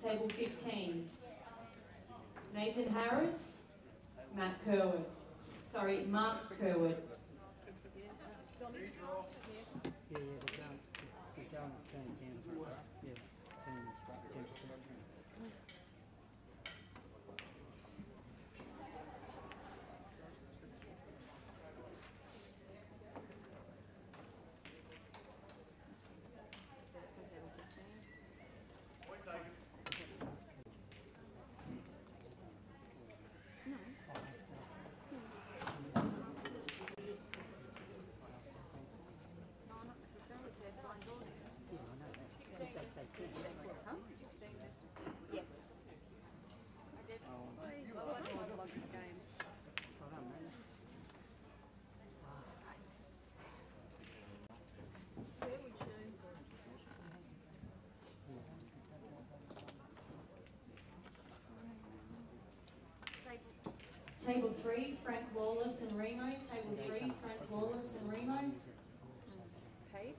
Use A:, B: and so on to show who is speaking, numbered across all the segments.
A: Table 15. Nathan Harris, Mark Kerwood.
B: Yeah, they're down again. Yeah,
C: Yes.
A: Table 3, Frank Lawless and Remo. Table 3, Frank Lawless and Remo.
C: Paid?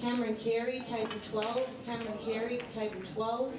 A: Cameron Carey, table 12. Cameron Carey, table 12.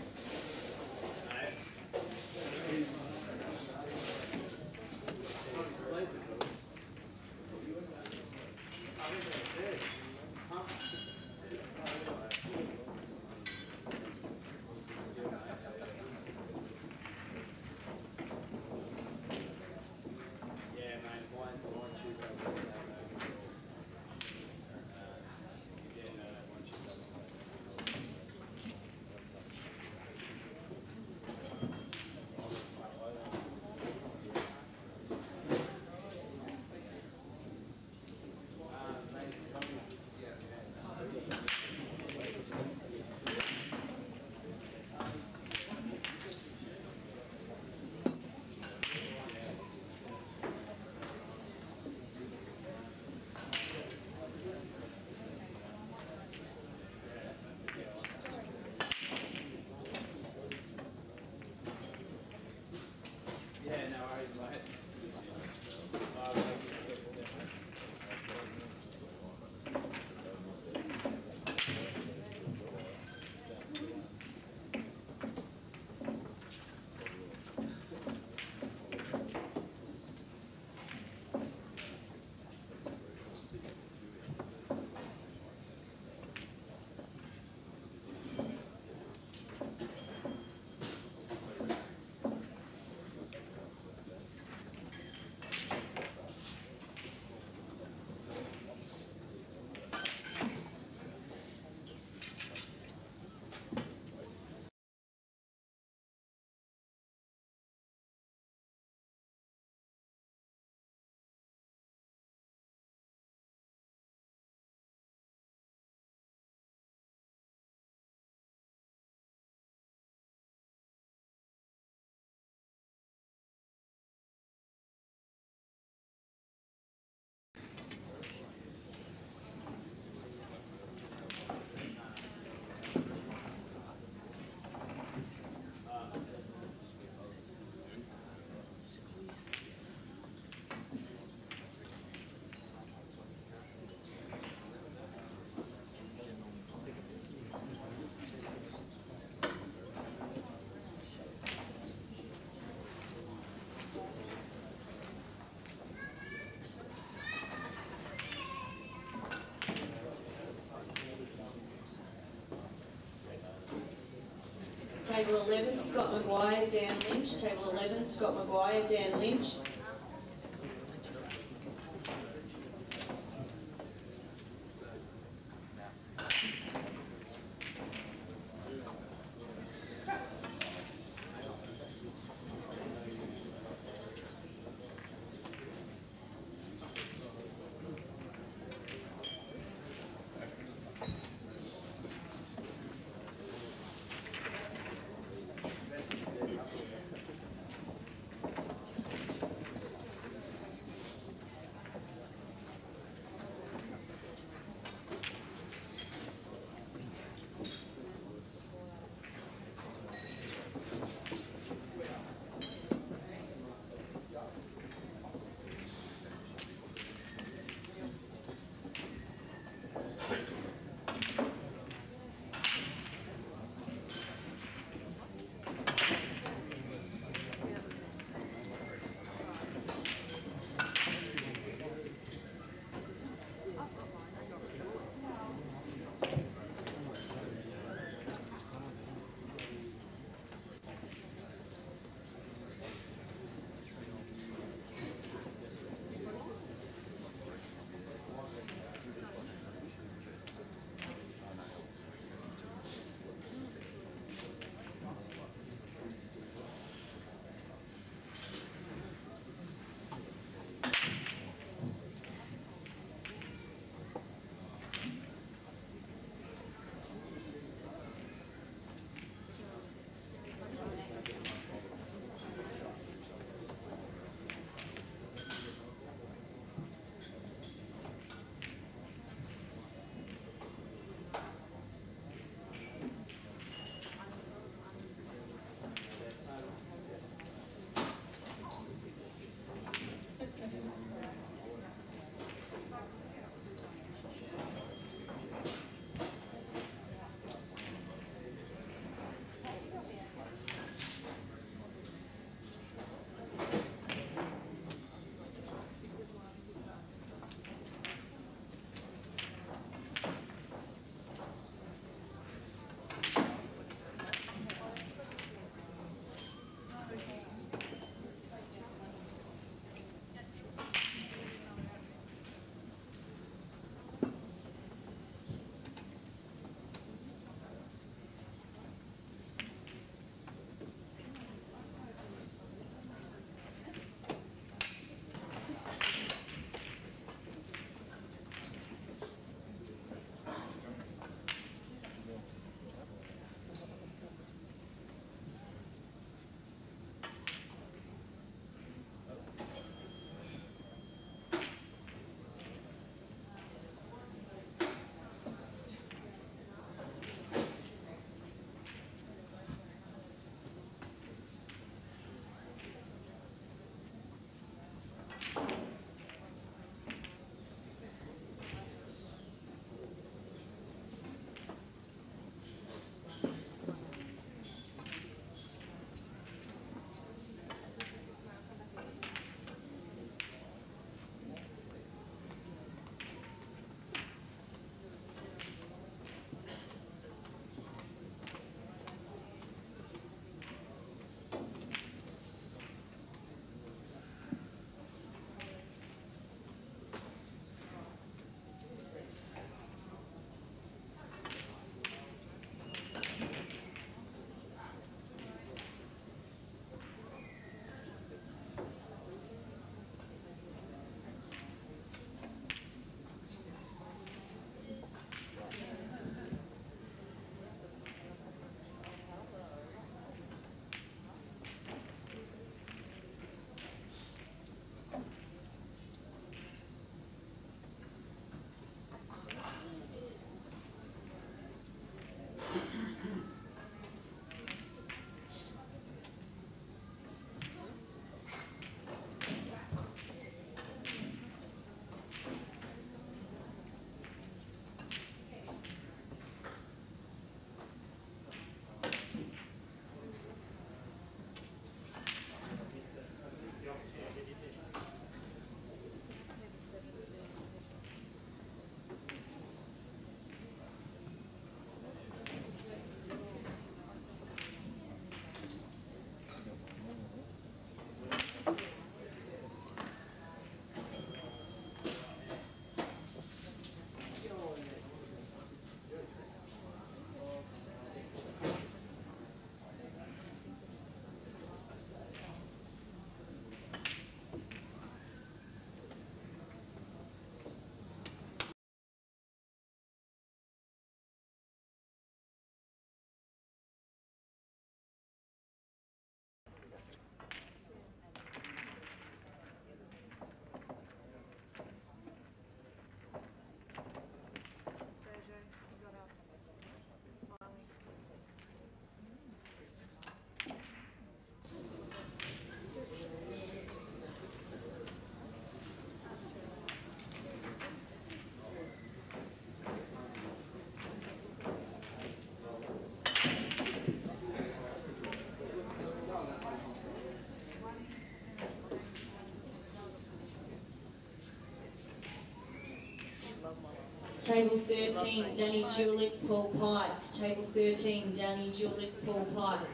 A: Table 11, Scott Maguire, Dan Lynch. Table 11, Scott Maguire, Dan Lynch. Table 13, Danny Julick, Paul Pike. Table 13, Danny Julick, Paul Pike.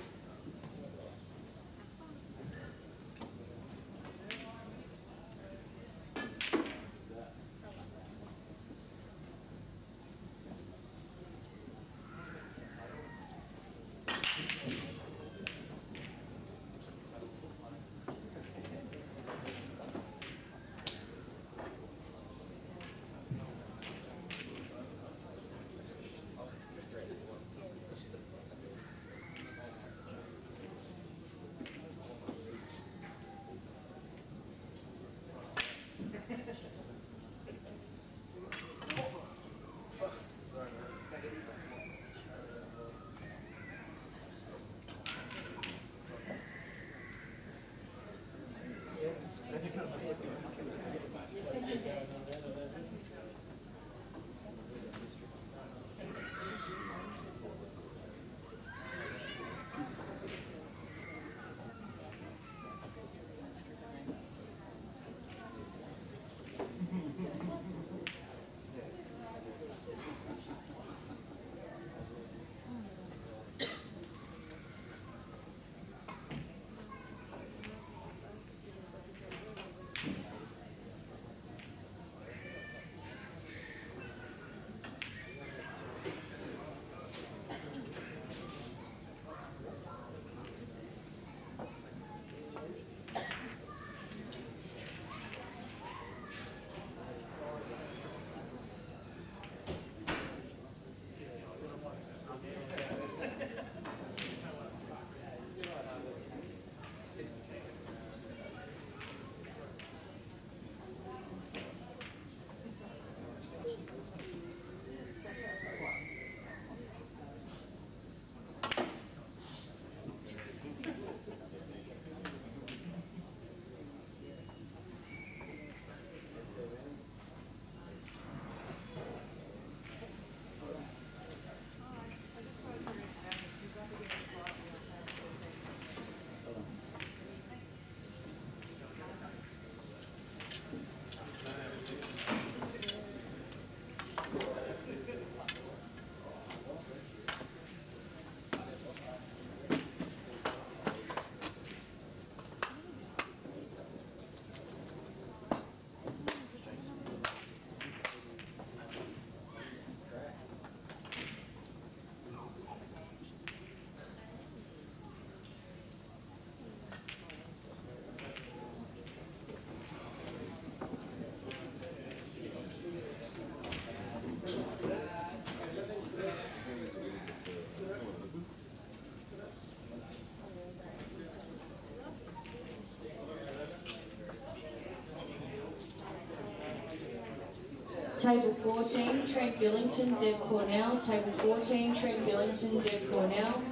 A: Table 14, Trent Billington, Deb Cornell. Table 14, Trent Billington, Deb Cornell.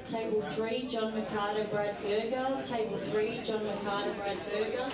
A: Table 3, John McCarter, Brad Berger. Table 3, John McCarter, Brad Berger.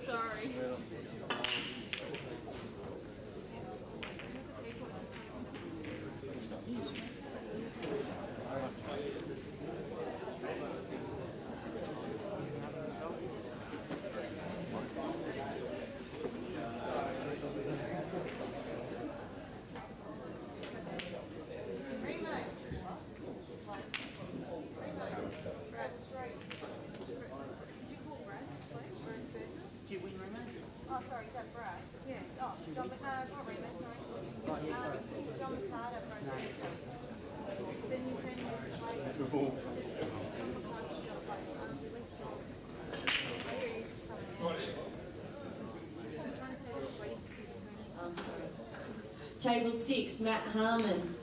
C: Sorry. Oh, sorry, is that Brad? Yeah. Oh, John McCarter, not Remus, sorry. John McCarter, Brad. Then you send me the play.
A: I'm sorry. Table 6, Matt Harmon.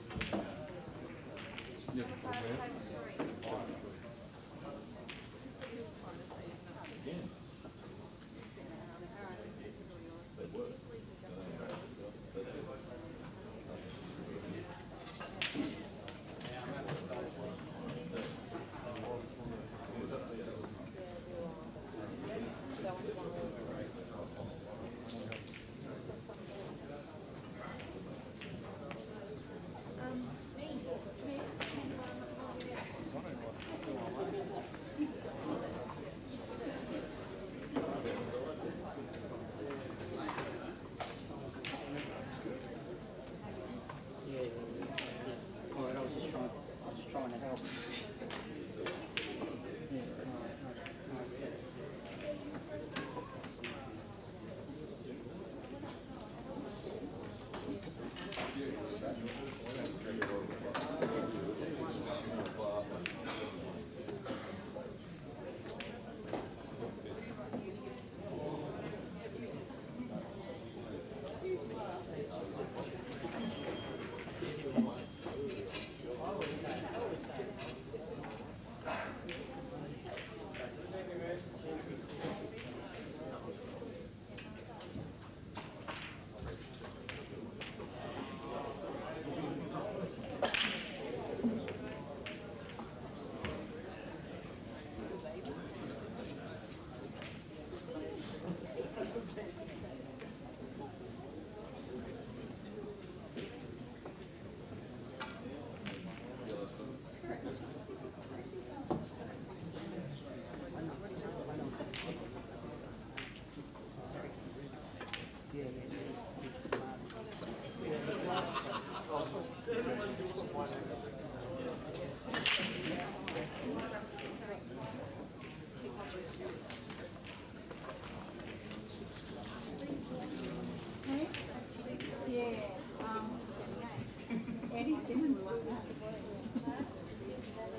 D: Eddie Simmons won that.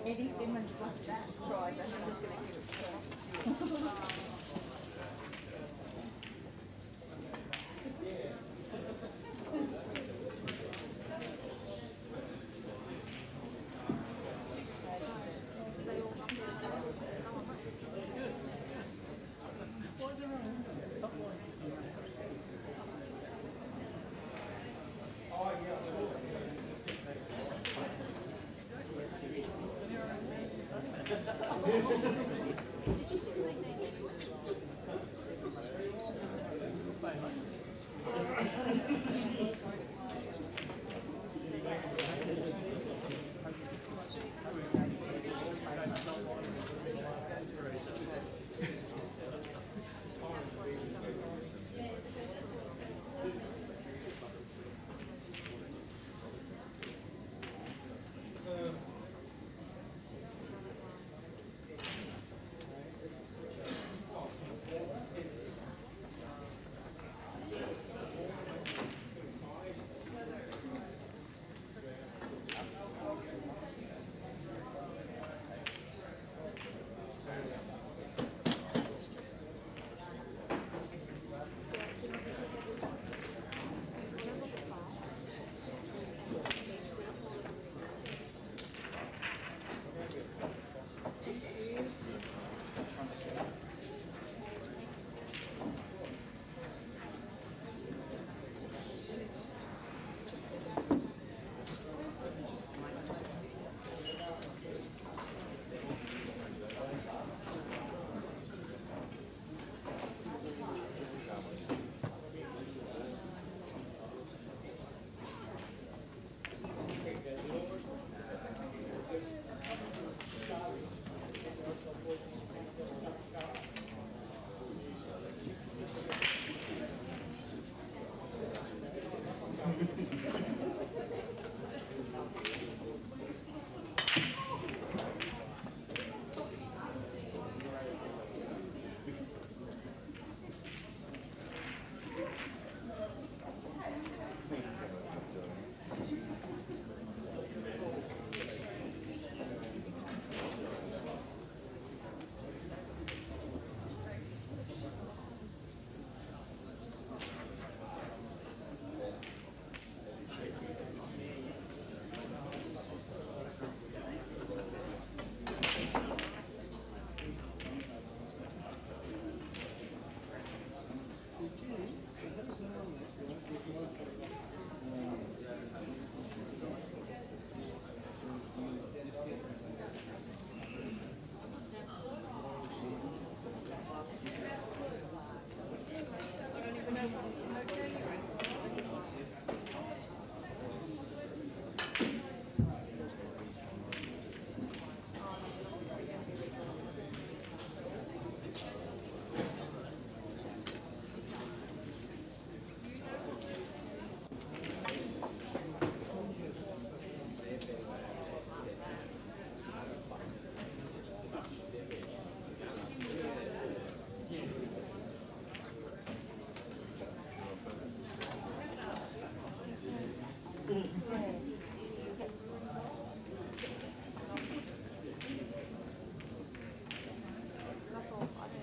D: Eddie Simmons won that prize. I think he's going to give it to him.
C: That's all I do.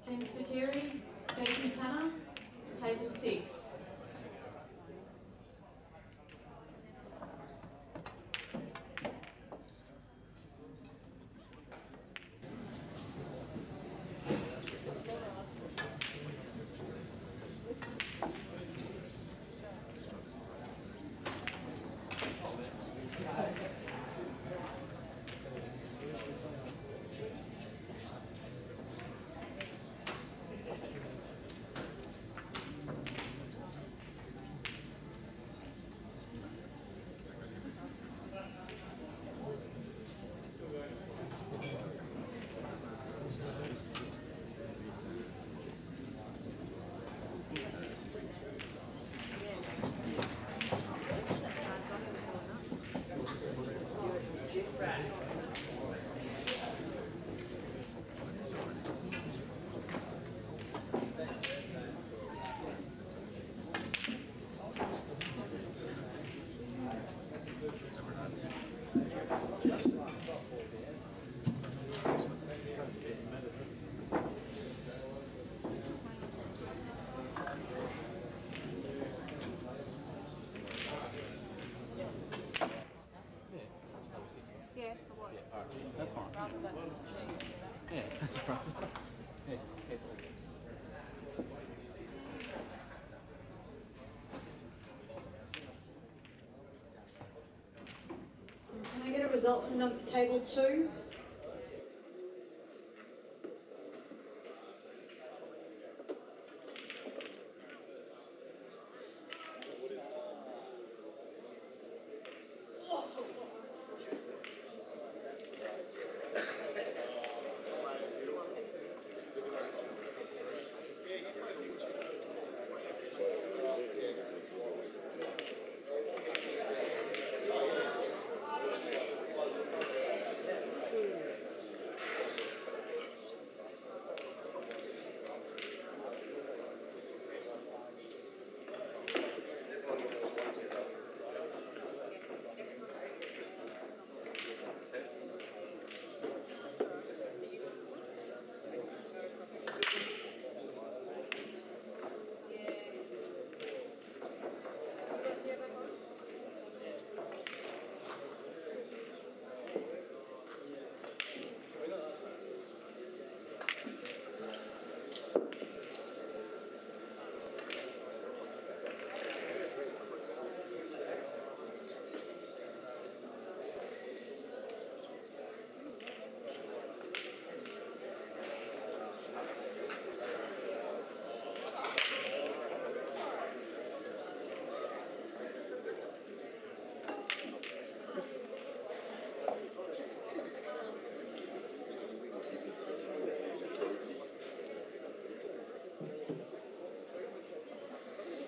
A: Team Spiteri, Jason Tanner, table 6.
C: Yeah, it was.
B: Yeah, all right. That's fine.
C: Rather than cheese.
B: Yeah, that's right. Yeah,
A: Can I get a result from table 2?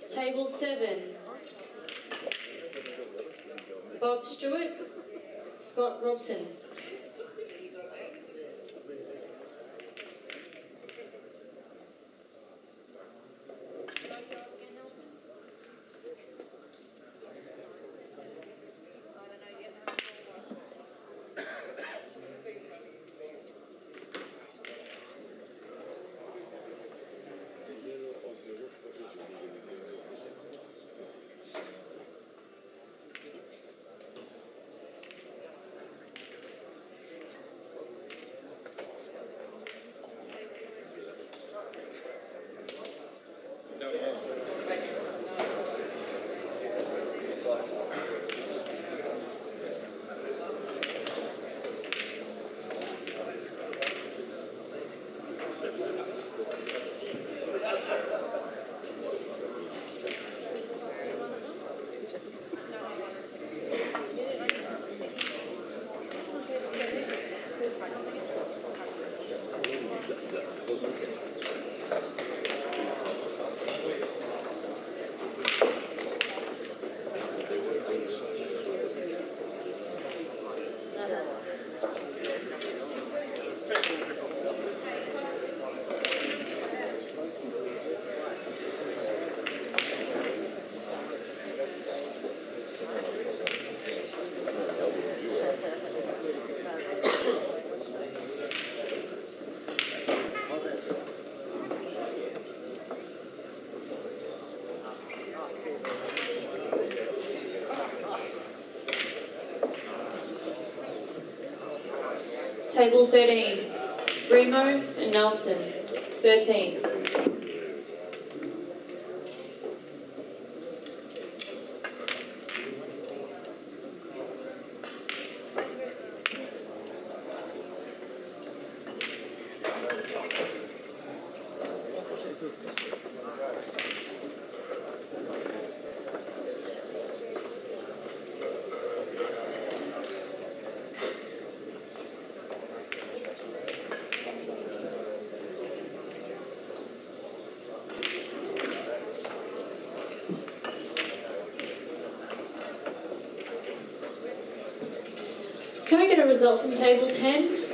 A: Table 7. Bob Stewart, Scott Robson. Table 13, Remo and Nelson, 13. Can I get a result from table 10?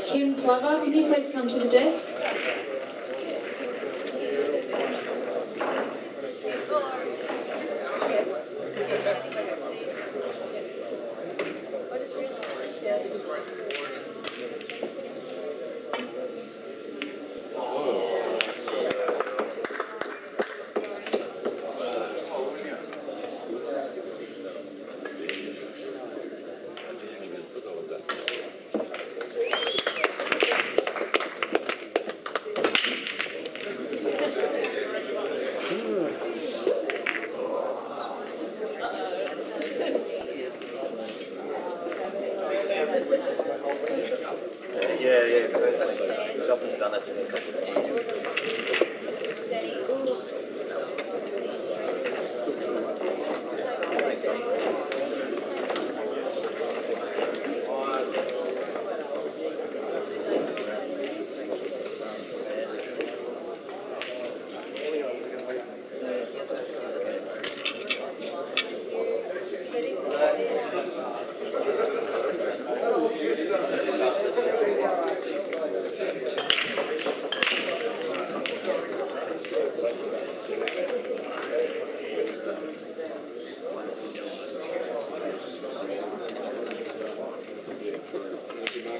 A: Kim Plover, can you please come to the desk?
E: Justin's done that to me a couple of times.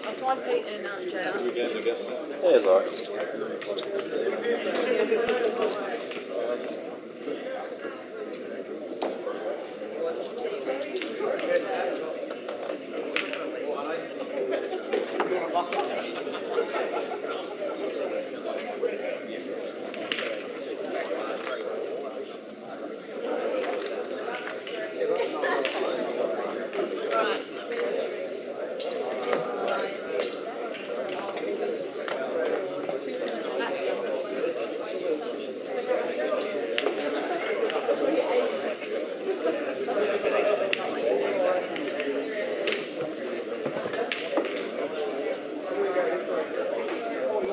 D: I'll try Pete and Jada.
E: Yeah, it's alright.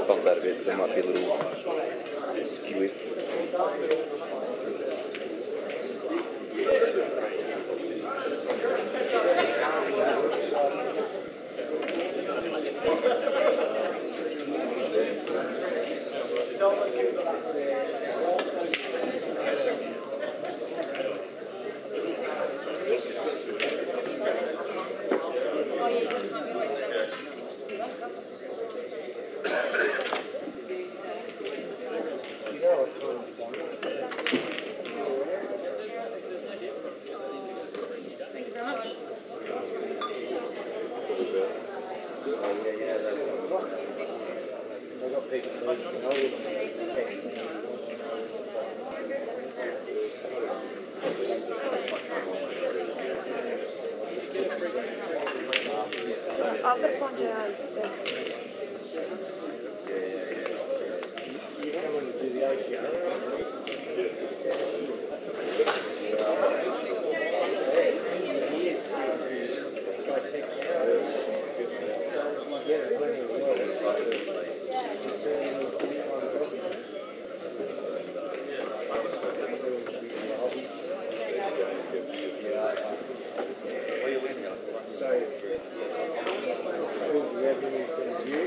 E: Bump that a bit, so it might be a little skewy.
C: I'll put one down.
E: Where are you winning?
F: Revenue from you.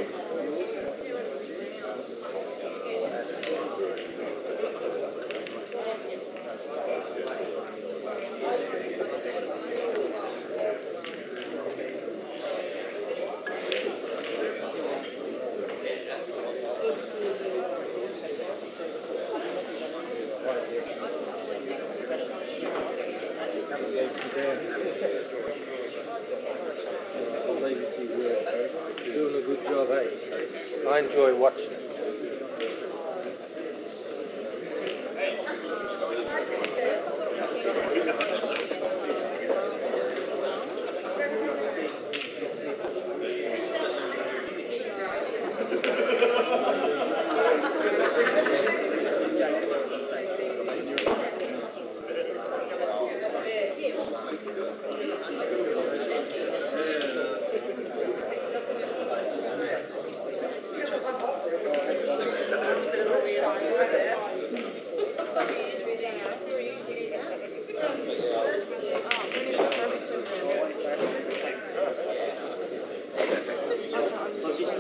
F: I'll leave it to you. You're doing a good job, eh? I enjoy watching it.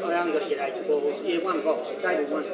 G: I only got to get 8 balls. Yeah, one box, table one.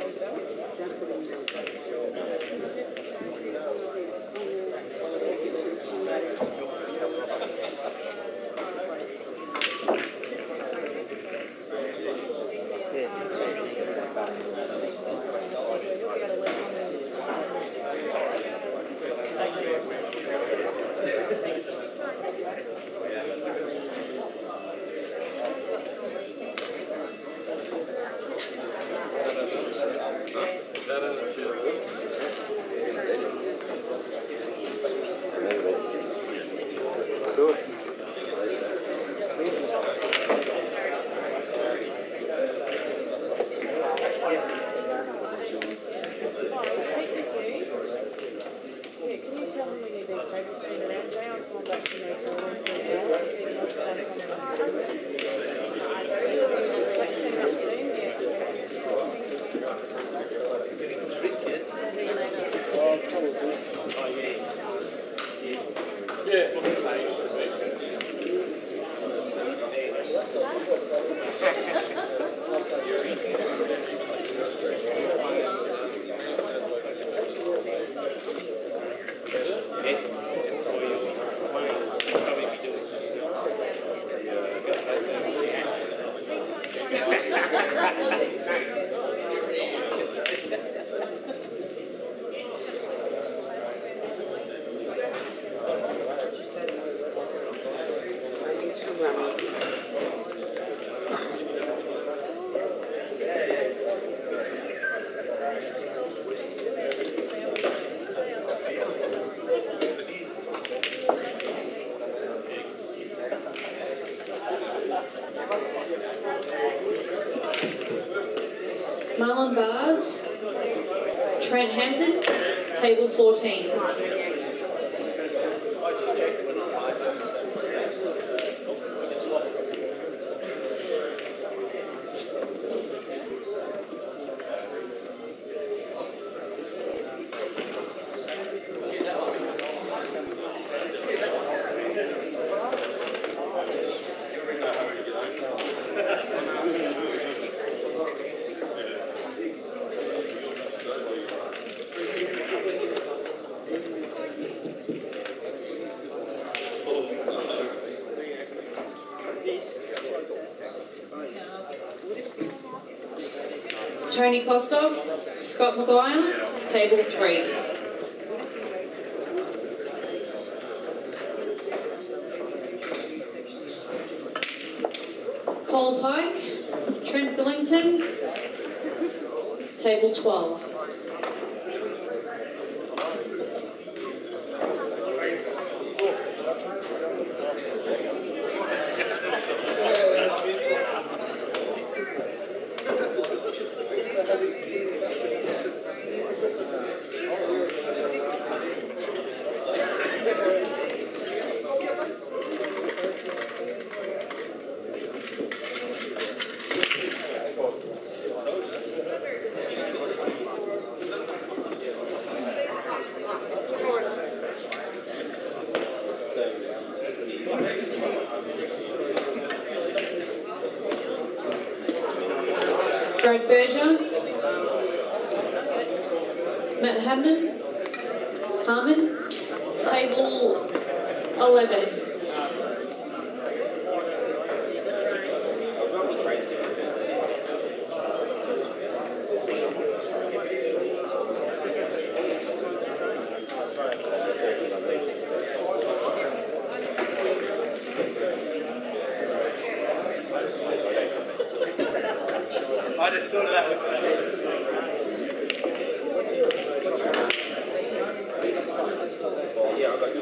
A: Marlon Bars, Trent Hampton, table 14. Tony Costa, Scott Maguire, table 3. Cole Pike, Trent Billington, table 12. Brad Berger, Matt Hamden, Harmon, table 11.
H: I just thought of that.
E: Yeah, I got you.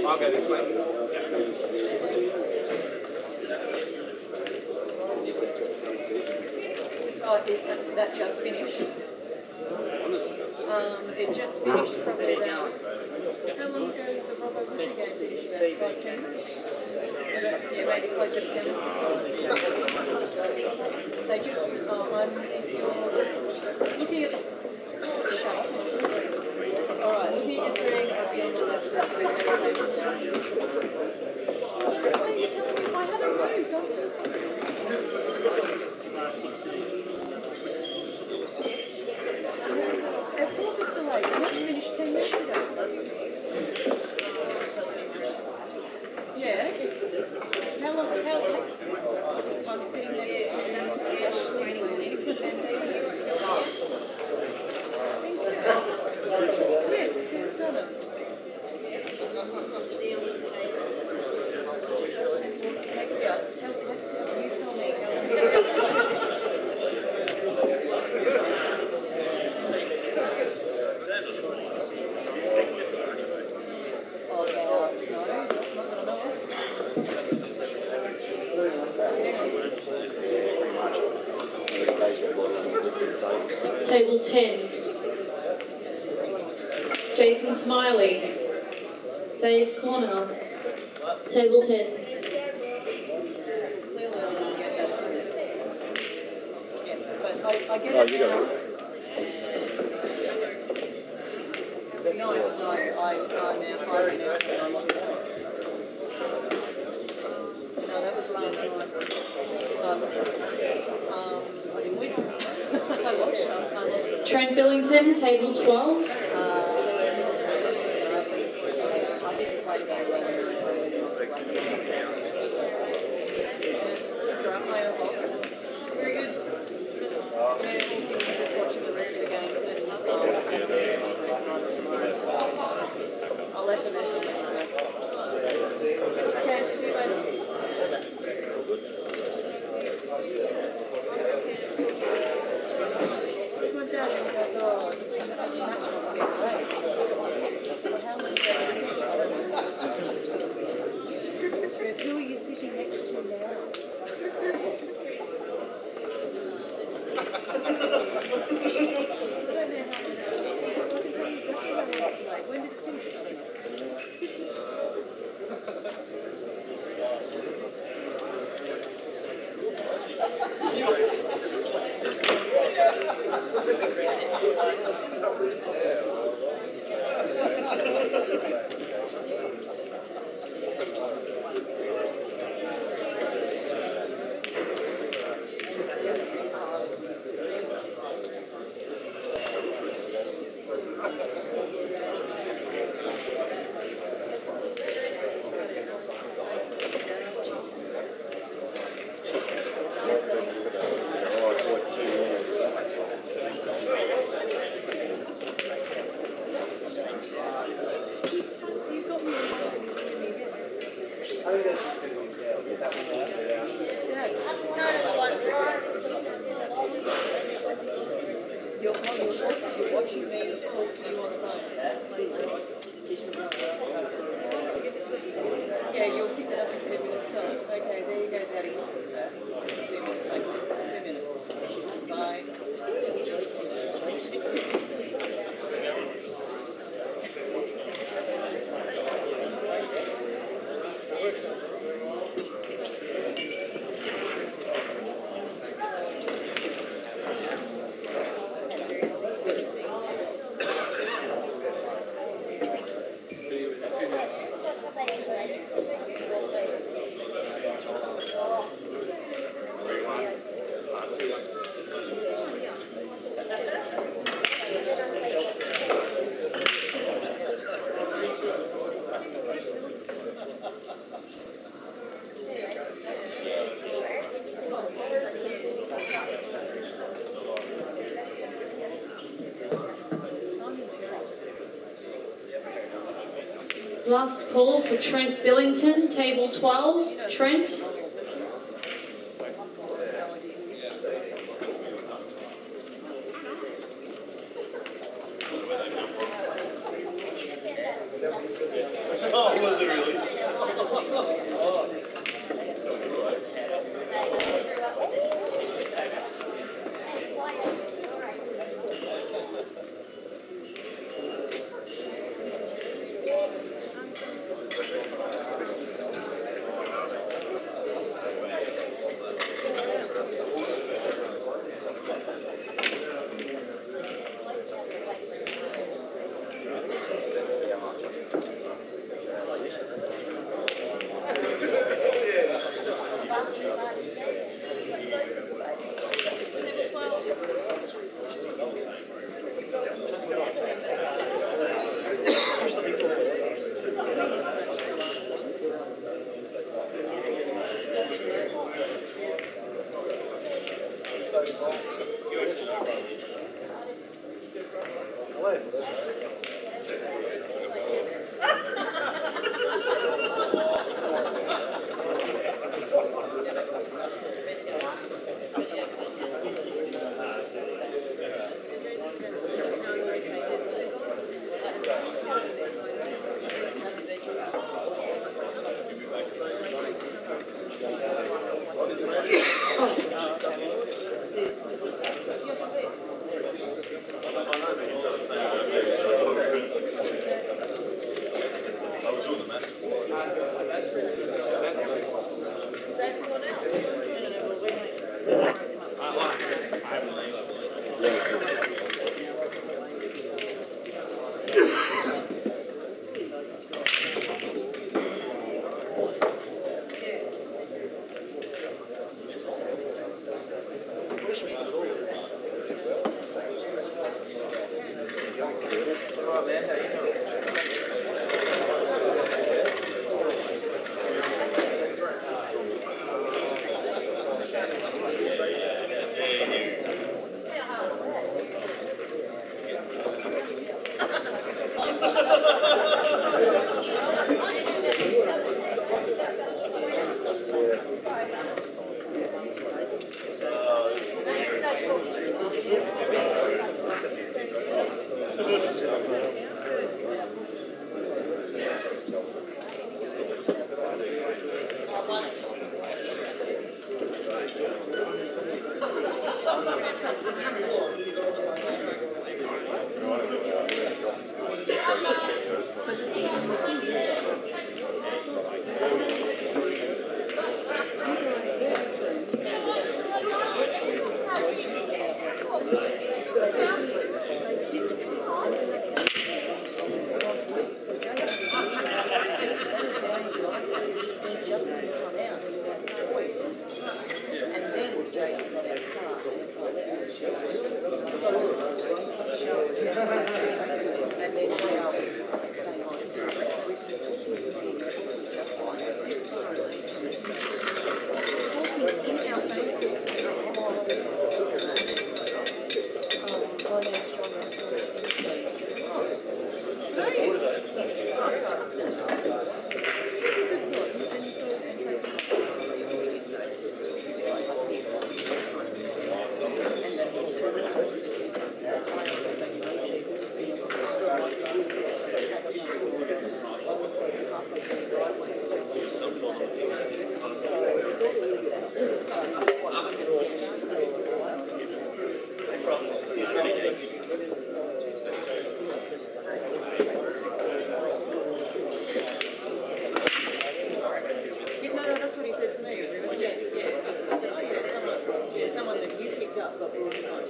H: I'll go this way.
D: Oh, that just finished. It just finished probably about, how long ago did the Robbo Butcher game finish? About 5, 10 minutes? Yeah, maybe closer to 10 minutes. They just, if you're looking at this, shut up. Alright, looking at your screen, I'll be on the left side of the table. Why are you telling me? I haven't moved, I'm still Of course it's delayed. It only finished 10 minutes ago. Yeah. How long? I'm sitting next to Ashley Yes, Kurt Dennis. Yeah, you tell me how long.
A: Table 10. Jason Smiley. Dave Cornell. Table 10.
D: I get it now. No, I'm now firing out and I lost it. No, that was last night. I didn't win. I lost it.
A: Trent Billington, table 12.
D: I didn't play very well. That's right, I lost. Very good. Yeah, just watching the rest of the games and I'll SMS on that. Okay, see you later. My dad goes, oh, the match must be great. How many days? Who are you sitting next to now? When did it finish? I don't know. You're watching me talk to you on the phone. Yeah, you'll pick it up in 2 minutes. So, okay, there you go, Daddy. In 2 minutes, okay. 2 minutes. Bye.
A: Last call for Trent Billington, table 12. Trent.
H: Oh, was it really?
D: got brought in on it.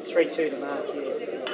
G: Three-two to mark, yeah.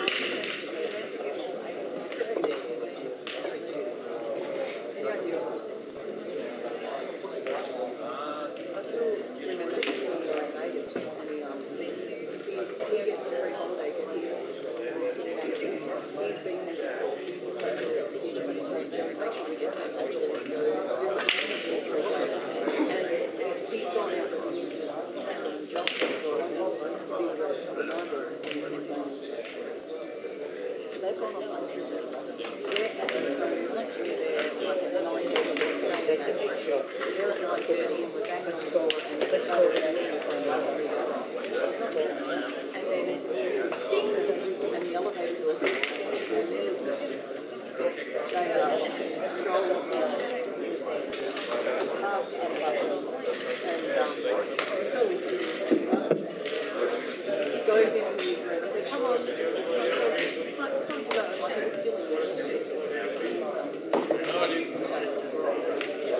G: Goes into his room and said, come on, time to go. Like, he was still in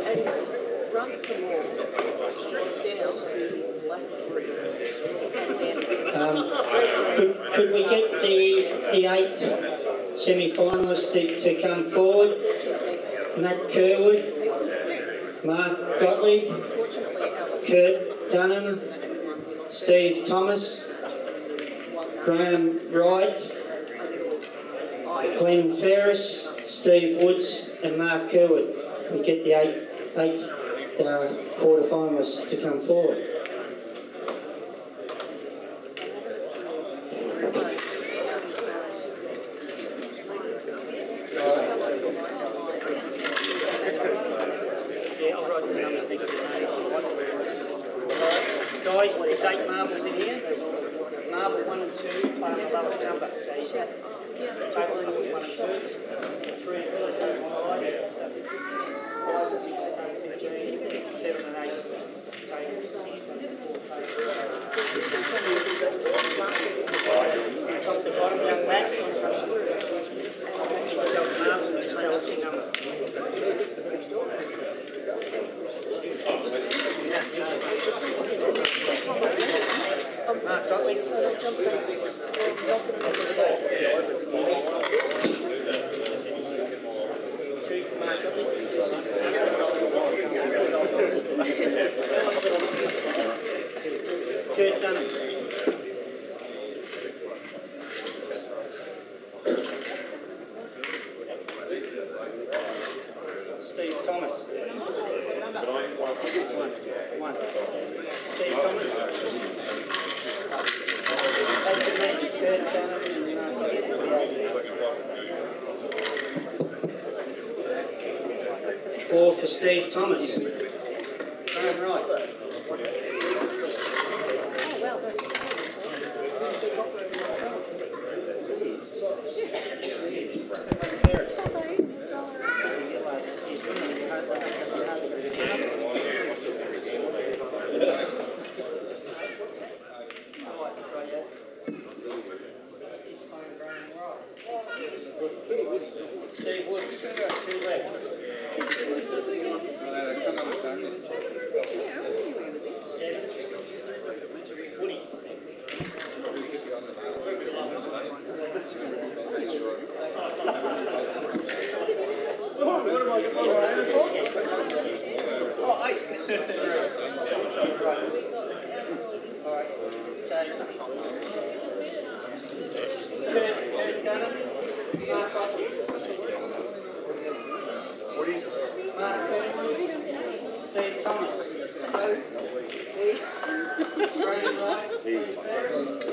G: and he runs some more, strips down to his black briefs, and then
I: Could we get the 8 semi-finalists to come forward? Matt Kerwood, Mark Gottlieb, Kurt Dunham, Steve Thomas, Graham Wright, Glenn Ferris, Steve Woods and Mark Kerwood. We get the eight quarter-finalists to come forward.
G: Guys, there's 8 marbles in here. Marble 1 and 2 playing the lowest number. So you get table 1 and 2, 3 and 4, 7 and 8 tables. Top to bottom down back. Yourself marble and just tell us your number. Mark Gottlieb. Kurt Dunham. Steve Thomas. 1. Steve Thomas. That's the match, Kurt Dunham and
I: 4 for Steve Thomas. Graham Wright.
G: Steve Woods, 2 left. Woody. Alright, so Kurt Dunham. Steve Thomas.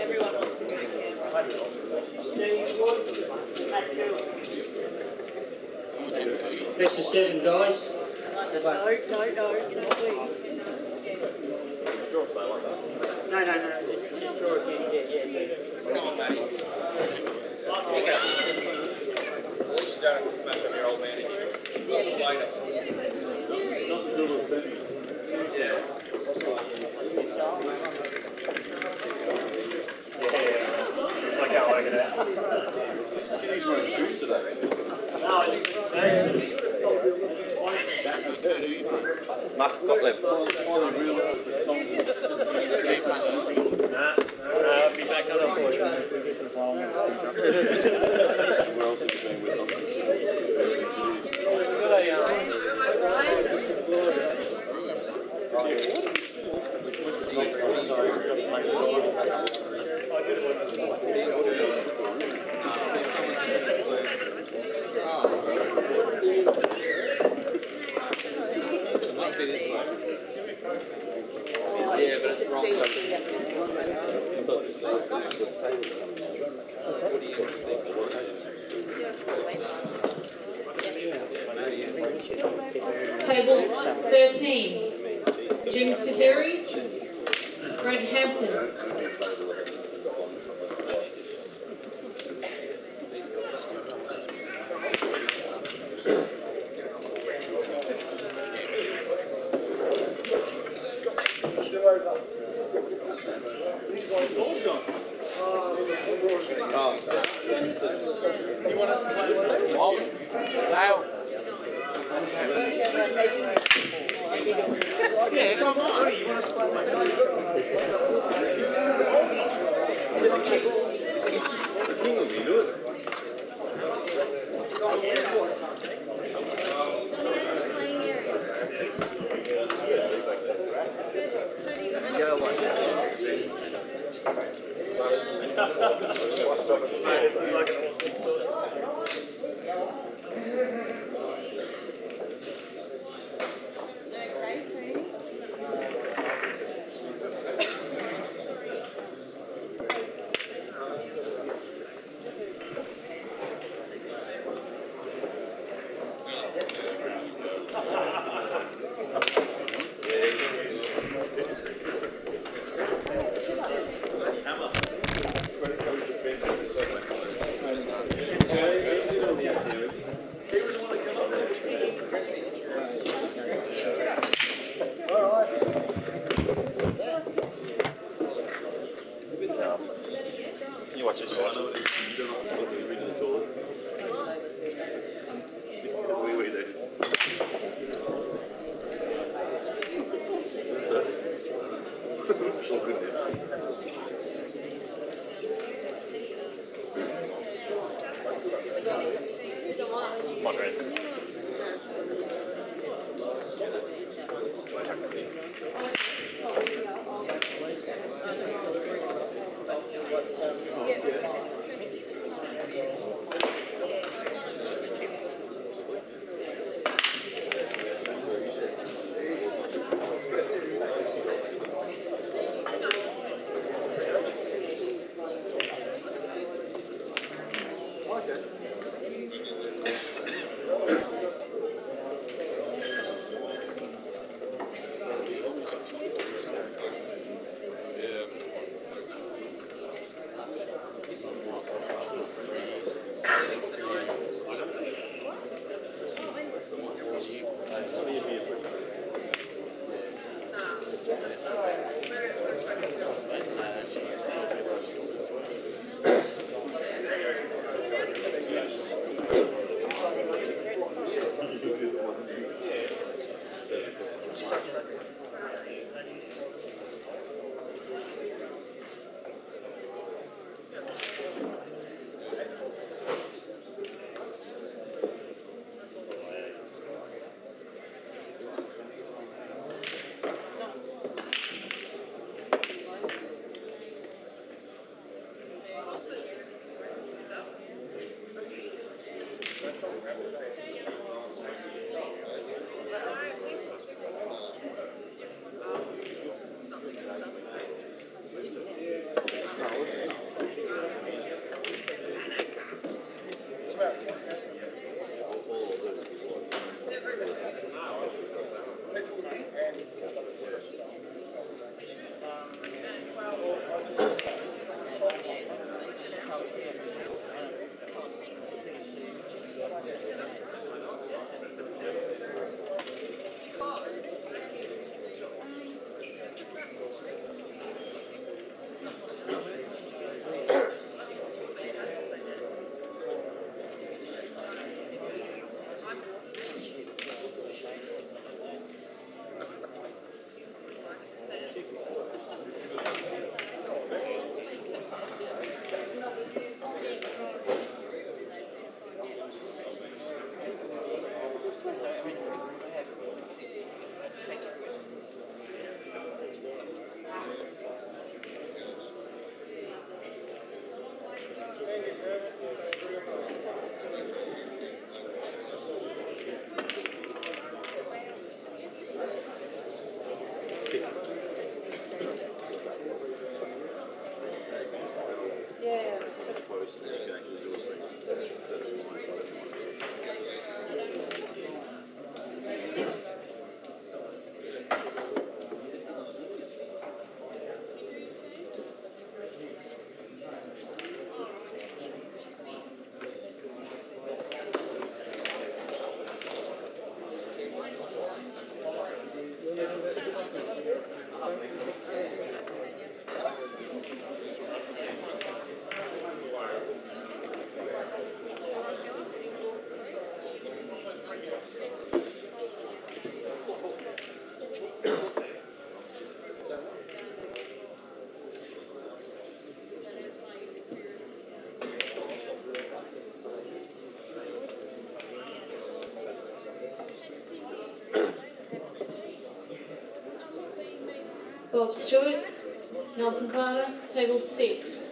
D: Everyone wants to go again.
G: Steve Woods. Matt Taylor.
I: Best of 7, guys.
D: No, not we.
G: No. Draw again. Yeah.
H: Come on, Matty. At least you don't have to smash up your old man again. Later. Yeah.
G: I can't work it out.
H: He's wearing shoes today.
G: No, it's
E: Mark got left.
G: I'll be back on for you if we get to the final.
H: Where else have you been with them?
E: Must be this way. Yeah, but it's wrong.
J: Table 13, Jim Scateri, Brent Hampton.
H: You want us to play this table? Wow. Yeah, it's not mine. You want us to play my table? The king will be good. You watch this one. You don't have to talk to the reading at all. Wait there. That's all good here. Moderate.
J: Bob Stewart, Nelson Carter, table 6.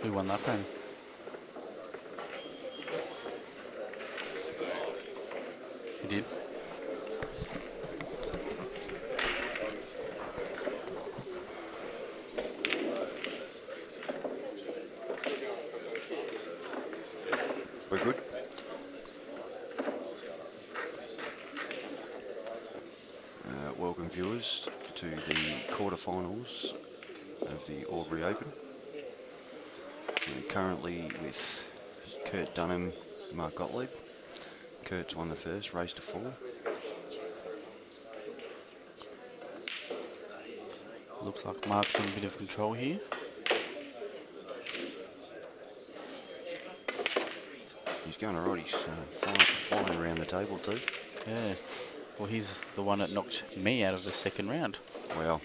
B: Who won that round? He did.
E: We're good. Welcome viewers to the quarterfinals of the Albury Open. We're currently with Kurt Dunham, Mark Gottlieb. Kurt's won the first, race to 4.
B: Looks like Mark's in a bit of control here.
E: He's going alright, he's flying around the table too.
B: Yeah. Well, he's the one that knocked me out of the second round.
E: Wow.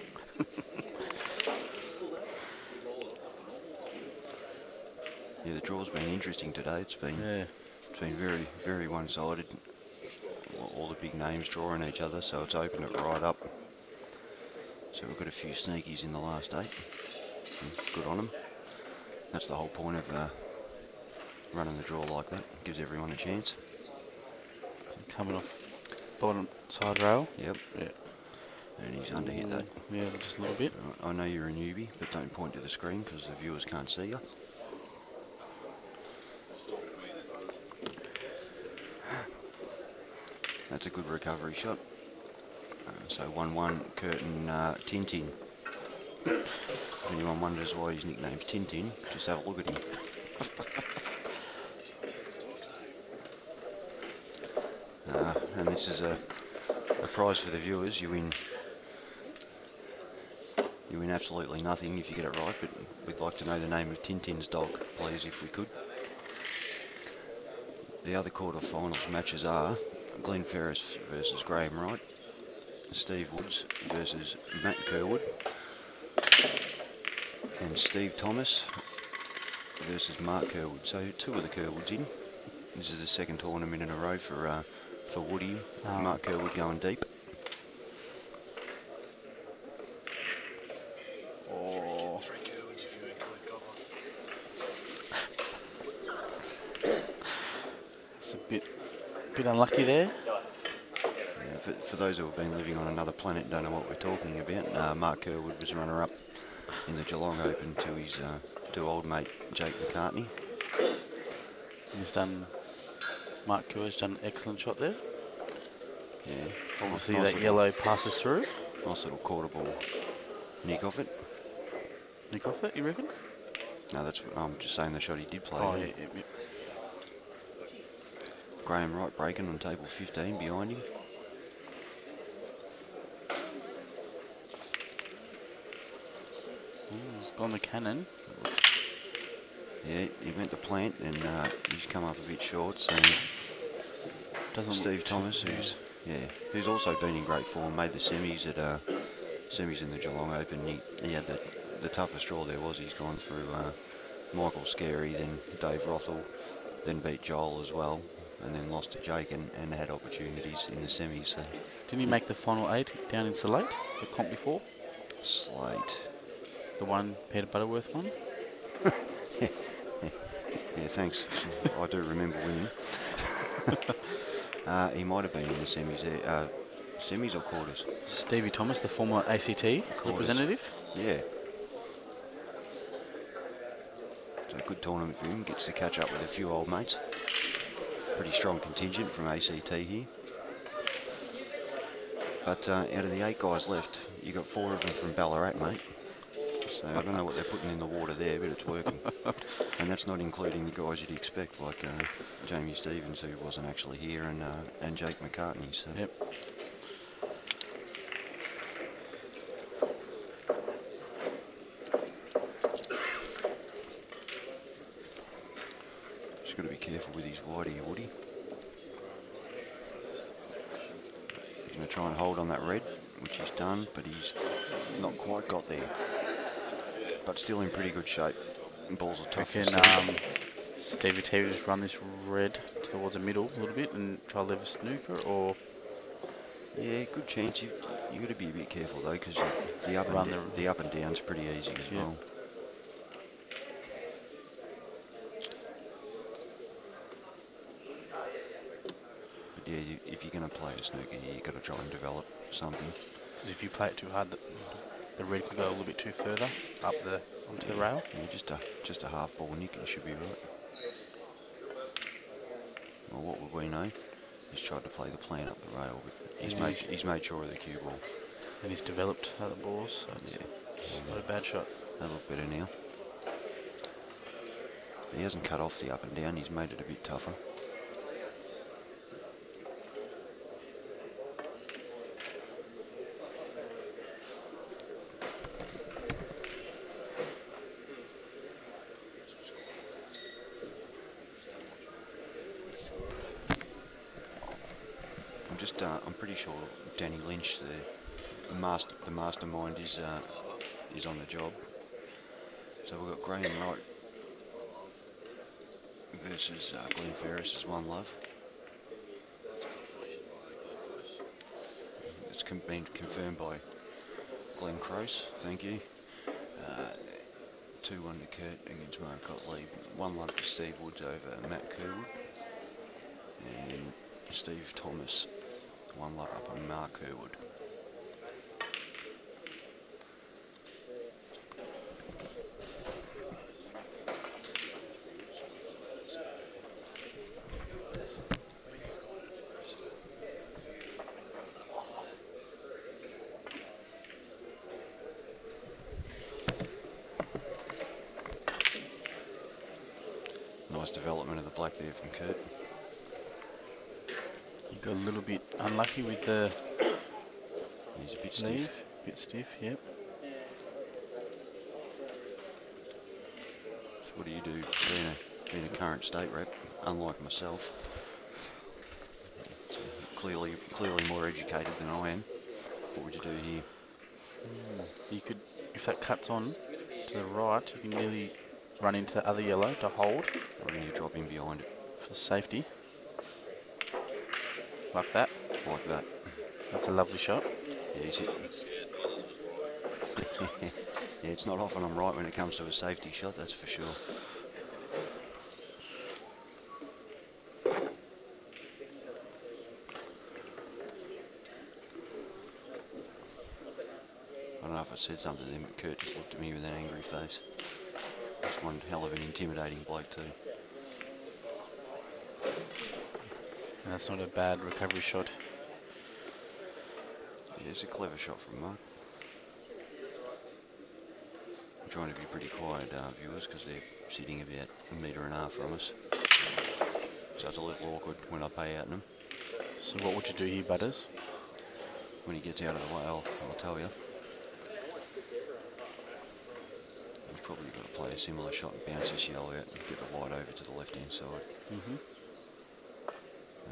E: Yeah, the draw's been interesting today. It's been very, very one-sided. All the big names drawing each other, so it's opened it right up. So we've got a few sneakies in the last 8. Good on them. That's the whole point of running the draw like that. Gives everyone a chance.
B: Coming off bottom side rail.
E: Yep.
B: Yeah.
E: And he's underhit that.
B: Yeah, just a little bit.
E: I know you're a newbie, but don't point to the screen because the viewers can't see you. That's a good recovery shot. So 1-1, Kurt and Tintin. If anyone wonders why his nickname's Tintin, just have a look at him. And this is a prize for the viewers. You win absolutely nothing if you get it right, but we'd like to know the name of Tintin's dog, please, if we could. The other quarterfinals matches are Glenn Ferris versus Graham Wright, Steve Woods versus Matt Kerwood, and Steve Thomas versus Mark Kerwood. So 2 of the Kerwoods in. This is the second tournament in a row for Woody. Mark Kerwood going deep.
B: Oh. It's a bit unlucky there.
E: Yeah, for those who have been living on another planet, don't know what we're talking about. Mark Kerwood was runner-up in the Geelong Open to his to old mate Jake McCartney.
B: He's done. Mark Kerwood's done an excellent shot there.
E: Yeah,
B: Obviously
E: nice
B: that
E: little,
B: yellow passes through.
E: Nice little quarter ball nick off it.
B: Nick off it, you reckon?
E: No, that's what I'm just saying. The shot he did play.
B: Oh, yeah.
E: Graham Wright breaking on table 15 behind him.
B: He's gone the cannon.
E: Yeah, he went to plant and he's come up a bit short. So Steve Thomas, who's also been in great form, made the semis at semis in the Geelong Open. He had the toughest draw there was. He's gone through Michael Scary, then Dave Rothel, then beat Joel as well, and then lost to Jake and had opportunities in the semis. So.
B: Didn't he make the final 8 down in Slate, the comp before?
E: Slate.
B: The one Peter Butterworth one?
E: Yeah, thanks. I do remember winning. He might have been in the semis there. Semis or quarters?
B: Stevie Thomas, the former ACT representative?
E: Yeah. So a good tournament for him. Gets to catch up with a few old mates. Pretty strong contingent from ACT here. But out of the 8 guys left, you got 4 of them from Ballarat, mate. So I don't know what they're putting in the water there, but it's working. And that's not including the guys you'd expect, like Jamie Stevens, who wasn't actually here, and Jake McCartney. So.
B: Yep.
E: Just got to be careful with his wide here, Woody. He's going to try and hold on that red, which he's done, but he's not quite got there. But still in pretty good shape. Balls are tough.
B: Can Stevie T just run this red towards the middle a little bit and try to leave a snooker, or?
E: Yeah, good chance. You got to be a bit careful though, because the up and down's pretty easy as well. But yeah, if you're going to play a snooker here, you got to try and develop something.
B: Because if you play it too hard, the red could go a little bit too further up onto the rail.
E: Yeah, just a half ball nick and you should be right. Well, what would we know? He's tried to play the plan up the rail, but he's made sure of the cue ball.
B: And he's developed other balls, so it's not a bad shot.
E: They look better now. He hasn't cut off the up and down, he's made it a bit tougher. I'm pretty sure Danny Lynch, the mastermind, is on the job. So we've got Graham Wright versus Glenn Ferris' One Love. It's been confirmed by Glenn Croce, thank you. 2-1 to Kurt against Mark Gottlieb. One Love to Steve Woods over Matt Kerwood. And Steve Thomas, One Love up on Mark Kerwood. Nice development of the black there from Kurt.
B: You got a little bit unlucky with the
E: He's a bit
B: leave.
E: stiff.
B: Bit stiff, yep.
E: So what do you do being a current state rep, unlike myself? Clearly more educated than I am. What would you do here?
B: You could, if that cuts on to the right, you can nearly run into the other yellow to hold
E: Or you drop in behind it.
B: for safety. Like that.
E: Like that.
B: That's a lovely shot.
E: Yeah, he's hit. Yeah, it's not often I'm right when it comes to a safety shot, that's for sure. I don't know if I said something to him, but Kurt just looked at me with an angry face. He's one hell of an intimidating bloke too.
B: And that's not a bad recovery shot.
E: Yeah, it's a clever shot from Mark. I'm trying to be pretty quiet, viewers, because they're sitting about 1.5 meters from us. So it's a little awkward when I pay out in them.
B: So what would you do here, Butters?
E: When he gets out of the way, I'll tell you. He's probably got to play a similar shot and bounce this yellow out and get the wide over to the left-hand side. And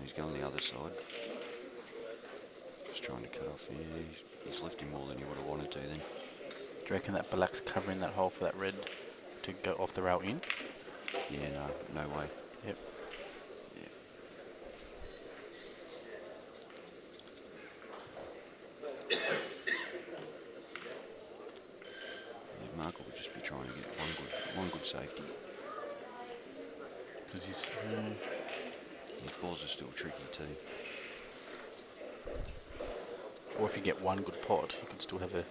E: he's going the other side. Just trying to cut off here. He's lifting more than he would have wanted to then.
B: Do you reckon that black's covering that hole for that red to go off the rail in?
E: Yeah, no way.
B: Yep.
E: Yeah. Yeah, Mark will just be trying to get one good safety.
B: Because he's...
E: His balls are still tricky too.
B: Or if you get one good pot, you could still have a...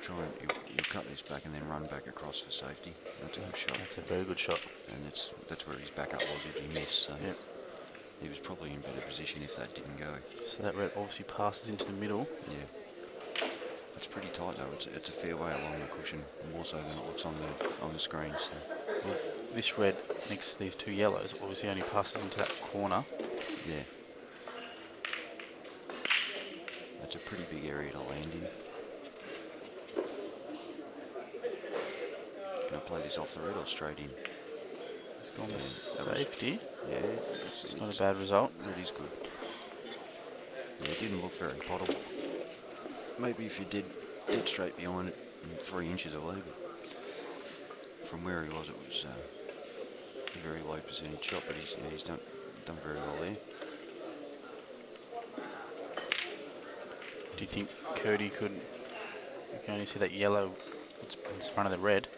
E: You'll cut this back and then run back across for safety. That's a good shot.
B: That's a very good shot.
E: And that's where his backup was if he missed. So
B: yep.
E: He was probably in better position if that didn't go.
B: So that red obviously passes into the middle.
E: Yeah. It's pretty tight though. It's a fair way along the cushion, more so than it looks on the screen. So.
B: Well, this red next to these two yellows obviously only passes into that corner.
E: Yeah. That's a pretty big area to land in. Can I play this off the red or straight in?
B: It's gone to safety.
E: Yeah.
B: It's not a bad result.
E: Red is good. Yeah, it didn't look very potable. Maybe if you did dead straight behind it and 3 inches away, but from where he was, it was a very low percentage shot, but he's done very well there.
B: Do you think Cody could, you can only see that yellow in front of the red,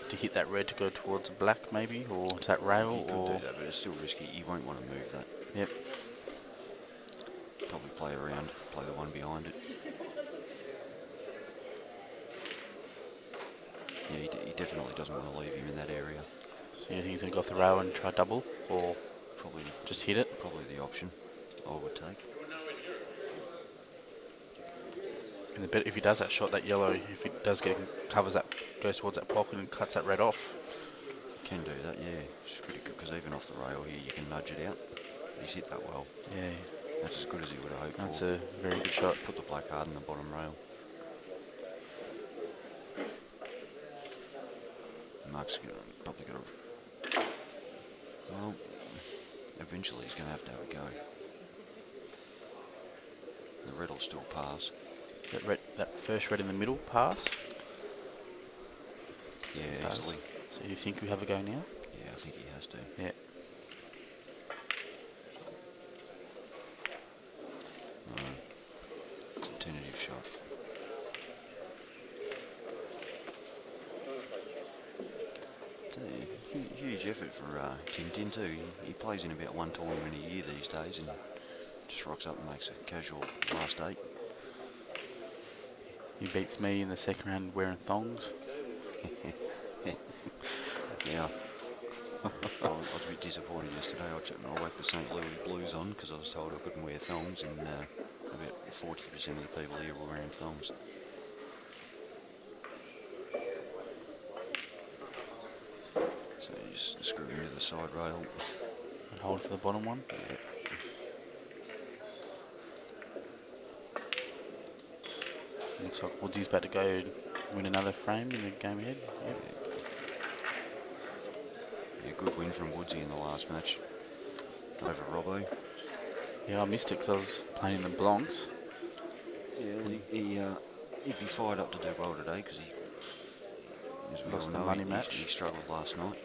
B: to hit that red to go towards the black maybe, or to that rail?
E: He could
B: or
E: do that, but it's still risky. You won't want to move that.
B: Yep.
E: Probably play around, play the one behind it. Yeah, he definitely doesn't want to leave him in that area.
B: So you think he's going to go off the rail and try double, or
E: probably
B: just hit it?
E: Probably the option I would take.
B: And the bit, if he does that shot, that yellow, if it does get, covers that, goes towards that pocket and cuts that red off.
E: Can do that, yeah. It's pretty good because even off the rail here, you can nudge it out. He's hit that well.
B: Yeah.
E: That's as good as he would have hoped for.
B: That's a very good shot.
E: Put the black hard in the bottom rail. Mark's probably got to... Well, eventually he's going to have a go. The red will still pass.
B: That first red in the middle pass?
E: Yeah, easily.
B: So you think we have a go now?
E: Yeah, I think he has to.
B: Yeah.
E: No. It's a tentative shot. It's a huge effort for Tintin too. He plays in about 1 tournament a year these days and just rocks up and makes a casual last 8.
B: He beats me in the second round wearing thongs.
E: Yeah. I was a bit disappointed yesterday. I went for St. Louis Blues on because I was told I couldn't wear thongs, and about 40% of the people here were wearing thongs. So you just screw into the side rail.
B: And hold for the bottom one?
E: Yeah.
B: Looks like Woodsy's about to go win another frame in the game ahead. Yep.
E: Yeah, good win from Woodsy in the last match over Robbo.
B: Yeah, I missed it because I was playing in the Blancs.
E: Yeah, he'd be fired up to do well today because As we
B: Lost
E: all
B: the
E: know,
B: money match.
E: he struggled last night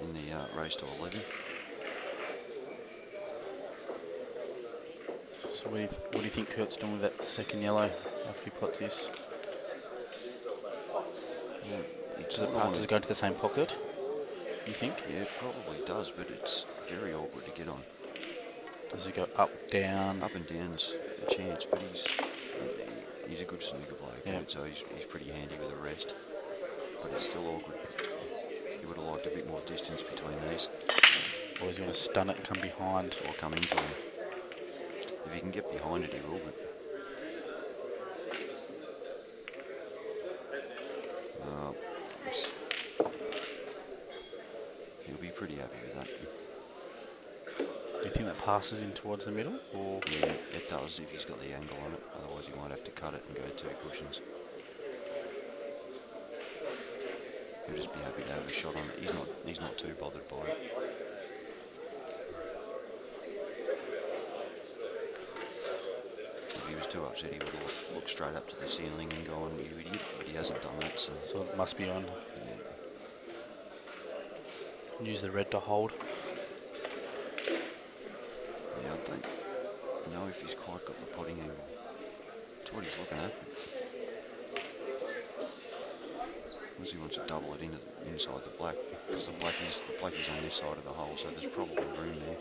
E: in the race to 11.
B: So what do you think Kurt's doing with that second yellow after he plots this? Does it go into the same pocket, you think?
E: Yeah, it probably does, but it's very awkward to get on.
B: Does it go up, down?
E: Up and down's a chance, but he's a good snooker player,
B: Yeah.
E: so he's pretty handy with the rest. But it's still awkward. He would have liked a bit more distance between these.
B: Or is he going to stun it and come behind?
E: Or come into him. If he can get behind it, he will, but... he'll be pretty happy with that.
B: Do you think that passes in towards the middle? Or?
E: Yeah, it does if he's got the angle on it. Otherwise he might have to cut it and go 2 cushions. He'll just be happy to have a shot on it. He's not too bothered by it. If he was too upset, he would have looked straight up to the ceiling and gone, "You idiot," but he hasn't done that, so
B: it must be on.
E: Yeah.
B: Use the red to hold.
E: Yeah, I don't know if he's quite got the potting angle. That's what he's looking at. Unless he wants to double it into inside the black, because the black is on this side of the hole, so there's probably room there.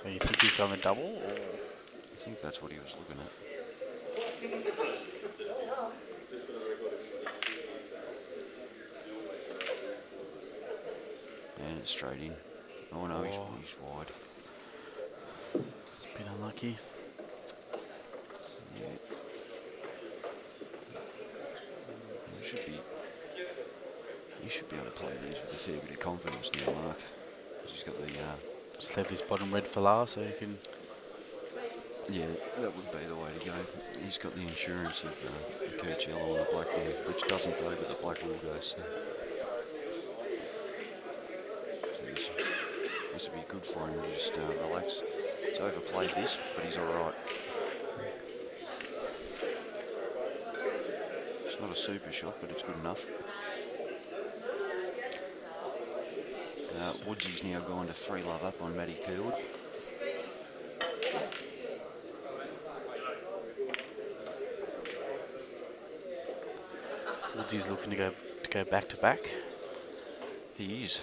B: So you think he's going to double? Or?
E: I think that's what he was looking at. And it's straight in. Oh no, he's wide.
B: It's a bit unlucky.
E: Yeah. He should be able to play these with a fair bit of confidence now, Mark. He's got the...
B: Just leave this bottom red for last so you can...
E: Yeah, that would be the way to go. He's got the insurance of the Kurt's yellow and the black there, which doesn't go, but the black will go, so... This would be good for him to just relax. He's overplayed this, but he's alright. It's not a super shot, but it's good enough. Woodsy's now gone to 3-love up on Matty Curwood.
B: Woodsy's looking to go back to back.
E: He is.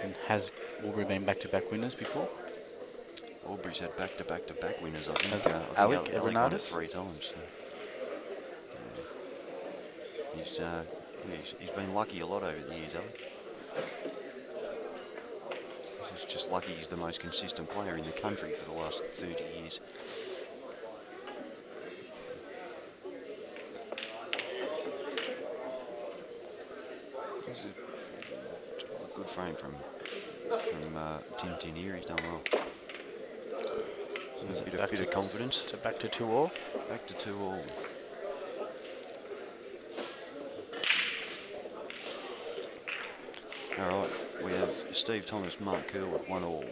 B: And has Albury been back-to-back winners before?
E: Albury's had back-to-back-to-back winners, I think.
B: Alec ever
E: won it
B: noticed?
E: 3 times. So. He's been lucky a lot over the years, Alec. He's just lucky he's the most consistent player in the country for the last 30 years. This is a good frame from Tin here. He's done well. So a bit of confidence.
B: So back to 2-all.
E: Back to 2-all. Alright, we have Steve Thomas, Mark Curwood, 1-all.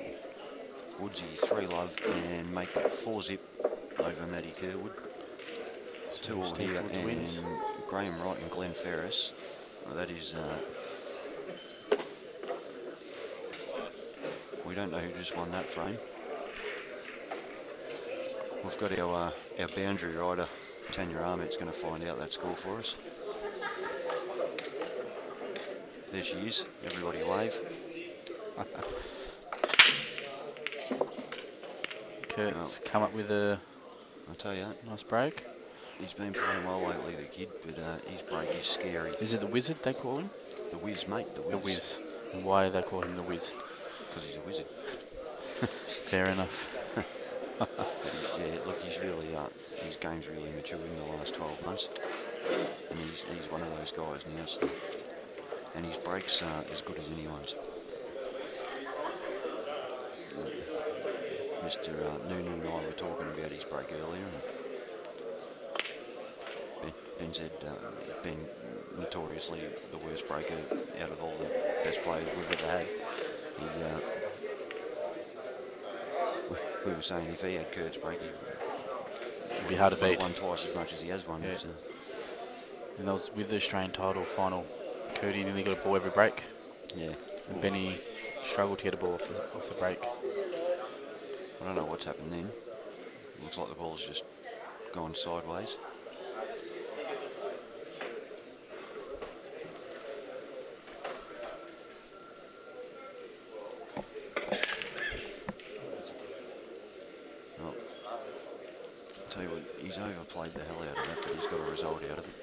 E: Woodsy, 3-love, and make that 4-zip over Matty Curwood. 2-all here, and Graham Wright and Glenn Ferris. Well, that is... we don't know who just won that frame. We've got our boundary rider, Tanya Ahmed's going to find out that score for us. There she is. Everybody wave.
B: Kurt's come up with a...
E: I'll tell you.
B: Nice break.
E: He's been playing well lately, the kid, but his break is scary.
B: Is it the Wizard they call him?
E: The Wiz, mate. The
B: Wiz. And why do they call him the Wiz?
E: Because he's a wizard.
B: Fair enough.
E: Yeah, look, he's really, his game's really matured in the last 12 months. And he's one of those guys now, so. And his break's as good as anyone's. Mr. Nunu and I were talking about his break earlier. And Ben said Ben notoriously the worst breaker out of all the best players we've ever had. we were saying if he had Kurt's break,
B: It'd be hard to beat.
E: Won twice as much as he has won.
B: Yeah. And that was with the Australian title final. Cody nearly got a ball every break.
E: Yeah.
B: And Benny struggled to get a ball off the break.
E: I don't know what's happened then. Looks like the ball's just gone sideways. Well, I'll tell you what, he's overplayed the hell out of that, but he's got a result out of it.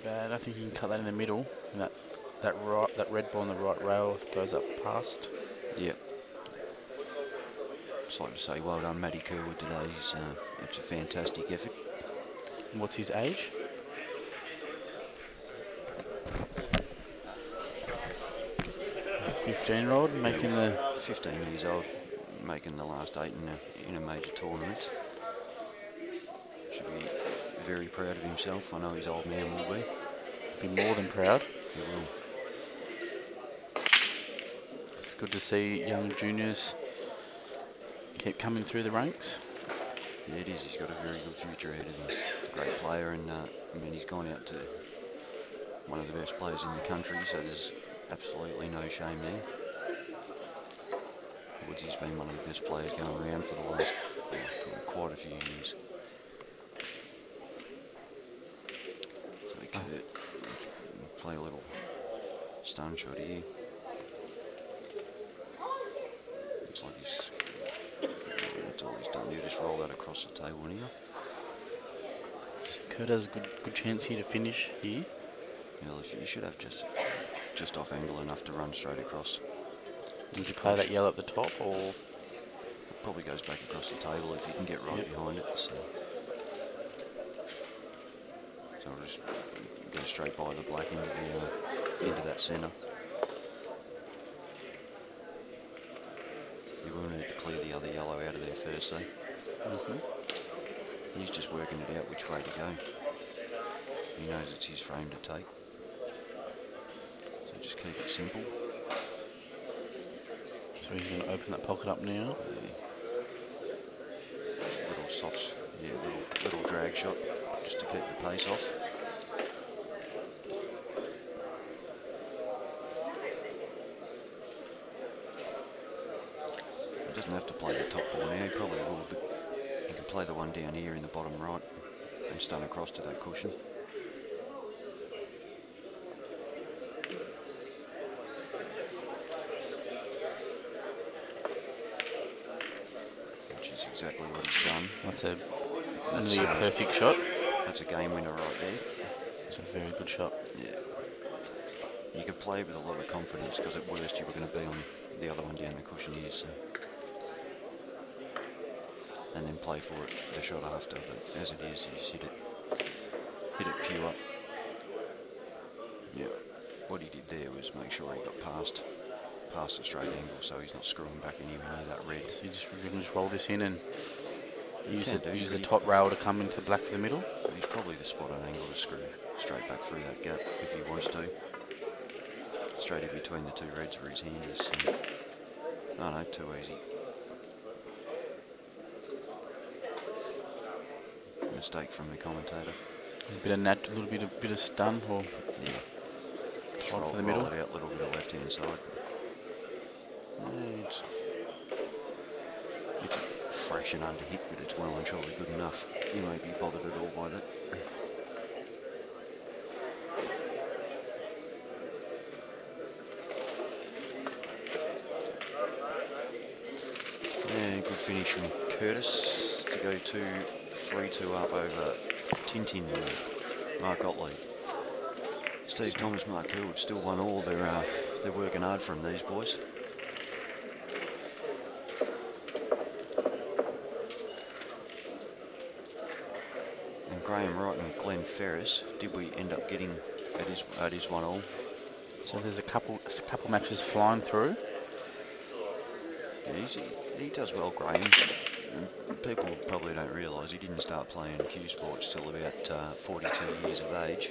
B: Bad. I think you can cut that in the middle. And that red ball on the right rail goes up past.
E: Yep. Just like to say, well done, Matty Kerwood today. It's a fantastic effort.
B: What's his age? $15-year-old making the
E: 15 years old, making the last 8 in a major tournament. Should be very proud of himself. I know his old man will be.
B: Be more than proud.
E: He will.
B: It's good to see young juniors keep coming through the ranks.
E: Yeah, it is. He's got a very good future ahead of him. Great player, and I mean, he's gone out to one of the best players in the country, so there's absolutely no shame there. Woodsy's been one of the best players going around for the last quite a few years. Play a little stun shot here. Looks like that's all he's done. You just roll that across the table now.
B: Kurt has a good chance here to finish here.
E: Yeah, you should have just off angle enough to run straight across.
B: Would you play that yellow at the top, or?
E: It probably goes back across the table if you can get right behind it. So I'll just go straight by the black into that centre. You will need to clear the other yellow out of there first, though. He's just working it out which way to go. He knows it's his frame to take. So just keep it simple.
B: So he's going to open that pocket up now.
E: Little soft, little drag shot just to keep the pace off. He doesn't have to play the top ball now, he probably will, but he can play the one down here in the bottom right and stun across to that cushion. Which is exactly what he's done.
B: That's a perfect shot.
E: That's a game winner right there.
B: It's a very good shot.
E: Yeah. You could play with a lot of confidence because at worst you were going to be on the other one down the cushion here, so. And then play for it the shot after, but as it is, he's hit it pure. Yeah. What he did there was make sure he got past the straight angle, so he's not screwing back anywhere near that red.
B: So you can just roll this in and use the top rail to come into black for the middle.
E: But he's probably the spot on angle to screw straight back through that gap if he wants to. Straight in between the two reds where his hand is. Oh no, too easy. Mistake from the commentator.
B: A little bit of stun, or
E: yeah. Just roll
B: for the middle.
E: It out, a little bit of left hand side. Yeah, it's fresh and under hit, but it's well and truly good enough. You won't be bothered at all by that. Yeah, good finish from Curtis to go to 3-2 up over Tintin and Mark Gottlieb. Steve Thomas, Mark Kerwood still won all. They're working hard from these boys. And Graham Wright and Glenn Ferris, did we end up getting at his 1-all?
B: So there's a couple matches flying through.
E: Yeah, he does well, Graham. People probably don't realise he didn't start playing Q Sports till about 42 years of age.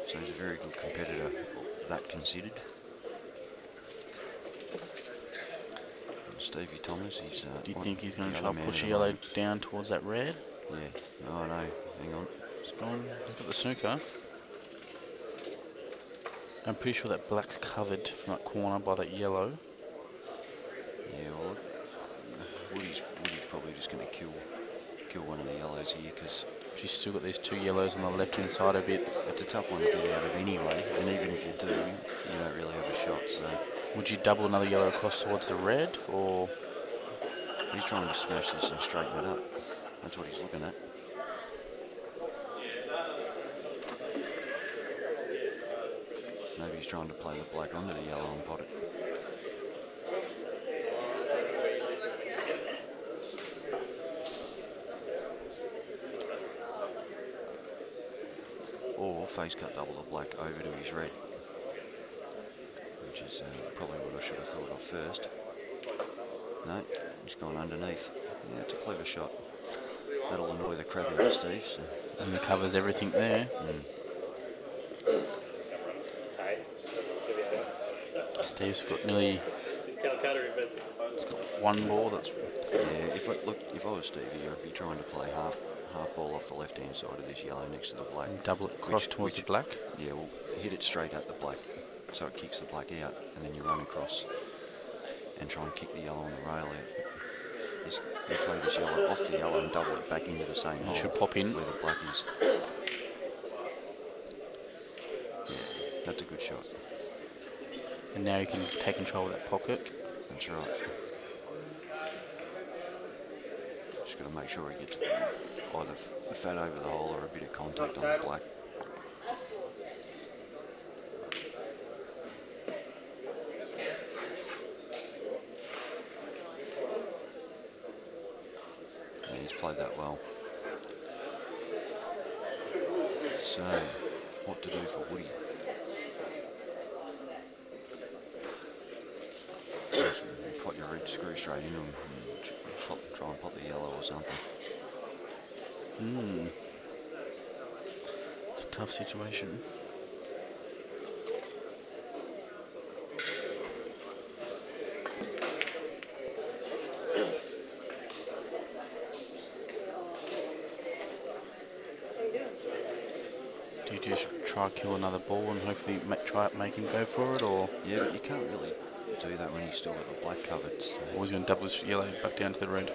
E: So he's a very good competitor, that considered. And Stevie Thomas, he's...
B: Do you think he's going to try to push yellow down towards that red?
E: Yeah. Oh no, hang on.
B: He's gone. He's got the snooker. I'm pretty sure that black's covered from that corner by that yellow.
E: Yeah, well, Woody's probably just going to kill one of the yellows here because
B: she's still got these two yellows on the left hand side a bit.
E: It's a tough one to get out of anyway, and even if you do, you don't really have a shot. So
B: would you double another yellow across towards the red, or
E: he's trying to smash this and straighten it up? That's what he's looking at. Maybe he's trying to play the black onto the yellow and pot it. Or face cut double the black over to his red, which is probably what I should have thought of first. No, he's gone underneath. Yeah, it's a clever shot. That'll annoy the crap out of Steve. So.
B: And he covers everything there. Steve's got nearly one ball. That's
E: yeah. If I was Stevie, I'd be trying to play half ball off the left hand side of this yellow next to the black.
B: And double it across towards the black.
E: Yeah, well, hit it straight at the black, so it kicks the black out, and then you run across and try and kick the yellow on the rail out. You play this yellow off the yellow and double it back into the same hole.
B: You should pop in
E: where the black is. Yeah, that's a good shot.
B: And now you can take control of that pocket.
E: That's right. Just got to make sure he gets either the fat over the hole or a bit of contact on the black. Yeah, he's played that well. So, what to do for Woody? Put your red screw straight into him and try and pop the yellow or something.
B: It's a tough situation. Do you just try to kill another ball and hopefully try to make him go for it, or?
E: Yeah, but you can't really do that when he's still got the black covered. So.
B: Or he's going to double his yellow back down to the red.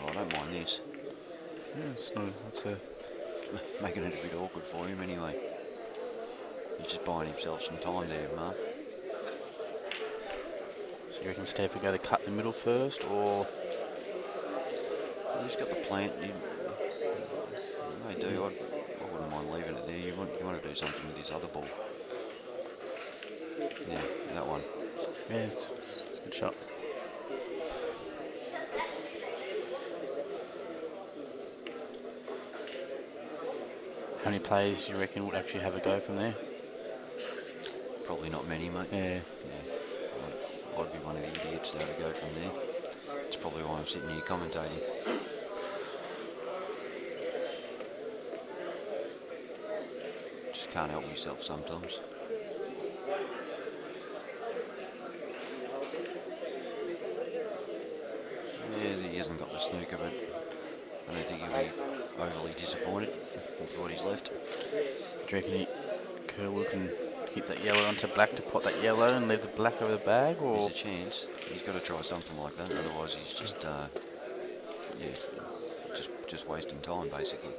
E: Oh, I don't mind this.
B: Yeah, it's no, it's
E: making it a bit awkward for him anyway. He's just buying himself some time there, Mark.
B: So you reckon Steve would go to cut in the middle first, or?
E: Well, he's got the plant. He may do. I wouldn't mind leaving it there. You want to do something with this other ball. Yeah, that one.
B: Yeah, it's a good shot. How many players do you reckon would actually have a go from there?
E: Probably not many, mate.
B: Yeah.
E: I'd be one of the idiots to have a go from there. It's probably why I'm sitting here commentating. Just can't help myself sometimes. Yeah, he hasn't got the snooker, but I don't think he'll be overly disappointed with what he's left.
B: Do you reckon Kerwood can hit that yellow onto black to pot that yellow and leave the black over the bag, or?
E: There's a chance. He's got to try something like that, otherwise he's just, just wasting time, basically.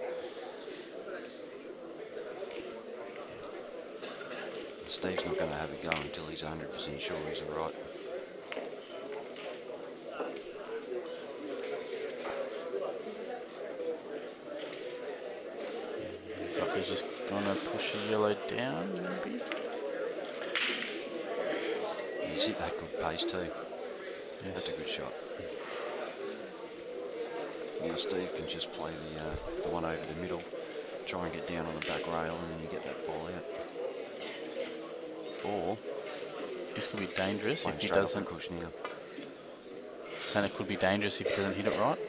E: Steve's not going to have a go until he's 100% sure he's all right.
B: Looks like he's just going to push the yellow down, maybe?
E: He's hit that good pace too.
B: Yes.
E: That's a good shot. Now Steve can just play the one over the middle, try and get down on the back rail, and then you get that ball out. Or
B: This could be dangerous
E: Playing
B: if he
E: straight off the
B: doesn't.
E: cushion here.
B: Saying it could be dangerous if he doesn't hit it right.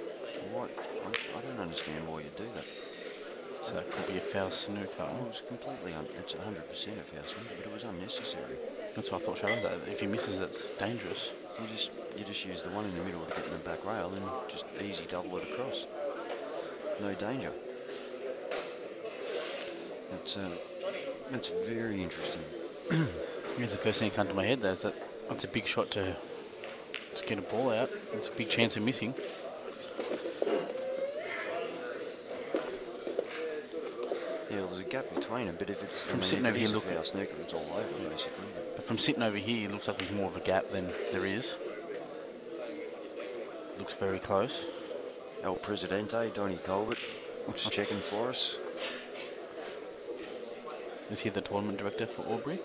E: What? I don't understand why you do that.
B: So that could be a foul snooker.
E: Well, it was completely, it's 100% a foul snooker, but it was unnecessary.
B: That's what I thought, Shadow. That if he misses, that's dangerous.
E: You just use the one in the middle to get in the back rail and just easy double it across. No danger. That's very interesting.
B: Here's the first thing that came to my head. That's a big shot to get a ball out. It's a big chance of missing.
E: Yeah, well, there's a gap between them, but if it's
B: from sitting over here looking,
E: snooker, it's all over basically.
B: But from sitting over here, it looks like there's more of a gap than there is. Looks very close.
E: El Presidente, Donny Colbert, just checking for us.
B: Is he the tournament director for Albury?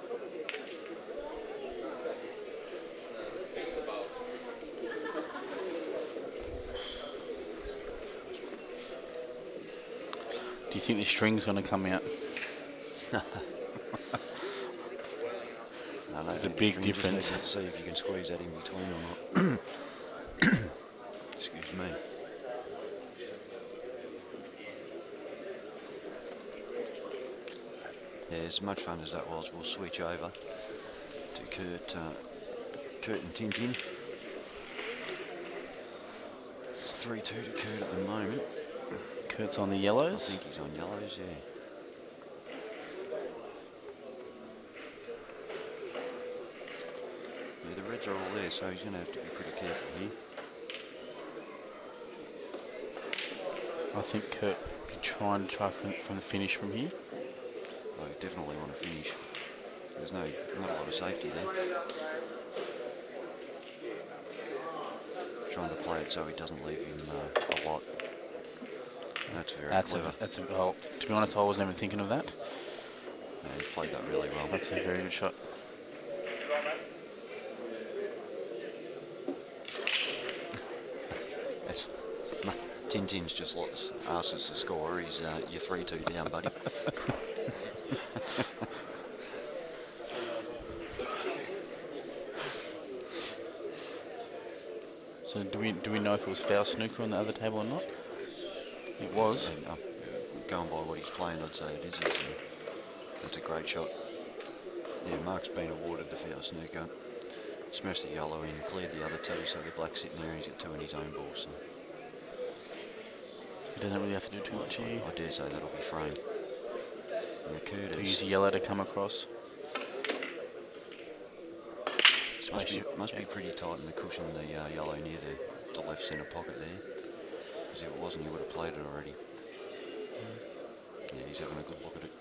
B: Do you think the string's going to come out?
E: No,
B: there's a big difference.
E: See if you can squeeze that in between or not. Excuse me. Yeah, as much fun as that was, we'll switch over to Kurt and Tintin. 3-2 to Kurt at the moment.
B: Kurt's on the yellows?
E: I think he's on yellows, yeah. Yeah, the reds are all there, so he's going to have to be pretty careful here.
B: I think Kurt will try from the finish from here.
E: I definitely want to finish. There's not a lot of safety there. Trying to play it so he doesn't leave him a lot. That's very clever.
B: Well, to be honest, I wasn't even thinking of that.
E: Yeah, he's played that really well.
B: That's a very good shot.
E: Tintin's just asked us to score. He's you're 3-2 down, buddy.
B: So do we know if it was foul snooker on the other table or not? It was.
E: And, going by what he's playing, I'd say it is. That's a great shot. Yeah, Mark's been awarded the foul snooker. Smashed the yellow in, cleared the other two, so the black's sitting there and he's got two in his own ball. So
B: he doesn't really have to do too much here.
E: I dare say that'll be framed. And the Curtis.
B: To use yellow to come across.
E: Must be pretty tight in the cushion, the yellow near the left centre pocket there. Because if it wasn't, he would have played it already. Yeah, he's having a good look at it.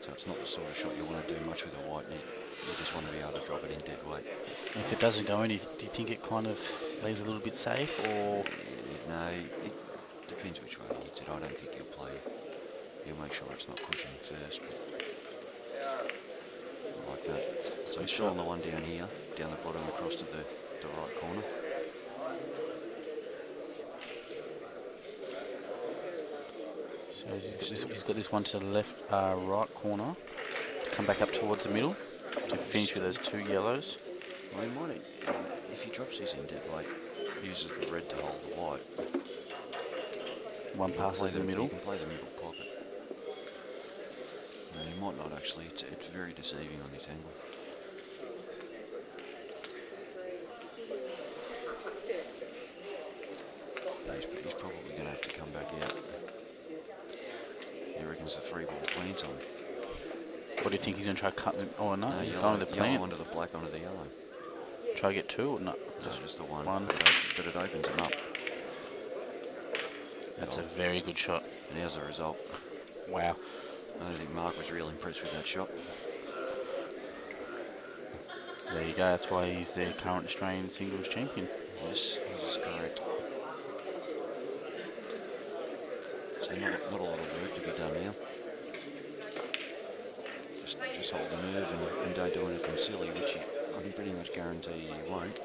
E: So it's not the sort of shot you want to do much with a white net. You just want to be able to drop it in dead weight.
B: If it doesn't go in, do you think it kind of lays a little bit safe, or?
E: No, it depends which way he hits it. I don't think he'll play. He'll make sure it's not cushioning first. But like that. So he's still on the one down here, down the bottom across to the right corner.
B: So he's got this one to the left, right corner to come back up towards the middle to finish with those two yellows.
E: Well, he might, if he drops his in dead weight, uses the red to hold the white.
B: One passes the middle.
E: He can play the middle pocket. No, he might not actually. It's very deceiving on this angle. He's probably going to have to come back out. He reckons the 3-ball plants on.
B: What do you think he's going to try to cut them? Oh no, he's
E: yellow,
B: going to the plant.
E: Yellow onto the black onto the yellow.
B: Try to get two or not?
E: Just the one. But it opens him up.
B: That's a very good shot.
E: And here's the result.
B: Wow.
E: I don't think Mark was real impressed with that shot.
B: There you go, that's why he's the current Australian singles champion.
E: Yes, this is correct. So not a lot of work to be done now. Just hold the nerve and don't do anything silly, which I can pretty much guarantee you won't.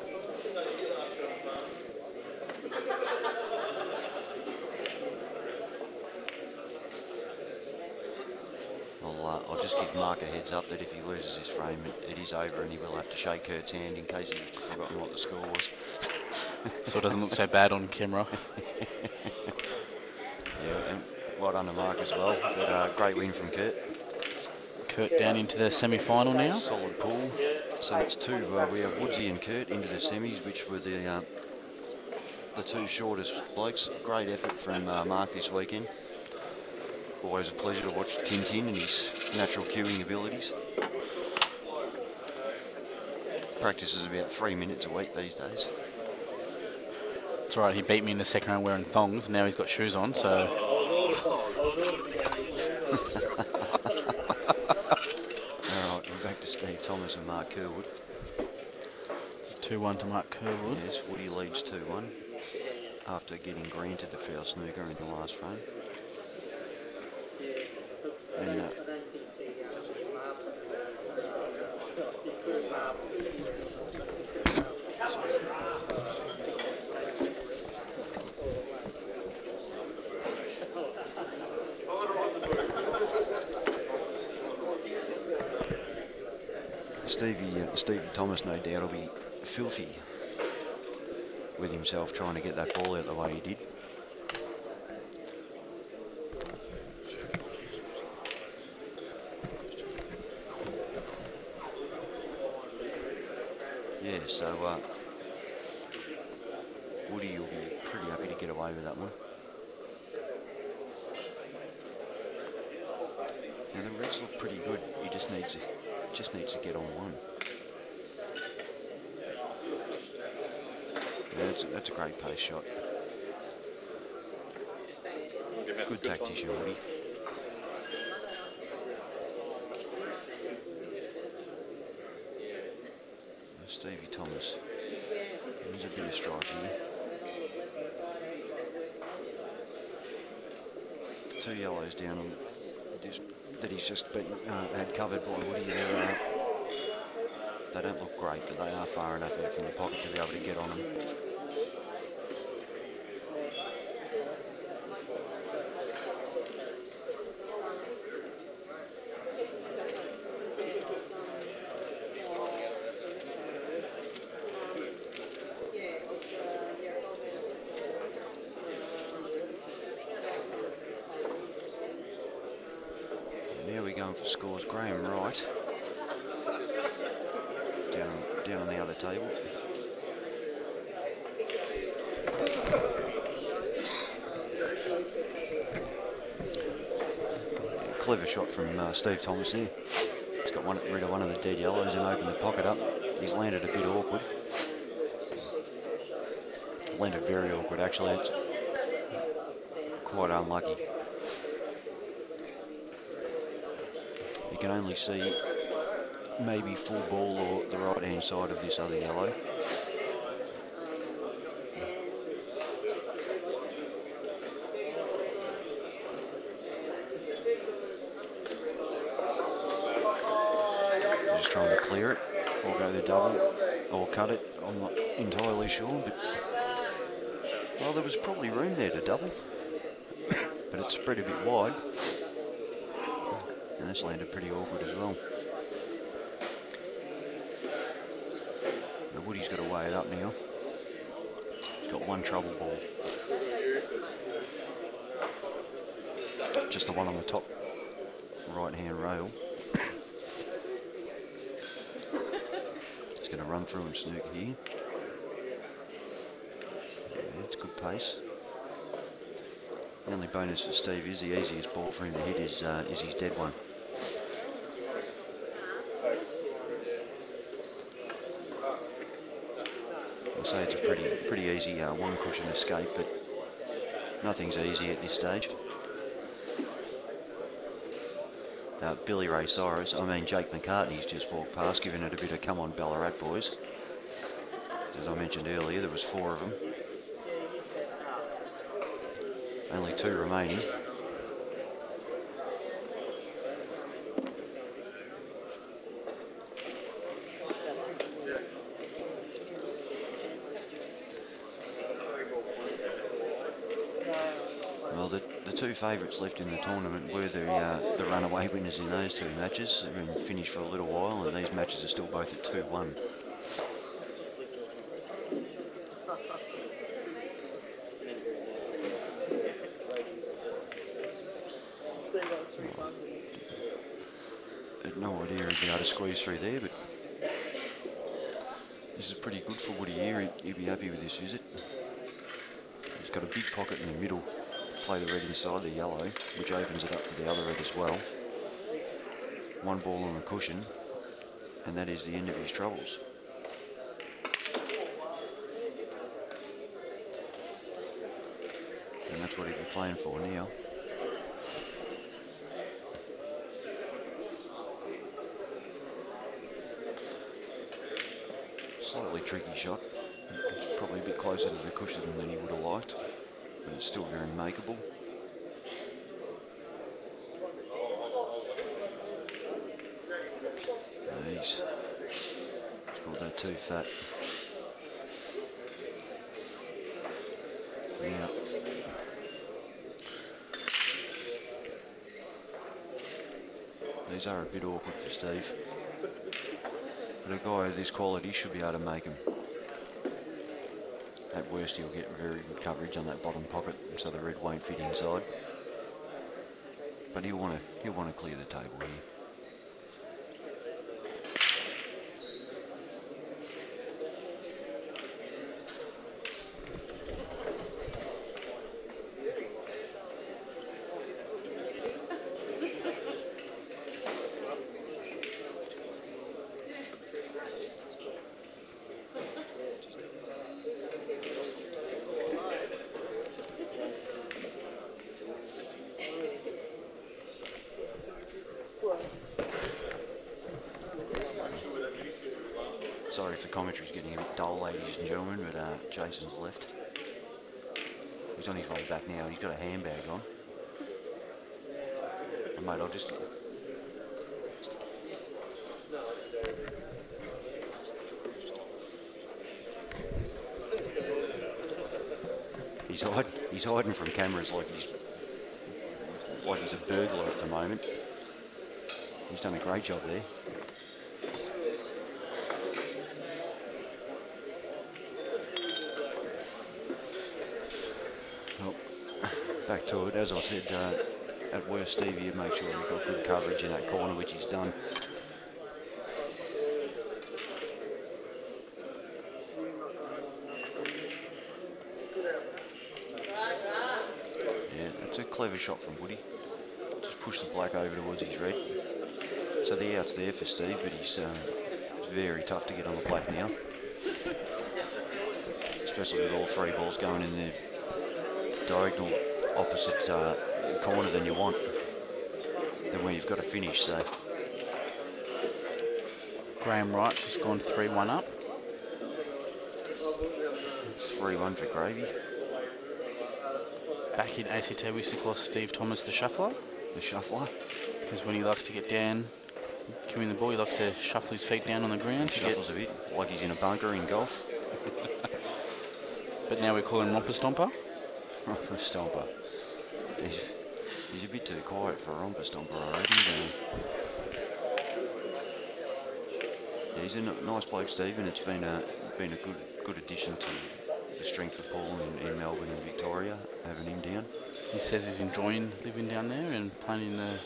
E: I'll just give Mark a heads up that if he loses his frame, it is over, and he will have to shake Kurt's hand in case he's forgotten what the score was.
B: So it doesn't look so bad on camera.
E: Yeah, and well done to Mark as well. But great win from Kurt.
B: Kurt down into the semi-final now.
E: Solid pool. So it's two. We have Woodsy and Kurt into the semis, which were the two shortest blokes. Great effort from Mark this weekend. Always a pleasure to watch Tintin and his natural cueing abilities. Practices about 3 minutes a week these days.
B: That's right, he beat me in the second round wearing thongs. Now he's got shoes on, so...
E: Alright, we're back to Steve Thomas and Mark Kerwood.
B: It's 2-1 to Mark Kerwood.
E: Yes, Woody leads 2-1 after getting granted the foul snooker in the last frame. And Stevie Thomas, no doubt, will be filthy with himself trying to get that ball out the way he did. Yeah, so Woody will be pretty happy to get away with that one. Now the Reds look pretty good. He just needs to get on one. Yeah, that's a great pace shot. Good tactician, Woody. Stevie Thomas. There's a bit of strife here. Two yellows down on this, that he's just been had covered by Woody. They don't look great, but they are far enough out from the pocket to be able to get on them. Now we're going for scores. Graham Wright down on the other table. Clever shot from Steve Thomas there. He's got rid of one of the dead yellows and opened the pocket up. He's landed a bit awkward. Landed very awkward actually. It's quite unlucky. You can only see maybe full ball or the right hand side of this other yellow. Just trying to clear it or go the double or cut it. I'm not entirely sure, but well, there was probably room there to double, but it's spread a bit wide. And that's landed pretty awkward as well. But Woody's got to weigh it up now. He's got one trouble ball. Just the one on the top right-hand rail. He's going to run through and snook here. Yeah, it's good pace. The only bonus for Steve is the easiest ball for him to hit is his dead one. I'll say it's a pretty easy one cushion escape, but nothing's easy at this stage. Billy Ray Cyrus, Jake McCartney's just walked past, giving it a bit of come on Ballarat boys. As I mentioned earlier, there was 4 of them. Only 2 remaining. Well, the two two favourites left in the tournament were the runaway winners in those two matches. They've been finished for a little while, and these matches are still both at 2-1. Had no idea he'd be able to squeeze through there, but this is pretty good for Woody here. He'd be happy with this visit. He's got a big pocket in the middle. Play the red inside the yellow, which opens it up for the other red as well. One ball on the cushion, and that is the end of his troubles. And that's what he'd be playing for now. Slightly tricky shot. It's probably a bit closer to the cushion than he would have liked, but it's still very makeable. He's called that too fat. Yeah. These are a bit awkward for Steve. But a guy of this quality should be able to make them. At worst, he'll get very good coverage on that bottom pocket, so the red won't fit inside. But he'll want to clear the table here. Sorry if the commentary's getting a bit dull, ladies and gentlemen, but Jason's left. He's on his way back now. He's got a handbag on. And mate, I'll just... He's hiding from cameras like he's a burglar at the moment. He's done a great job there. Back to it, as I said, at worst Stevie would make sure he's got good coverage in that corner, which he's done. Yeah, it's a clever shot from Woody. Just push the black over towards his red. So the out's there for Steve, but he's very tough to get on the black now. Especially with all three balls going in the diagonal opposite corner than you want, than where you've got to finish. So
B: Graham Wright has gone 3-1 up.
E: 3-1 for Gravy.
B: Back in ACT, we used to call Steve Thomas the shuffler.
E: The shuffler?
B: Because when he likes to get down, queuing the ball, he likes to shuffle his feet down on the ground.
E: He shuffles a bit, like he's in a bunker in golf.
B: But now we call him Romper Stomper.
E: Romper Stomper. He's a bit too quiet for a Romper Stomper, I reckon. Yeah, he's a nice bloke, Steve, and it's been a good addition to the strength of Paul in Melbourne and Victoria, having him down.
B: He says he's enjoying living down there and playing in the...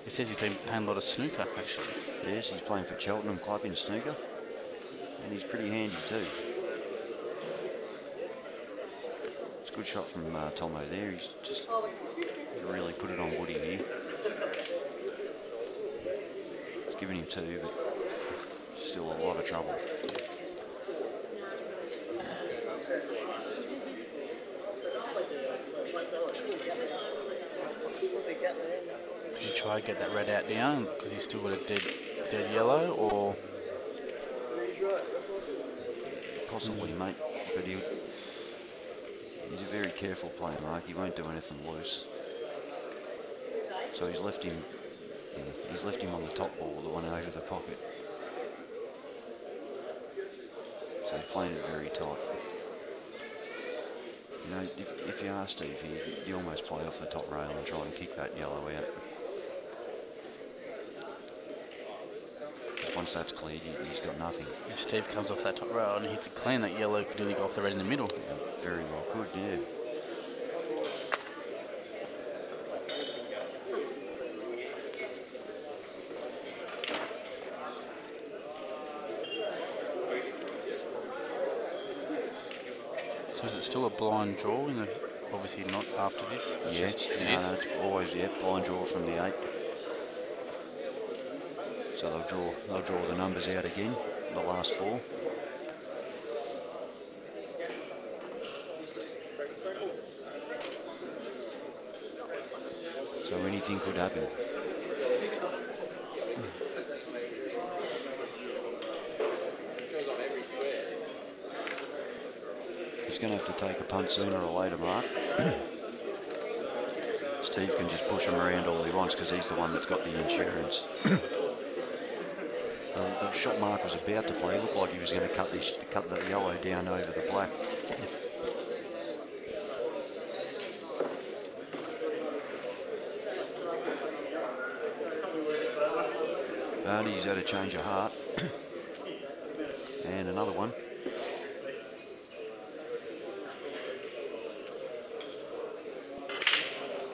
B: He says he's been playing a lot of snooker, actually.
E: Yes, he's playing for Cheltenham Club in snooker, and he's pretty handy too. It's a good shot from Tomo there. He's really put it on Woody here. It's given him two, but still a lot of trouble.
B: Did you try to get that red out down because he's still got a dead yellow, or
E: possibly, mate? But he's a very careful player, Mark. He won't do anything loose. So he's left him on the top ball, the one over the pocket. So he's playing it very tight. You know, if you are Steve, you almost play off the top rail and try and kick that yellow out. Because once that's cleared, he's got nothing.
B: If Steve comes off that top rail and hits it clean, that yellow could nearly go off the red in the middle.
E: Yeah, very well could, yeah.
B: So is it still a blind draw? In the, obviously not after this.
E: Yeah,
B: it is.
E: no, it's always blind draw from the 8. So they'll draw the numbers out again, the last 4. So anything could happen. He's going to have to take a punt sooner or later, Mark. Steve can just push him around all he wants because he's the one that's got the insurance. The shot Mark was about to play looked like he was going to cut the yellow down over the black. But he's had a change of heart. And another one.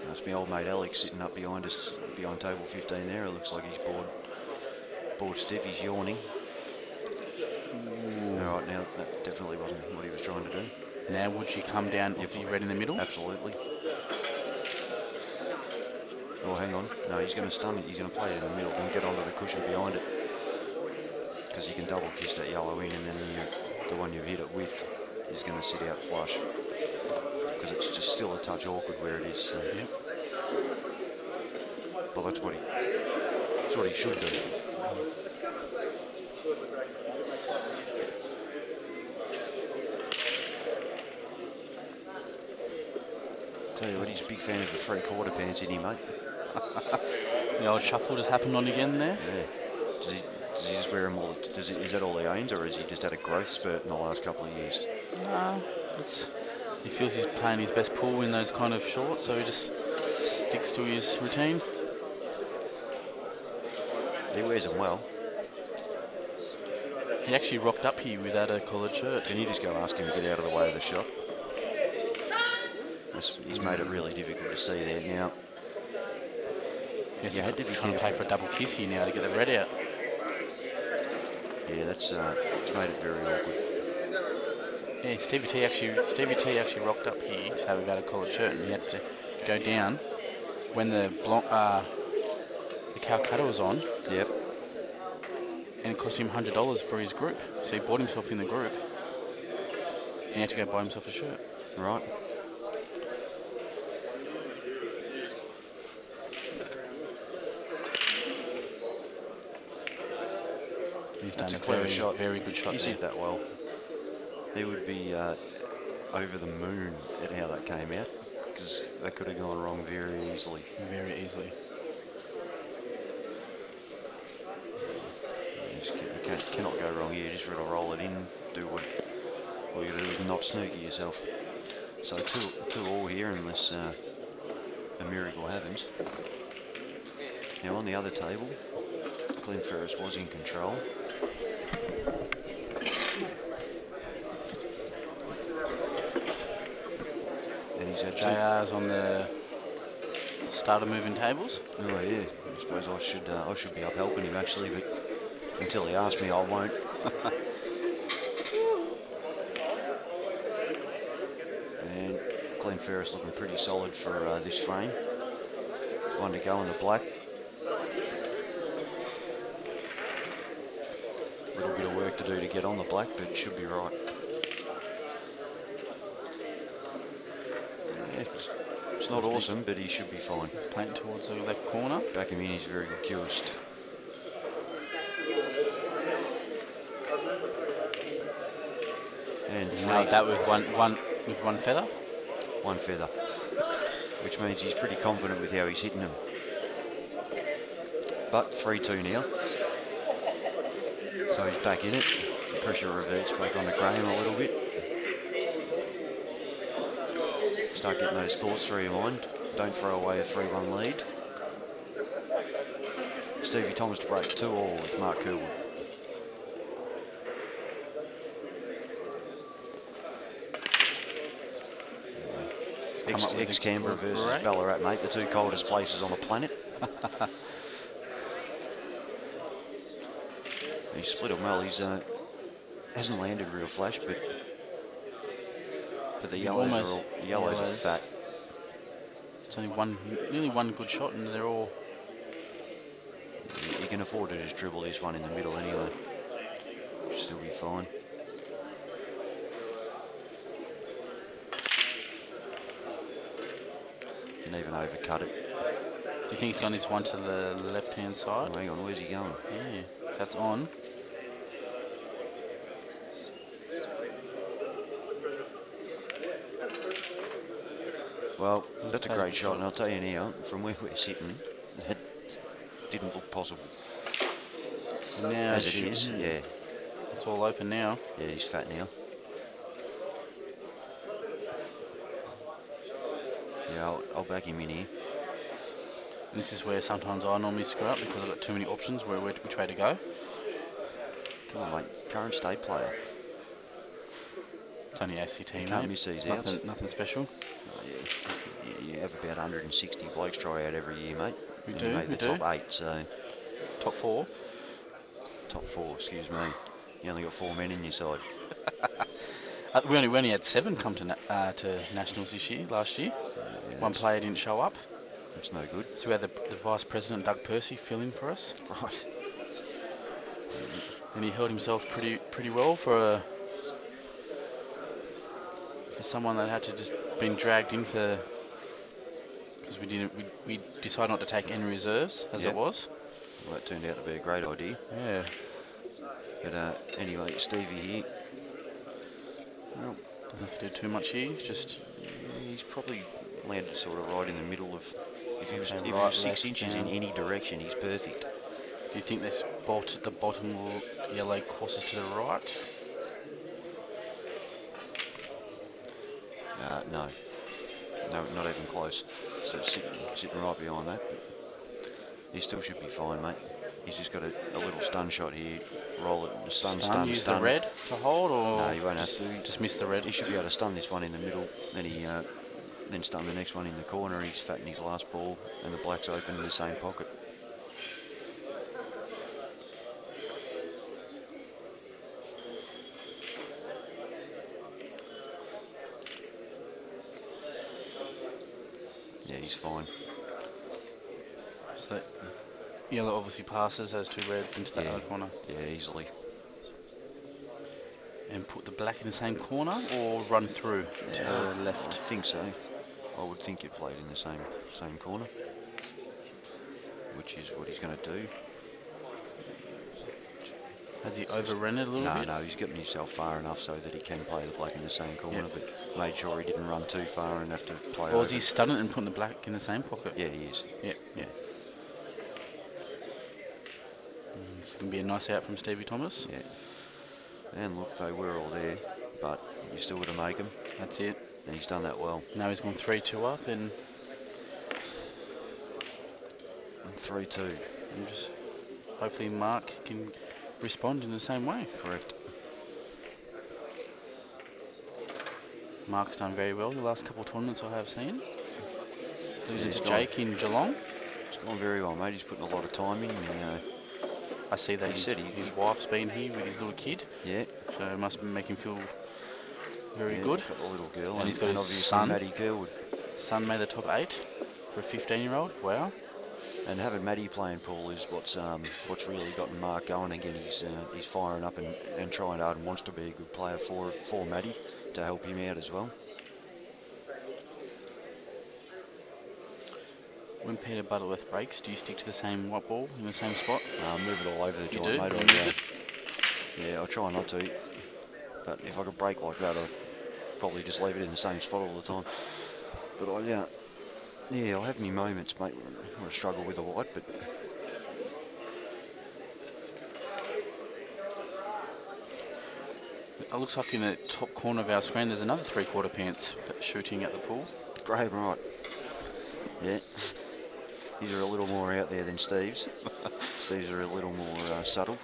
E: That's my old mate Alex sitting up behind us, behind table 15 there. It looks like he's bored stiff, he's yawning. All right, now that definitely wasn't what he was trying to do.
B: Now would she come down off the red in the middle?
E: Absolutely. Oh, hang on. No, he's going to stun it. He's going to play it in the middle and get onto the cushion behind it. Because you can double kiss that yellow in, and then the one you've hit it with is going to sit out flush. Because it's just still a touch awkward where it is. So.
B: Yep.
E: Well, that's what he should do. Tell you what, he's a big fan of the 3/4 pants, isn't he, mate?
B: The old shuffle just happened on again there.
E: Yeah. Does he just wear them all? Is that all he owns, or has he just had a growth spurt in the last couple of years?
B: He feels he's playing his best pool in those kind of shorts, so he just sticks to his routine.
E: He wears them well.
B: He actually rocked up here without a collared shirt.
E: Can you just go ask him to get out of the way of the shot? He's made it really difficult to see there now.
B: He's trying to play for a double kiss here now to get the red out.
E: Yeah, it's made it very awkward.
B: Yeah, Stevie T actually rocked up here to have without a collared shirt, and he had to go down when the Calcutta was on.
E: Yep.
B: And it cost him $100 for his group, so he bought himself in the group, and he had to go buy himself a shirt.
E: Right.
B: He's done
E: a clever shot.
B: Very good shot.
E: He's hit that well. He would be over the moon at how that came out, because that could have gone wrong very easily.
B: Very easily.
E: You cannot go wrong here. You just got to roll it in. Do what all you got to do is not snooker yourself. So 2-2 here unless a miracle happens. Now on the other table, Glenn Ferris was in control. And he's had
B: JR's on the starter moving tables.
E: Oh yeah, I suppose I should be up helping him actually, but until he asks me, I won't. And Glenn Ferris looking pretty solid for this frame. One to go in the black. A little bit of work to do to get on the black, but it should be right. Yeah, it's not awesome, but he should be fine.
B: He's playing towards the left corner.
E: Back him in, he's very good cueist. And
B: nailed that with one feather.
E: One feather, which means he's pretty confident with how he's hitting them. But 3-2 now. So he's back in it. The pressure reverts back on the Graham a little bit. Start getting those thoughts through your mind. Don't throw away a 3-1 lead. Stevie Thomas to break 2-all with Mark Curwood. Ex-Canberra versus Ballarat, mate. The two coldest places on the planet. He split him well. He's hasn't landed real flash, but the yellows are fat.
B: It's only nearly one good shot, and they're all.
E: You can afford to just dribble this one in the middle anyway. Should still be fine. You can even overcut it.
B: Do you think he's gone this one to the left-hand side?
E: Oh, hang on, where's he going?
B: Yeah, if that's on.
E: Well, that's a great shot, and I'll tell you now, from where we're sitting, that didn't look possible.
B: Now
E: as it is, yeah.
B: It's all open now.
E: Yeah, he's fat now. Yeah, I'll back him in here.
B: This is where sometimes I normally screw up because I've got too many options which way to go.
E: Come on, mate. Current state player.
B: It's only ACT, mate.
E: Can't miss these outs.
B: Nothing special.
E: Oh, yeah. You have about 160 blokes try out every year, mate.
B: We
E: and
B: do.
E: You made the top 8, so.
B: Top 4.
E: Top 4, excuse me. You only got 4 men in your side.
B: We only had 7 come to nationals last year.
E: Yeah,
B: one player didn't show up.
E: That's no good.
B: So we had the Vice President, Doug Percy, fill in for us.
E: Right.
B: And he held himself pretty well for someone that had to just been dragged in for, because we decided not to take any reserves as it was.
E: Well, that turned out to be a great idea.
B: Yeah.
E: But anyway, Stevie here. Well,
B: doesn't have to do too much here. Just
E: he's probably landed sort of right in the middle of. If he was 6 inches in any direction, he's perfect.
B: Do you think this bolt at the bottom yellow crosses to the right?
E: No, not even close. So sitting right behind that. But he still should be fine, mate. He's just got a little stun shot here. Roll it, stun.
B: Use the red to hold, or
E: no, he won't have to.
B: Just miss the red.
E: He should be able to stun this one in the middle. Then stun the next one in the corner. He's fat in his last ball, and the black's open in the same pocket. Yeah, he's fine.
B: So that yellow obviously passes those 2 reds into that other corner.
E: Yeah, easily.
B: And put the black in the same corner, or run through to the left?
E: I think so. I would think you played in the same corner, which is what he's going to do.
B: Has he overrun it a little bit?
E: No, he's gotten himself far enough so that he can play the black in the same corner, but made sure he didn't run too far and have to play.
B: Or is he stunning and putting the black in the same pocket?
E: Yeah, he is.
B: Yeah. It's going to be a nice out from Stevie Thomas.
E: Yeah. And look, they were all there, but you still got to make them.
B: That's it.
E: And he's done that well.
B: Now he's gone 3-2 up and
E: 3-2.
B: And just hopefully Mark can respond in the same way.
E: Correct.
B: Mark's done very well the last couple of tournaments I have seen. Losing to Jake in Geelong.
E: It's gone very well, mate. He's putting a lot of time in.
B: I see that his wife's been here with his little kid.
E: Yeah.
B: So it must make him feel very good.
E: He's got the little girl,
B: and he's got his
E: obviously
B: son.
E: Maddie Gurwood.
B: Son made the top 8 for a 15-year-old. Wow.
E: And having Maddie playing pool is what's really gotten Mark going again. He's firing up and trying hard and wants to be a good player for Maddie to help him out as well.
B: When Peter Butterworth breaks, do you stick to the same white ball in the same spot?
E: Move it all over the joint, mate. Yeah, I try not to. But if I could break like that, I'd probably just leave it in the same spot all the time. But I'll have my moments, mate, when I struggle with the white, but...
B: It looks like in the top corner of our screen there's another 3/4 pants shooting at the pool.
E: Graham Wright. Yeah. These are a little more out there than Steve's. Steve's are a little more subtle.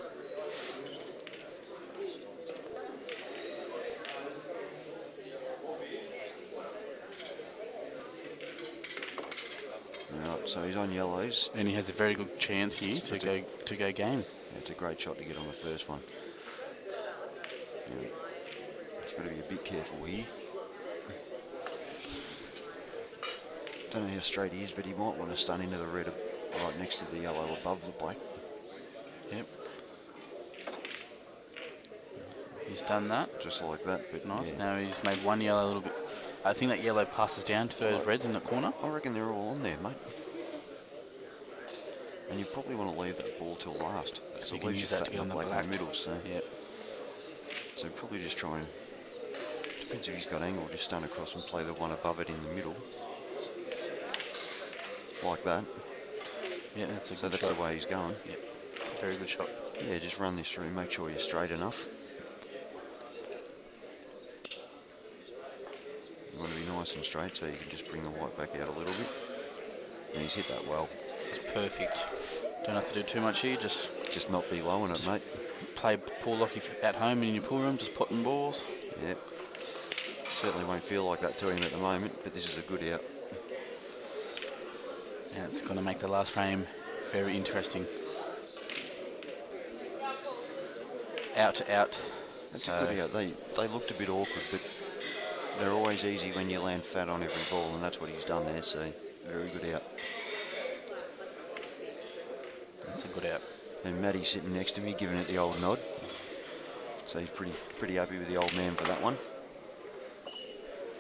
E: Right, so he's on yellows.
B: And he has a very good chance here to go game.
E: Yeah, it's a great shot to get on the first one. Yeah. He's got to be a bit careful here. Don't know how straight he is, but he might want to stun into the red right next to the yellow above the black.
B: Yep. He's done that.
E: Just like that, but
B: nice.
E: Yeah.
B: Now he's made one yellow a little bit. I think that yellow passes down to those reds in the corner.
E: I reckon they're all on there, mate. And you probably want to leave that ball till last.
B: So
E: So
B: you can use that to get on the
E: black
B: black.
E: in the middle, so.
B: Yep.
E: So probably just try and, depends if he's got angle, just stun across and play the one above it in the middle. Like that.
B: Yeah, that's a good
E: So that's
B: shot.
E: the way he's going.
B: Yep. It's a very good shot.
E: Yeah, just run this through, make sure you're straight enough. You want to be nice and straight so you can just bring the white back out a little bit. And he's hit that well.
B: It's perfect. Don't have to do too much here, just
E: not be low on it, mate.
B: Play pool like if you're at home in your pool room, just potting balls.
E: Yep. Certainly won't feel like that to him at the moment, but this is a good out.
B: And it's going to make the last frame very interesting. Out to out.
E: That's a good out. They looked a bit awkward, but they're always easy when you land fat on every ball, and that's what he's done there, so very good out.
B: That's a good out.
E: And Matty's sitting next to me, giving it the old nod. So he's pretty happy with the old man for that one.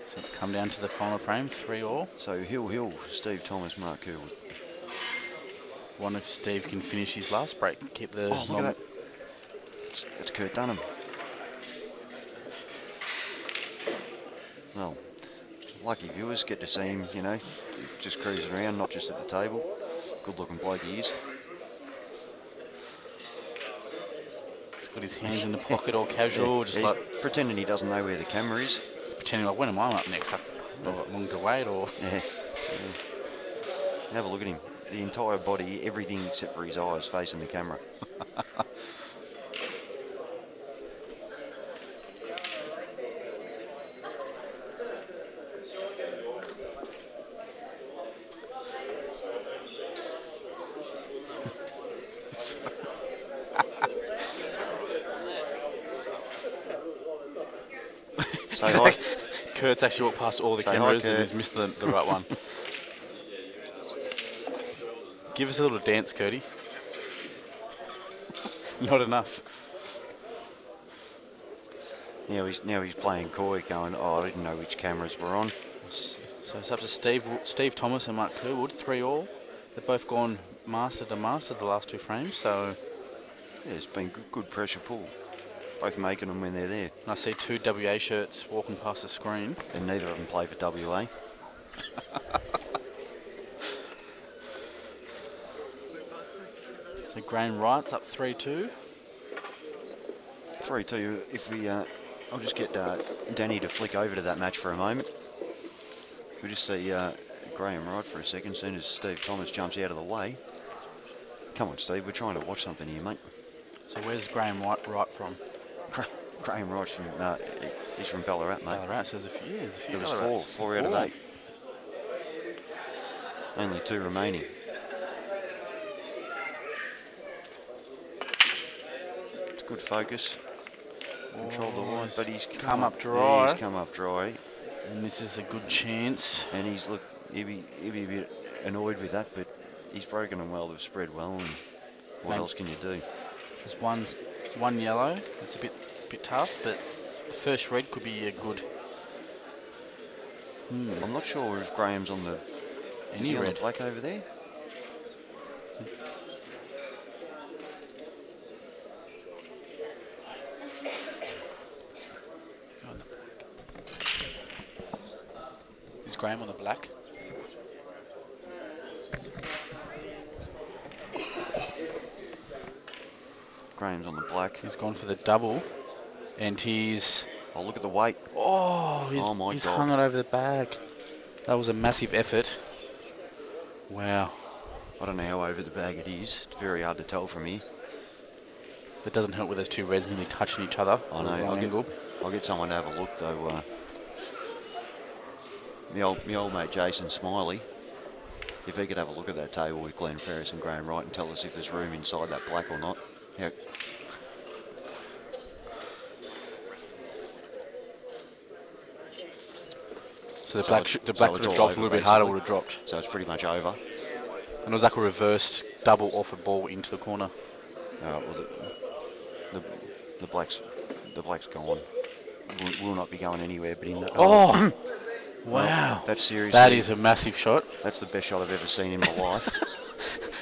B: So it's come down to the final frame, 3-all.
E: So Hill, Steve Thomas, Mark Curwood.
B: One if Steve can finish his last break, keep the.
E: Oh, look at that. It's Kurt Dunham. Well, lucky viewers get to see him, you know, just cruising around, not just at the table. Good looking bloke he is.
B: He's got his hands in the pocket, all casual, just like
E: pretending he doesn't know where the camera is.
B: Pretending like, when am I up next? I've got long to wait, or
E: yeah. Have a look at him. The entire body, everything except for his eyes, facing the camera.
B: Kurt's actually walked past all the cameras and he's missed the right one. Give us a little dance, Curdy. Not enough.
E: Now he's playing coy, going, oh, I didn't know which cameras were on.
B: So it's up to Steve Thomas and Mark Curwood, 3-all. They've both gone master to master the last two frames, so...
E: Yeah, it's been good pressure pull. Both making them when they're there.
B: And I see two WA shirts walking past the screen.
E: And neither of them play for WA.
B: So Graham Wright's up 3-2.
E: 3-2. If we, I'll just get Danny to flick over to that match for a moment. We'll just see Graham Wright for a second, as soon as Steve Thomas jumps out of the way. Come on, Steve, we're trying to watch something here, mate.
B: So where's Graham Wright from?
E: Graham Wright's from, he's from Ballarat, mate.
B: Ballarat, so there's a few.
E: There was four out of 8. Only 2 remaining. It's good focus. Control the line, but he's
B: come up dry.
E: Yeah, he's come up dry.
B: And this is a good chance.
E: And he'll be a bit annoyed with that, but he's broken them well, they've spread well, and what else can you do?
B: There's one yellow. It's a bit tough, but the first red could be a good.
E: I'm not sure if Graham's on the on the black over there.
B: Is Graham on the black?
E: Graham's on the black.
B: He's gone for the double, and he's...
E: Oh, look at the weight.
B: Oh, he's
E: my
B: he's
E: God.
B: hung it over the bag. That was a massive effort. Wow.
E: I don't know how over the bag it is. It's very hard to tell from here.
B: It doesn't help with those two reds nearly touching each other.
E: I know. I'll get someone to have a look though. My old mate Jason Smiley, if he could have a look at that table with Glenn Ferris and Graham Wright and tell us if there's room inside that black or not. Yeah.
B: So the black would have dropped a little bit harder, would have dropped.
E: So it's pretty much over.
B: And it was like a reversed double offered ball into the corner.
E: Well, the black's gone. Will not be going anywhere, but in the...
B: Oh! Wow.
E: That's seriously...
B: That is a massive shot.
E: That's the best shot I've ever seen in my life.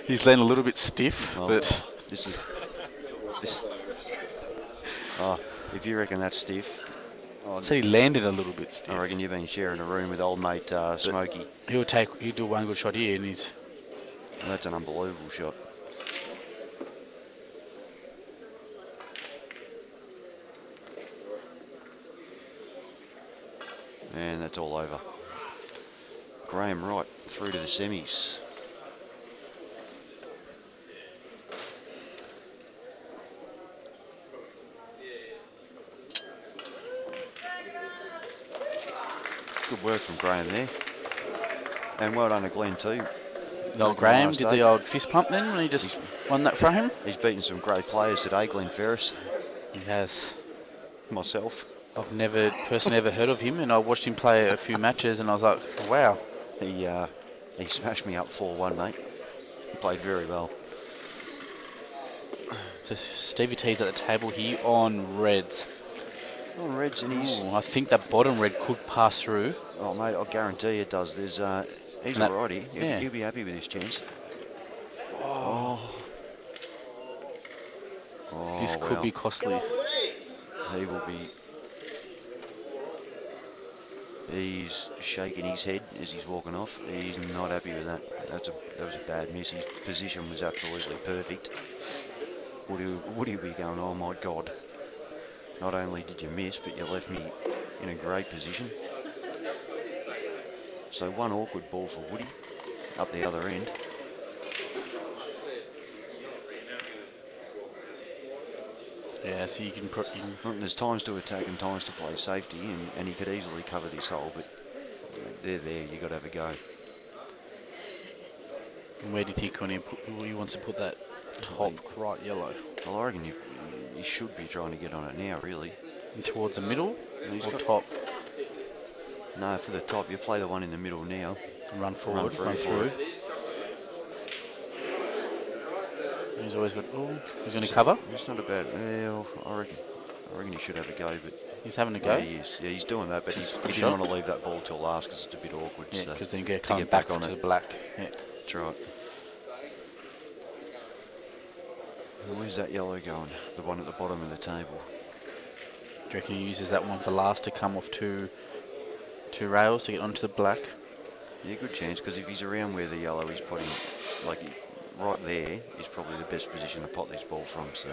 B: He's landed a little bit stiff,
E: well,
B: but...
E: This... Oh, if you reckon that's stiff...
B: I said he landed a little bit stiff.
E: I reckon you've been sharing a room with old mate Smokey.
B: He'll do one good shot here and he's...
E: Well, that's an unbelievable shot. And that's all over. Graham Wright through to the semis. Good work from Graham there. And well done to Glenn too.
B: The old Graham did the old fist pump then when he just won that from him.
E: He's beaten some great players today, Glenn Ferris.
B: He has.
E: Myself.
B: I've never personally ever heard of him, and I watched him play a few matches, and I was like, wow.
E: He smashed me up 4-1, mate. He played very well.
B: So Stevie T's at the table here on reds.
E: On reds, and he's...
B: I think that bottom red could pass through.
E: Oh, mate, I guarantee it does. There's, he's alrighty.
B: Yeah.
E: He'll be happy with his chance. Oh.
B: This could be costly.
E: He will be... He's shaking his head as he's walking off. He's not happy with that. That was a bad miss. His position was absolutely perfect. Would he be going, oh my God. Not only did you miss, but you left me in a great position. So one awkward ball for Woody up the other end.
B: Yeah, so you can
E: there's times to attack and times to play safety, and he could easily cover this hole, but they're there, you got to have a go.
B: And where do you think he wants to put that top right yellow?
E: Well, I reckon you should be trying to get on it now, really.
B: And towards the middle or top?
E: No, for the top. You play the one in the middle now.
B: And run forward, run through. He's always got. Oh, he's going to cover.
E: It's not a bad. Well, I reckon he should have a go, but
B: he's having a go.
E: Yeah, he is. Yeah, he's doing that, but he didn't want to leave that ball till last because it's a bit awkward.
B: Yeah, because
E: so
B: then you get back on to the black. Yeah,
E: that's right. And where's that yellow going? The one at the bottom of the table.
B: Do you reckon he uses that one for last to come off two rails to get onto the black?
E: Yeah, good chance, because if he's around where the yellow is putting, like right there, is probably the best position to pot this ball from. So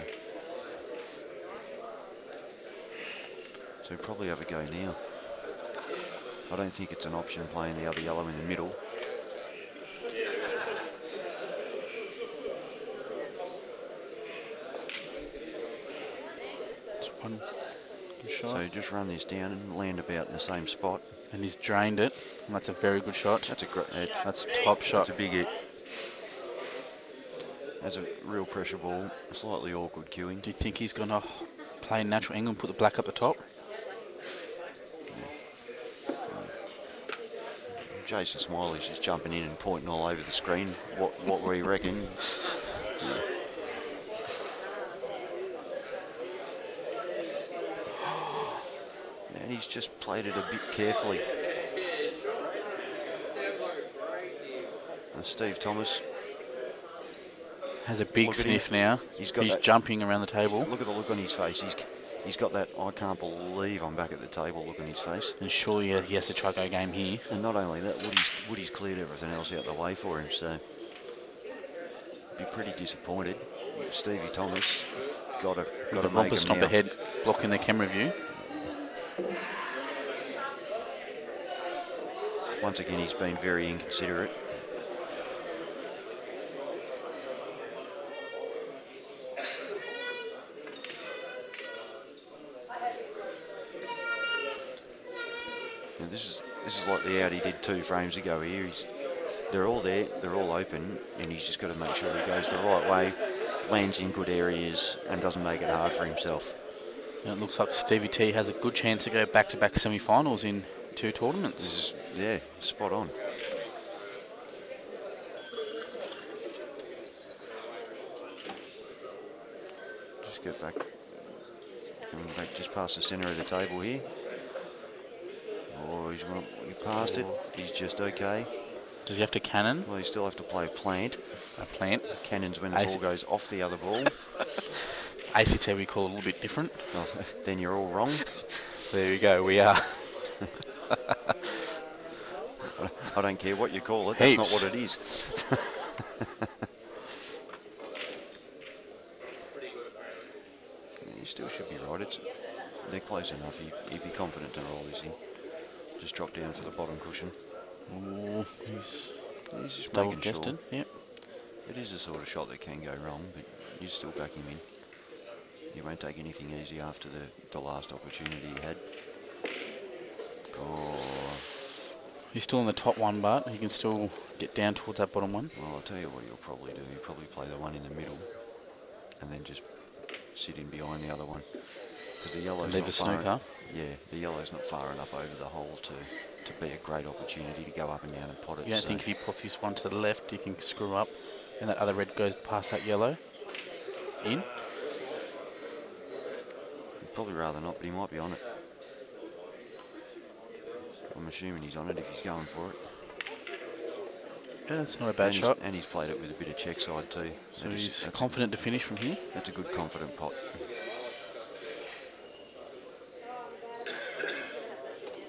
E: he'll probably have a go now. I don't think it's an option playing the other yellow in the middle.
B: One good shot.
E: So just run this down and land about in the same spot.
B: And he's drained it. And that's a very good shot.
E: That's a great.
B: That's top shot.
E: That's a big hit. That's a real pressure ball. Slightly awkward queuing.
B: Do you think he's going to play natural angle and put the black up the top?
E: Jason Smiley's just jumping in and pointing all over the screen. What we reckon. And he's just played it a bit carefully. And Steve Thomas
B: has a big sniff now. He's jumping around the table.
E: Look at the look on his face. He's got that I can't believe I'm back at the table look on his face.
B: And surely he has to try go game here.
E: And not only that, Woody's cleared everything else out the way for him, so be pretty disappointed. Stevie Thomas got to make him
B: bumper stomp
E: now.
B: ahead, blocking the camera view.
E: Once again, he's been very inconsiderate. Now this is like the out he did 2 frames ago here. They're all there, they're all open, and he's just got to make sure he goes the right way, lands in good areas, and doesn't make it hard for himself.
B: And it looks like Stevie T has a good chance to go back-to-back semi-finals in 2 tournaments.
E: This is, yeah, spot on. Just get back, coming back just past the centre of the table here. Oh, he passed it. He's just okay.
B: Does he have to cannon?
E: Well, he still have to play plant.
B: A plant?
E: Cannons when the ball goes off the other ball.
B: ACT we call it a little bit different.
E: Well, then you're all wrong.
B: There you go, we are.
E: I don't care what you call it, that's not what it is. You still should be right. They're close enough. He'd be confident to roll this in. Just drop down for the bottom cushion.
B: Ooh, he's
E: just
B: double
E: making
B: guessed
E: sure.
B: Yep.
E: It is a sort of shot that can go wrong, but you still back him in. You won't take anything easy after the last opportunity he had. Oh.
B: He's still in the top one, but he can still get down towards that bottom one.
E: Well, I'll tell you what you'll probably do. You'll probably play the one in the middle and then just sit in behind the other one. Because the yellow's
B: leave
E: not
B: a
E: far
B: snooker.
E: Yeah, the yellow's not far enough over the hole to be a great opportunity to go up and down and pot it.
B: You don't think if he puts this one to the left, he can screw up and that other red goes past that yellow? In?
E: He'd probably rather not, but he might be on it. I'm assuming he's on it if he's going for it.
B: Yeah, it's not a bad shot.
E: And he's played it with a bit of check side too.
B: So he's confident to finish from here?
E: That's a good confident pot.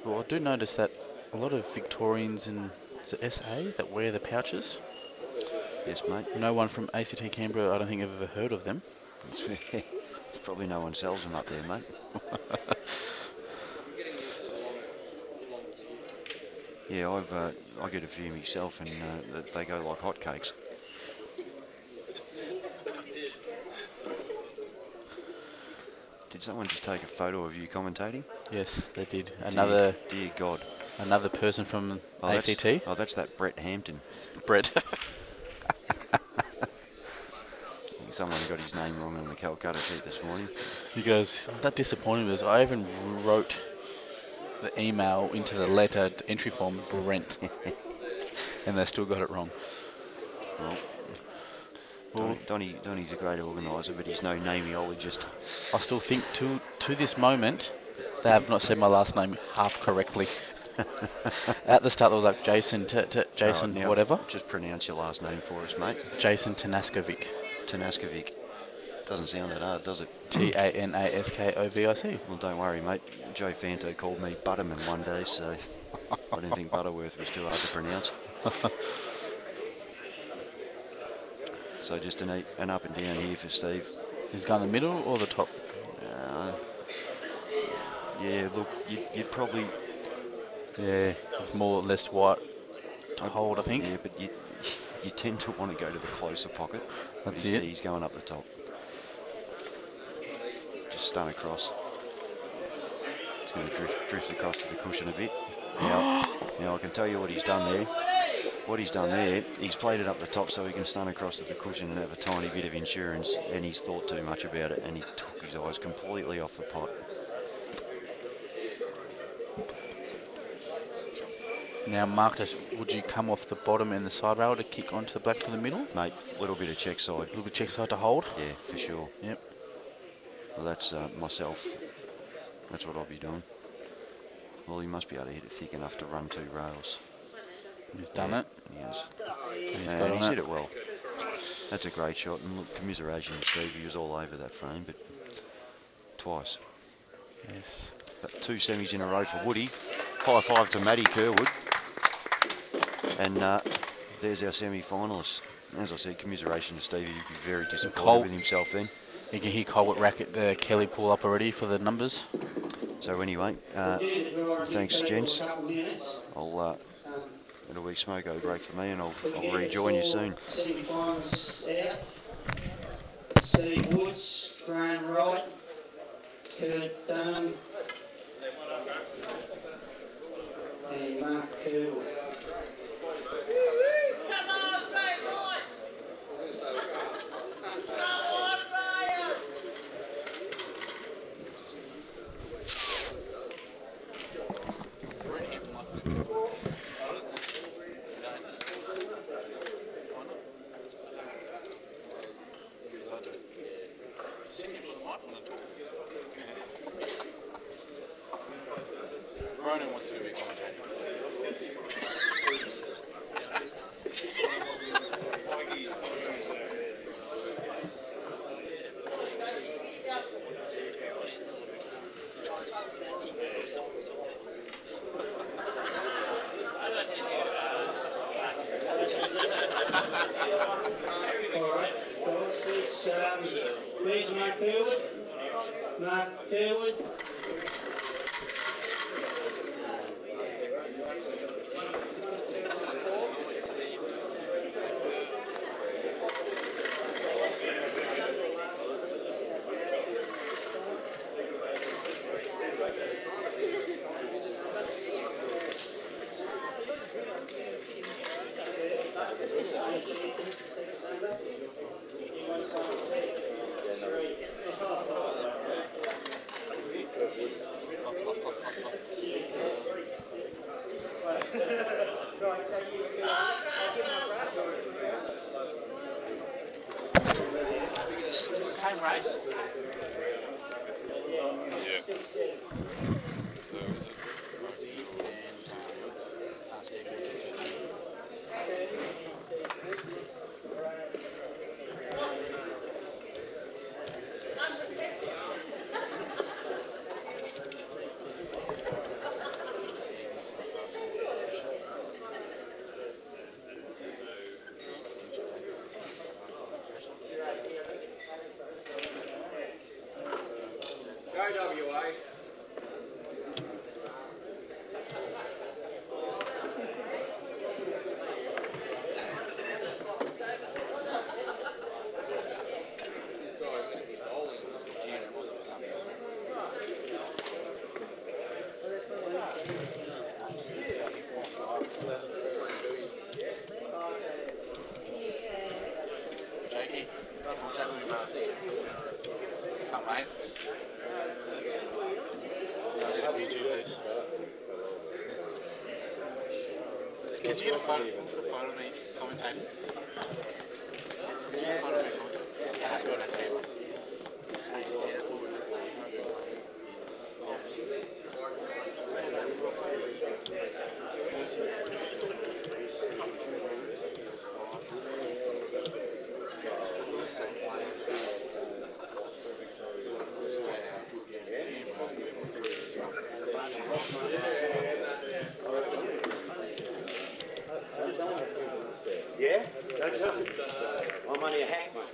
B: Well, I do notice that a lot of Victorians in SA that wear the pouches.
E: Yes, mate.
B: No one from ACT Canberra, I don't think I've ever heard of them.
E: Probably no one sells them up there, mate. Yeah, I get a few myself, and they go like hotcakes. Did someone just take a photo of you commentating?
B: Yes, they did. Another
E: dear God.
B: Another person from ACT.
E: That's that Brett Hampton.
B: Brett.
E: Someone got his name wrong on the Calcutta sheet this morning.
B: He goes, that disappointing was I even wrote the email into the entry form Brent, and they still got it wrong.
E: Well, Donny's a great organiser, but he's no nameologist.
B: I still think to this moment, they have not said my last name half correctly. At the start, they was like Jason, Jason,
E: right,
B: whatever.
E: Just pronounce your last name for us, mate.
B: Jason Tanaskovic.
E: Tanaskovic. Doesn't sound that hard, does it?
B: Tanaskovic.
E: Well, don't worry, mate. Joe Fanto called me Butterman one day, so I didn't think Butterworth was too hard to pronounce. So just an up and down here for Steve.
B: He's going the middle or the top?
E: Yeah, look, you'd probably...
B: Yeah, it's more or less white to hold, I think.
E: Yeah, but you tend to want to go to the closer pocket.
B: That's it.
E: He's going up the top. Just stun across. It's going to drift across to the cushion a bit. Now I can tell you what he's done there. What he's done there, he's played it up the top so he can stun across to the cushion and have a tiny bit of insurance, and he's thought too much about it, and he took his eyes completely off the pot.
B: Now, Marcus, would you come off the bottom and the side rail to kick onto the black for the middle?
E: Mate, a little bit of check side.
B: A little bit of check side to hold?
E: Yeah, for sure.
B: Yep.
E: Well, that's myself. That's what I'll be doing. Well, he must be able to hit it thick enough to run 2 rails.
B: He's done it.
E: He has.
B: And
E: he's hit it well. That's a great shot. And look, commiseration to Steve. He was all over that frame, but twice.
B: Yes.
E: But 2 semis in a row for Woody. High five to Matty Kerwood. And there's our semi-finalists. As I said, commiseration to Stevie. He'd be very disappointed with himself then.
B: You can hear Colbert Racket, the Kelly pull up already for the numbers.
E: So anyway, thanks gents. I'll it'll be smoko break for me, and I'll rejoin you soon.
I: Semi-finals out. Steve Woods, Graham Wright, Kurt Dunham, and Mark Curl.
B: Ronan wants to do a commentating.
I: Alright, guys, where's Mark Curwood? Mark Curwood.
B: Same race?
K: Yeah. So is it
B: Rosie and Steve Woods and Kurt Dunham.
H: WA.
B: Jakey, contact with him. Come, mate. You too, please. Could you get a photo of me commentating? Could you get a photo of me commentating? Yeah, that's good, that table. Thanks, Tina. That's what we're looking
L: Yeah? Don't tell me. I'm only a hack, mate.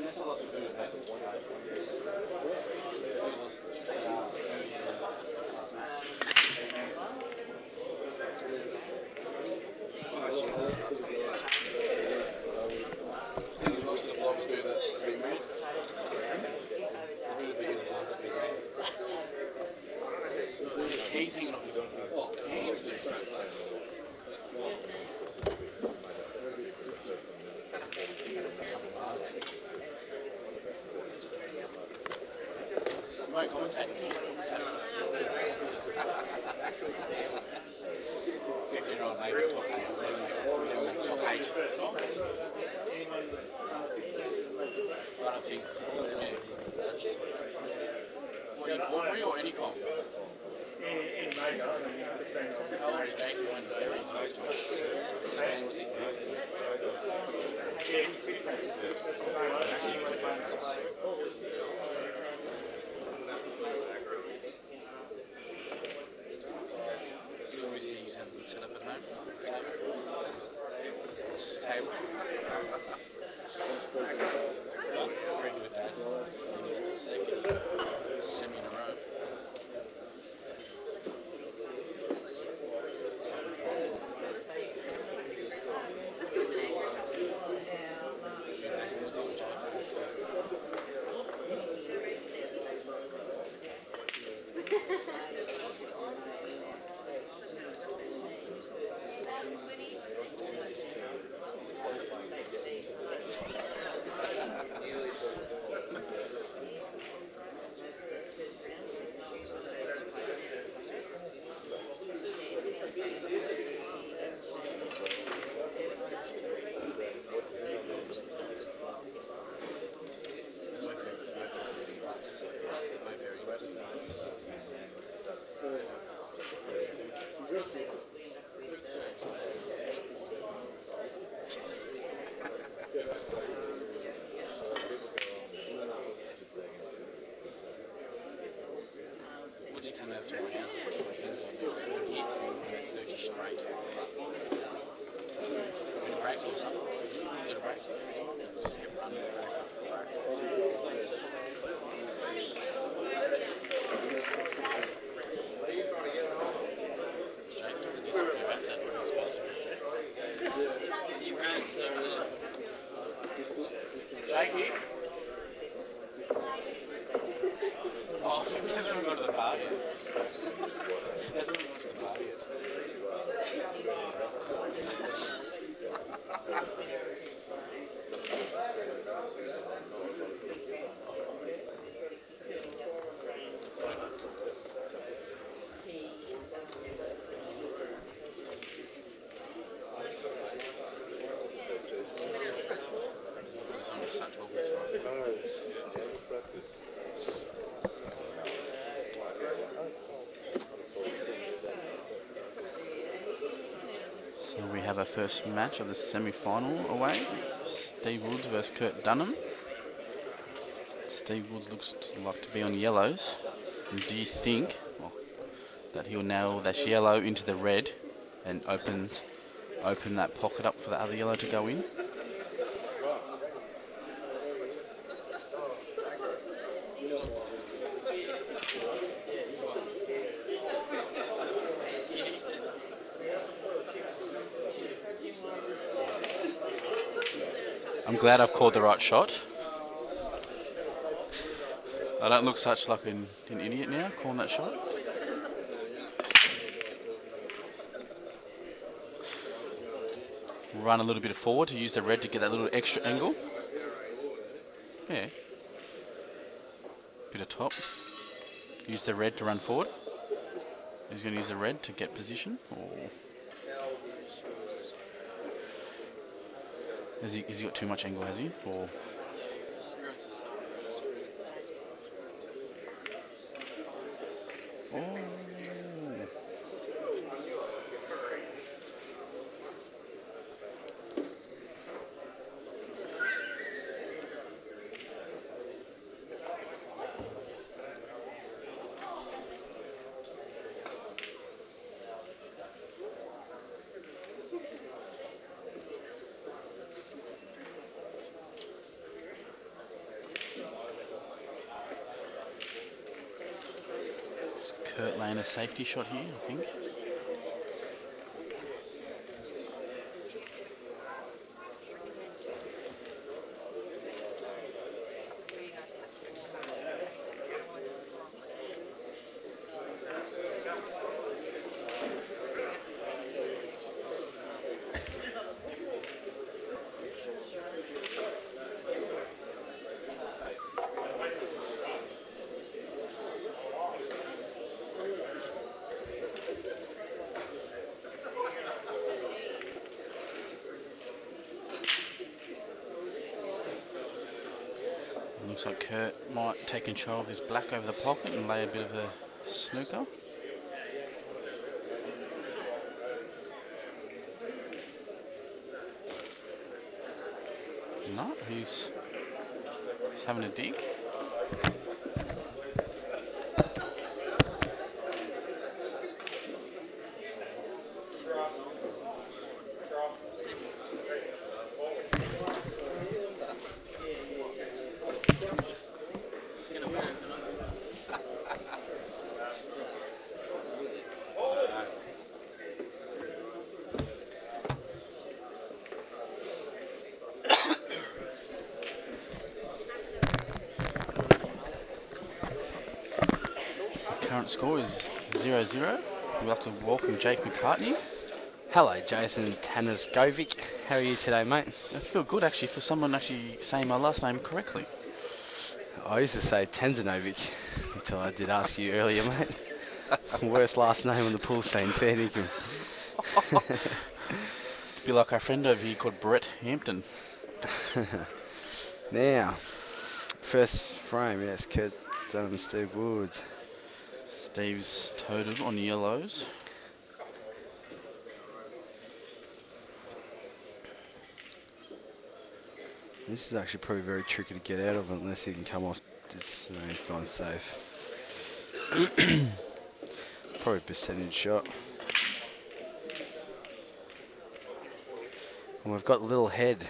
B: That's a lot to do with that. So we have our first match of the semi-final away. Steve Woods versus Kurt Dunham. Steve Woods looks like to be on yellows. And do you think that he'll nail that yellow into the red and open that pocket up for the other yellow to go in? I'm glad I've called the right shot. I don't look such like an idiot now calling that shot. Run a little bit forward to use the red to get that little extra angle. Yeah. Bit of top. Use the red to run forward. He's going to use the red to get position. Or has he got too much angle, has he? Or oh. Kurt laying a safety shot here, I think. Looks like Kurt might take control of this black over the pocket and lay a bit of a snooker. No, he's having a dig. Current score is 0-0. We'd like to welcome Jake McCartney.
K: Hello, Jason Tanaskovic. How are you today, mate?
B: I feel good actually for someone actually saying my last name correctly.
K: I used to say Tanzanovic until I did ask you earlier, mate. Worst last name on the pool scene, fair dinkum.
B: It's a bit like our friend over here called Brett Hampton.
K: Now, first frame, yes, Kurt Dunham, Steve Woods.
B: Steve's toted on yellows.
K: This is actually probably very tricky to get out of unless he can come off this. No, he's gone safe. Probably a percentage shot. And we've got little head.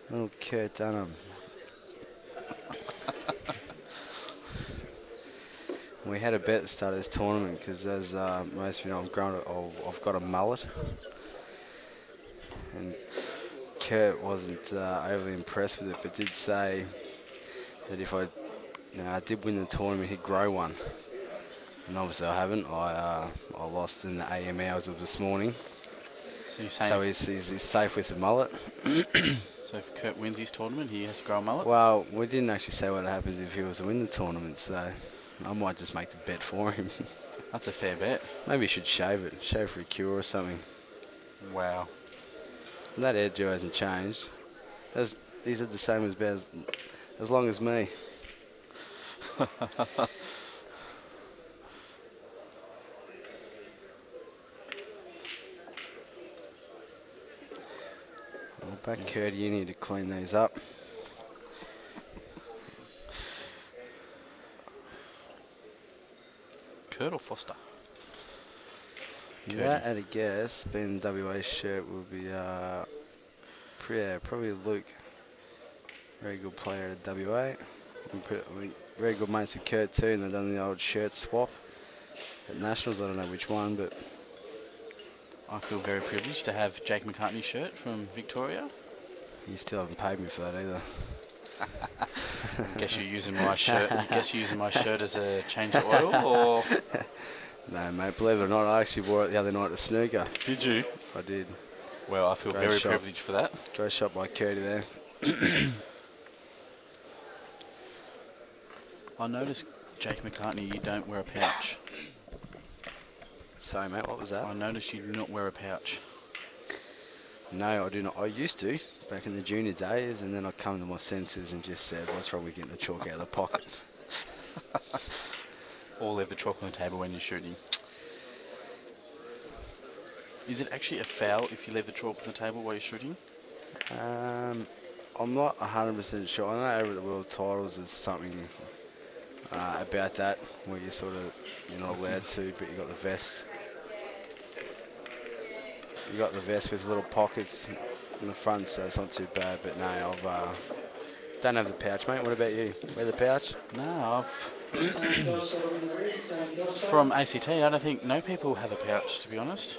K: Little Kurt Dunham. We had a bet at the start of this tournament because, as most of you know, I've got a mullet. And Kurt wasn't overly impressed with it, but did say that if I did win the tournament, he'd grow one. And obviously I haven't. I lost in the AM hours of this morning. So he's safe with the mullet.
B: So if Kurt wins his tournament, he has to grow a mullet?
K: Well, we didn't actually say what happens if he was to win the tournament, so I might just make the bet for him.
B: That's a fair bet.
K: Maybe he should shave it. Shave for a cure or something.
B: Wow.
K: That hairdo hasn't changed. He's had the same as long as me. Well, back Kurt, you need to clean these up.
B: Kurt or Foster?
K: That, at a guess, being the WA shirt will be probably Luke. Very good player at WA. Very good mates with Kurt too, and they've done the old shirt swap at Nationals. I don't know which one, but
B: I feel very privileged to have Jake McCartney's shirt from Victoria.
K: You still haven't paid me for that either.
B: I guess you're using my shirt. I guess you're using my shirt as a change of oil, or?
K: No, mate. Believe it or not, I actually wore it the other night at snooker.
B: Did you?
K: I did.
B: Well, I feel very privileged for that.
K: Great shot by Curdy there.
B: I noticed, Jake McCartney, you don't wear a pouch.
K: Sorry, mate. What was that?
B: I noticed you do not wear a pouch.
K: No, I do not. I used to back in the junior days, and then I come to my senses and just said, "What's wrong with getting the chalk out of the pocket?"
B: Or leave the chalk on the table when you're shooting. Is it actually a foul if you leave the chalk on the table while you're shooting?
K: I'm not 100% sure. I know over the world titles there's something about that where you're not allowed to, but you got the vest. You got the vest with little pockets in the front, so it's not too bad. But no, I don't have the pouch, mate. What about you? Wear the pouch?
B: No, from ACT, I don't think no people have a pouch, to be honest.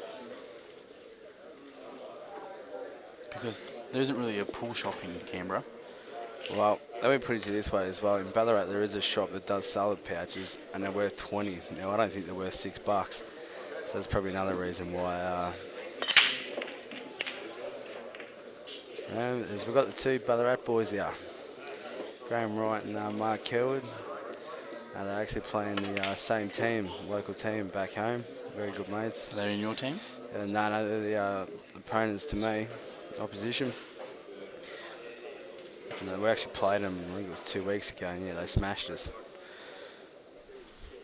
B: Because there isn't really a pool shop in Canberra.
K: Well, let me put it to you this way as well. In Ballarat, there is a shop that does sell the pouches, and they're worth 20. Now, I don't think they're worth $6. So that's probably another reason why. We've got the two Ballarat boys here, Graham Wright and Mark Kelwood. They're actually playing the same team, local team back home. Very good mates.
B: They're in your team?
K: No, they're the opponents to me, opposition. No, we actually played them, I think it was 2 weeks ago, and yeah, they smashed us.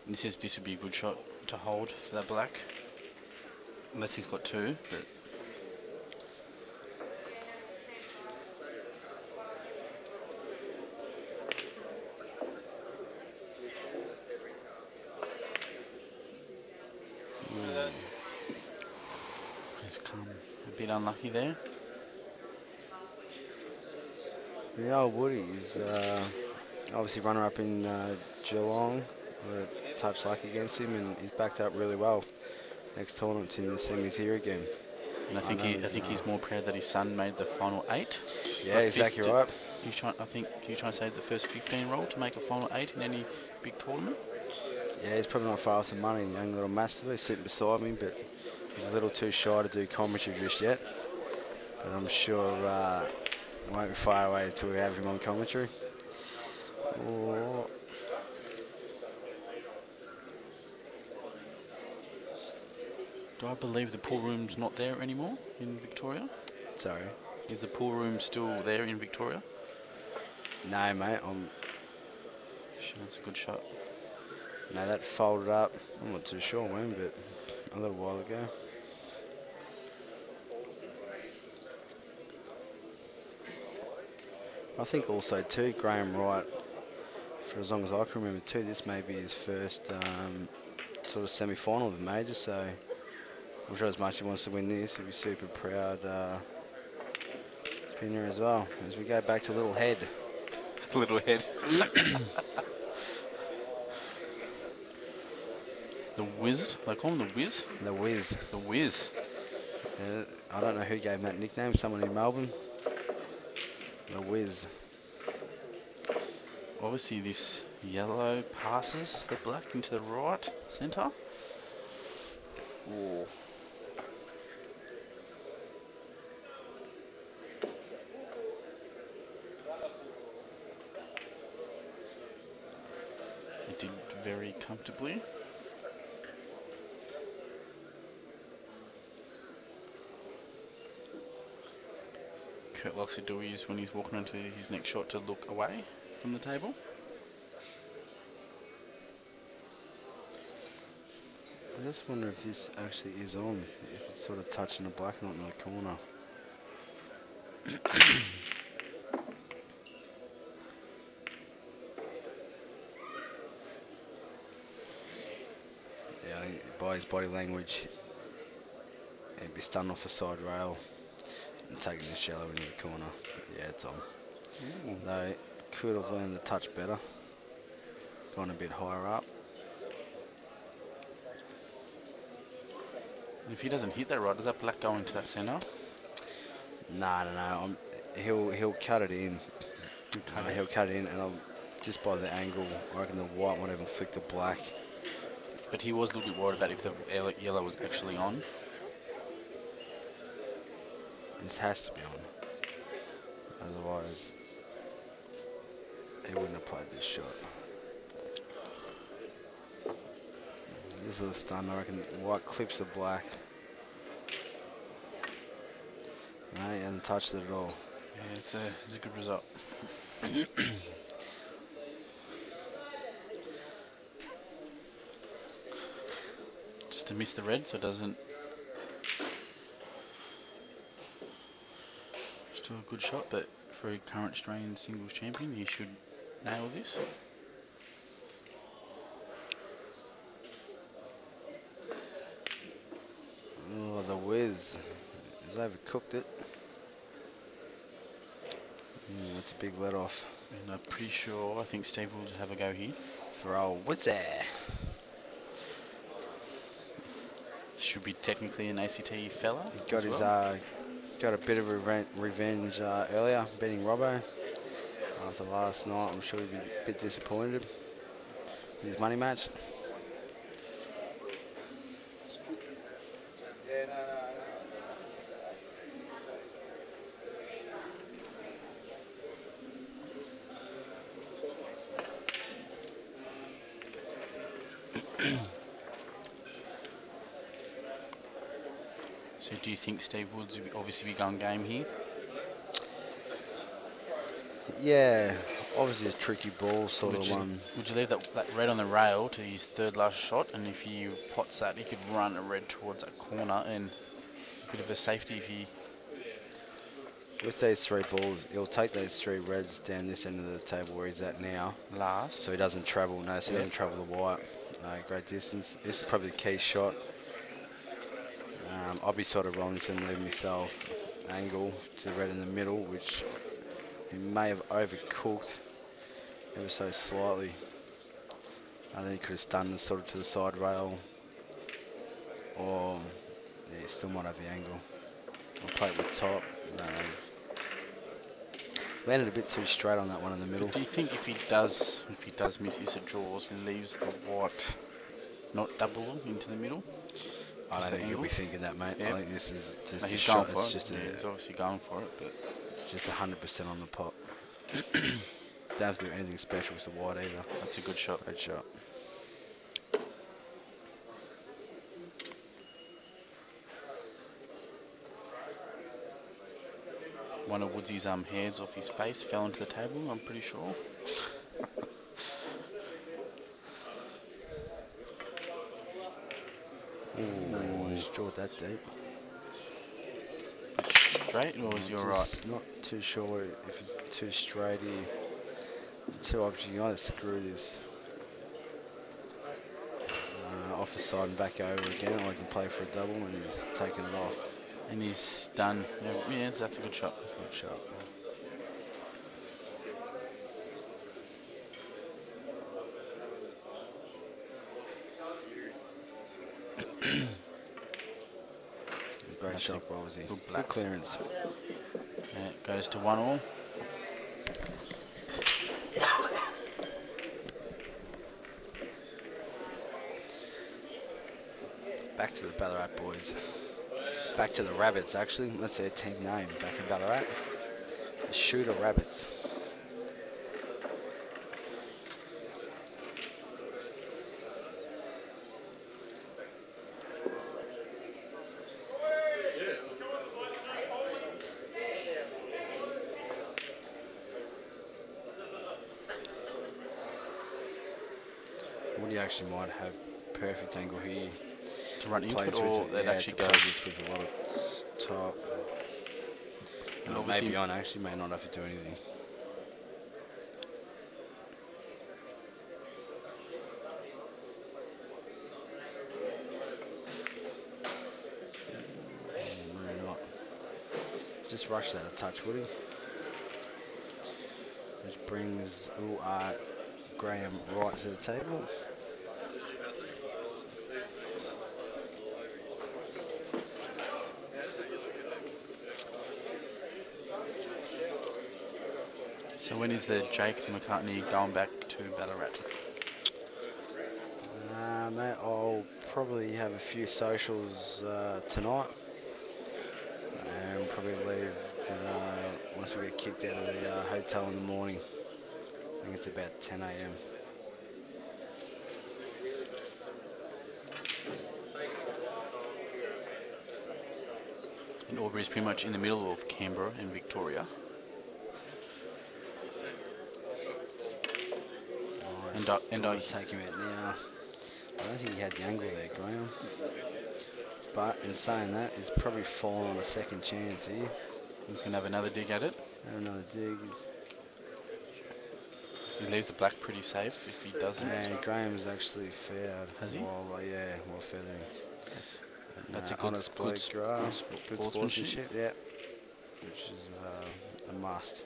B: This would be a good shot to hold for that black. Unless he's got 2, but he's come a bit unlucky there.
K: The old Woody is obviously runner-up in Geelong. We had a touch luck against him, and he's backed up really well. Next tournament in the semis here again.
B: And I think he's more proud that his son made the final 8.
K: Yeah, exactly right.
B: He's trying to say it's the first 15-year-old to make a final 8 in any big tournament.
K: Yeah, he's probably not far off the money. Young little master, he's sitting beside me, but he's a little too shy to do commentary just yet. But I'm sure he won't be far away until we have him on commentary. Oh.
B: Do I believe the pool room's not there anymore in Victoria?
K: Sorry?
B: Is the pool room still there in Victoria?
K: No, mate.
B: Sure, that's a good shot.
K: No, that folded up. I'm not too sure when, but a little while ago. I think also too, Graham Wright, for as long as I can remember too, this may be his first sort of semi-final of the major, so I'm sure as much as he wants to win this, he'll be super proud spinner as well. As we go back to Little Head.
B: Little Head. The Whiz, they call him the Whiz?
K: The Whiz.
B: The Whiz.
K: I don't know who gave him that nickname, someone in Melbourne. The Whiz.
B: Obviously this yellow passes the black into the right centre. Oh. It did very comfortably. Kurt likes to do is when he's walking into his next shot to look away from the table.
K: I just wonder if this actually is on, if it's sort of touching the black and not in the corner. Yeah, I think by his body language, he'd be stunned off the side rail and taking the shallow into the corner. Yeah, it's on. They could have learned to touch better, gone a bit higher up.
B: If he doesn't hit that right, does that black go into that centre?
K: No. He'll cut it in. He'll cut it in, and just by the angle, I reckon the white might even flick the black.
B: But he was a little bit worried about if the yellow was actually on.
K: This has to be on. Otherwise, he wouldn't have played this shot. This is a little stun. I reckon white clips the black. No, he hasn't touched it at all.
B: Yeah, it's a good result. Just to miss the red, so it doesn't. Still a good shot, but for a current Australian singles champion, he should nail this.
K: Oh, the whiz. He's overcooked it. That's a big let off.
B: And I'm pretty sure, I think Steve will have a go here.
K: For old what's there?
B: Should be technically an ACT fella.
K: He got his got a bit of revenge earlier, beating Robbo. After last night, I'm sure he'd be a bit disappointed with his money match.
B: So do you think Steve Woods will obviously be going game here?
K: Yeah, obviously a tricky ball sort
B: Would
K: of
B: you,
K: one.
B: would you leave that red on the rail to his third last shot, and if he pots that, he could run a red towards that corner, and a bit of a safety if he...
K: With those 3 balls, he'll take those 3 reds down this end of the table where he's at now.
B: Last.
K: So he doesn't travel, no, so he doesn't travel the white great distance. This is probably the key shot. I'll be sort of rolling this and leaving myself angle to the red in the middle, which he may have overcooked ever so slightly. I think he could have stunned this sort of to the side rail, or yeah, he still might have the angle. I'll play it with top. Landed a bit too straight on that one in the middle.
B: But do you think if he does miss his at draws, he leaves the white not double into the middle?
K: I don't think he'll be thinking that, mate.
B: Yep.
K: I think this is just
B: No,
K: a
B: he's
K: shot.
B: going for
K: It's
B: it.
K: just
B: Yeah, he's obviously going for it, but
K: it's just 100% on the pot. Don't have to do anything special with the white either.
B: That's a good shot.
K: Great shot.
B: One of Woodsy's hairs off his face fell into the table, I'm pretty sure.
K: Ooh, he's drawed that deep.
B: Straight, or was you alright?
K: Not too sure if it's too straight here. Two options, you can either screw this off the side and back over again, or I can play for a double, and he's taken it off.
B: And he's done. Yeah, that's a good shot.
K: That's a good shot. Great shot, Rosie. Good clearance.
B: And it goes to 1-1.
K: Back to the Ballarat boys. Back to the Rabbits, actually. That's their team name. Back in Ballarat. The Shooter Rabbits. Woody actually might have perfect angle here.
B: To run into
K: Plays
B: it, or
K: with
B: they'd actually go
K: this with a lot of top.
B: And
K: Maybe on actually may not have to do anything. Maybe not. Just rush that a touch, Woody. Which brings Graham right to the table.
B: So when is the Jake McCartney going back to Ballarat?
K: Mate, I'll probably have a few socials tonight, and probably leave once we get kicked out of the hotel in the morning. I think it's about 10 a.m.
B: And Albury's pretty much in the middle of Canberra and Victoria.
K: And I take him out now. I don't think he had the angle there, Graham. But in saying that, he's probably fallen on a second chance here.
B: He's going to have another dig at it.
K: And another dig.
B: He leaves the black pretty safe if he doesn't.
K: And Graham's actually fouled.
B: Has he?
K: While feathering.
B: That's a good,
K: honest bloke, good sportsmanship, yeah. Which is a must.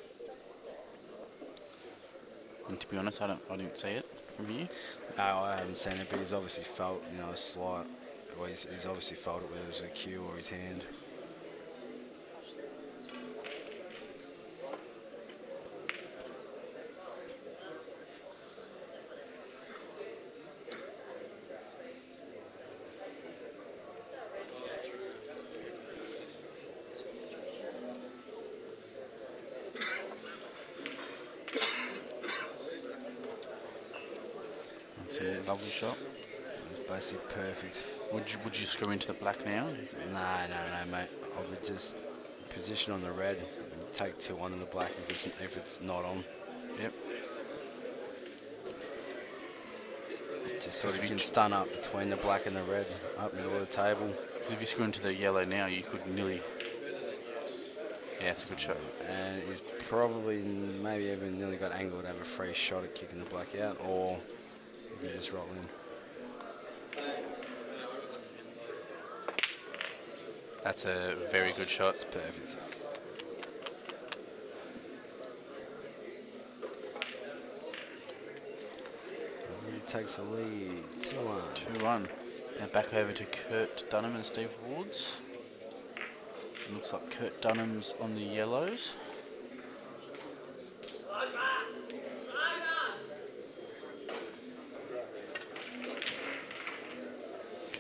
B: And to be honest, I didn't see it from here.
K: No, I haven't seen it, but he's obviously felt, a slight. Well, he's obviously felt it, whether it was a cue or his hand.
B: Lovely shot.
K: Basically perfect.
B: Would you screw into the black now?
K: No, mate. I would just position on the red and take 2 on the black if it's not on.
B: Yep.
K: Just sort of you can stun up between the black and the red, up middle of the table.
B: Because if you screw into the yellow now, you could nearly... Yeah, it's a good shot.
K: And he's probably maybe even nearly got angled to have a free shot at kicking the black out, or you can just roll in.
B: That's a very good shot.
K: It's perfect. He takes the lead, 2-1.
B: 2-1. Now back over to Kurt Dunham and Steve Woods. Looks like Kurt Dunham's on the yellows.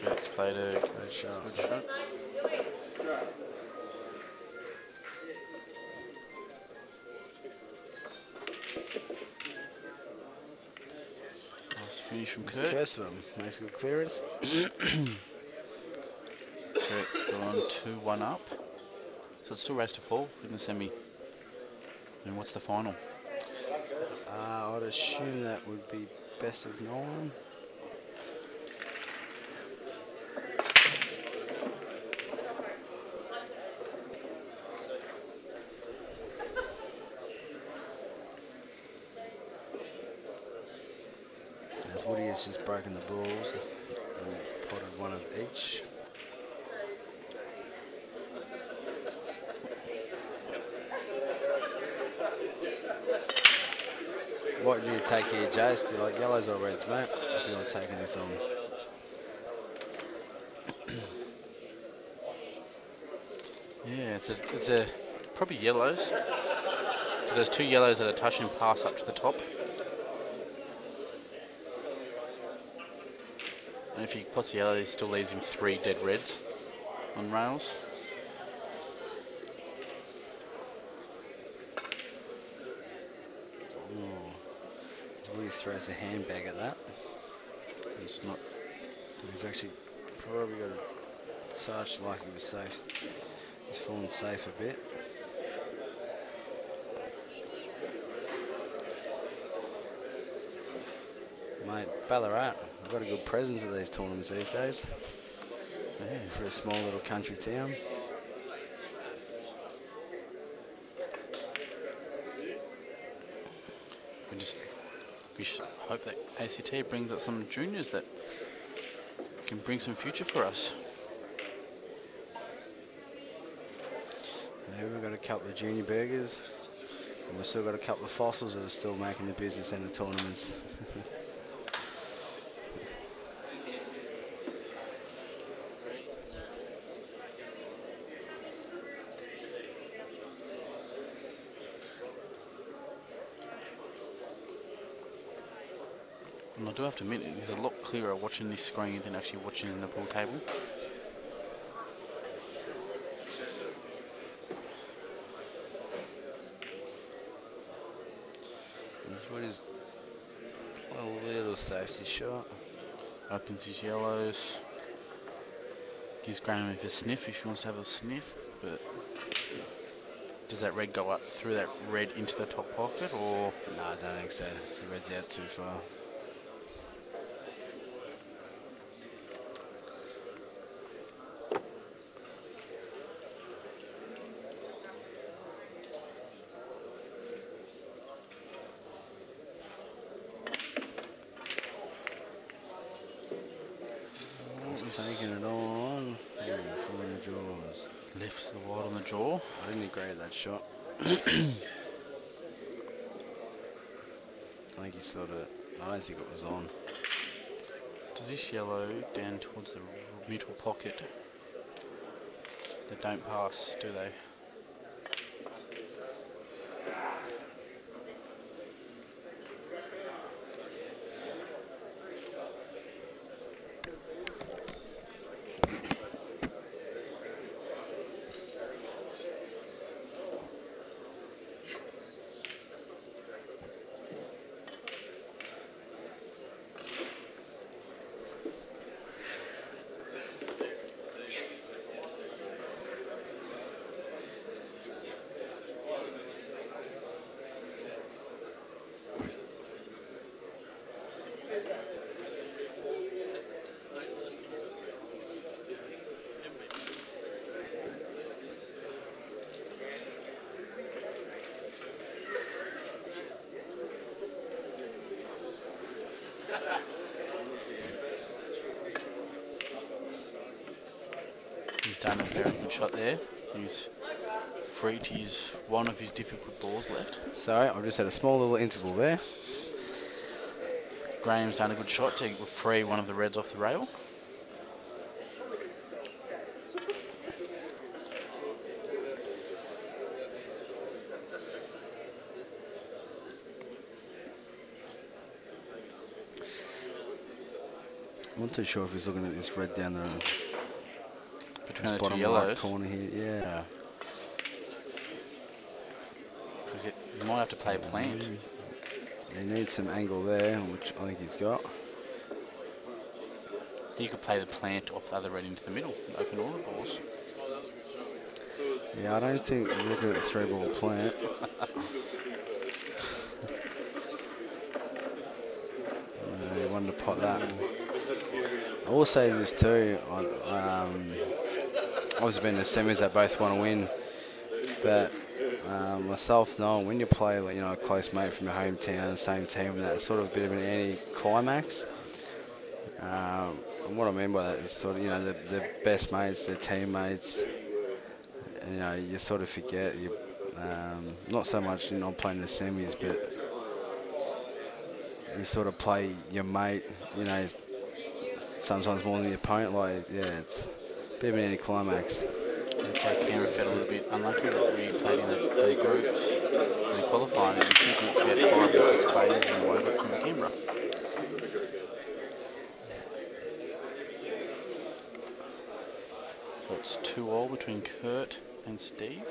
B: Kurt's played a good shot. Nice finish from Kurt.
K: Nice good clearance.
B: Kurt's gone 2-1 up. So it's still race to fall in the semi. And what's the final?
K: I'd assume that would be best of 9. As Woody has just broken the balls and potted 1 of each. What do you take here, Jace? Do you like yellows or reds, mate? If you're taking this on.
B: Yeah, it's a probably yellows. Because there's 2 yellows that are touching pass up to the top. And if he puts the yellow, he still leaves him 3 dead reds on rails.
K: Woody throws a handbag at that.
B: It's not.
K: He's actually probably got a touch like he was safe. He's fallen safe a bit. Mate, Ballarat, we've got a good presence at these tournaments these days.
B: Yeah.
K: For a small little country town.
B: We should hope that ACT brings up some juniors that can bring some future for us.
K: Yeah, we've got a couple of junior burgers, and we've still got a couple of fossils that are still making the business end of tournaments.
B: And I do have to admit, it's a lot clearer watching this screen than actually watching in the pool table.
K: What is a little safety shot?
B: Opens his yellows. Gives Graham a sniff if he wants to have a sniff, but does that red go up through that red into the top pocket, or?
K: No, I don't think so. The red's out too far. Taking it on. Full in the jaws.
B: Lifts the wide on the jaw.
K: I didn't agree with that shot. I think he sort of. I don't think it was on.
B: Does this yellow down towards the middle pocket? They don't pass, do they? He's done a very good shot there. He's freed one of his difficult balls left.
K: Sorry, I've just had a small little interval there.
B: Graham's done a good shot to free one of the reds off the rail.
K: I'm not too sure if he's looking at this red down the
B: between the two
K: bottom
B: yellows.
K: right corner here. Yeah.
B: Because you might have to play a plant.
K: He needs some angle there, which I think he's got.
B: He could play the plant off the other red into the middle and open all the balls.
K: Yeah, I don't think we're looking at the 3-ball plant. He wanted to pot that. I will say this too. Obviously, been the semis, they both want to win, but myself knowing when you play, like, a close mate from your hometown, the same team, that's sort of a bit of an anti-climax. And what I mean by that is sort of, the best mates, their teammates. And, you sort of forget. Not so much not playing the semis, but you sort of play your mate. Sometimes more than the opponent. Like, yeah, it's a bit of an anti-climax.
B: That's how Canberra felt a little bit unlucky that we played in the groups in the qualifying. In 2 minutes we had 5 or 6 players in a row from Canberra. So it's 2-2 between Kurt and Steve.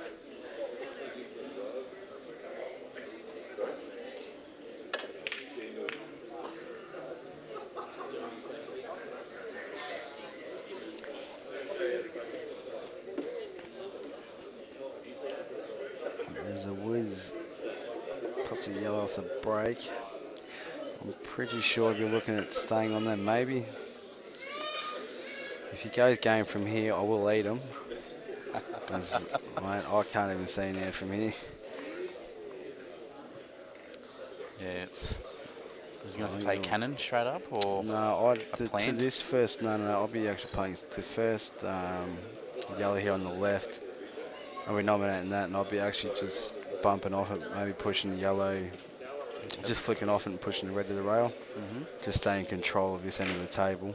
K: There's a whiz, puts a yellow off the break. I'm pretty sure if you're looking at staying on them, maybe. If he goes game from here, I will eat him. Because, mate, I can't even see an out from here.
B: Yeah, is he going to have to play cannon straight up, or
K: no?
B: plant?
K: To this first, no, I'll be actually playing the first yellow here on the left. I'll be nominating that, and I'll be actually just bumping off it, maybe pushing yellow, just flicking off it and pushing the red to the rail. Just stay in control of this end of the table.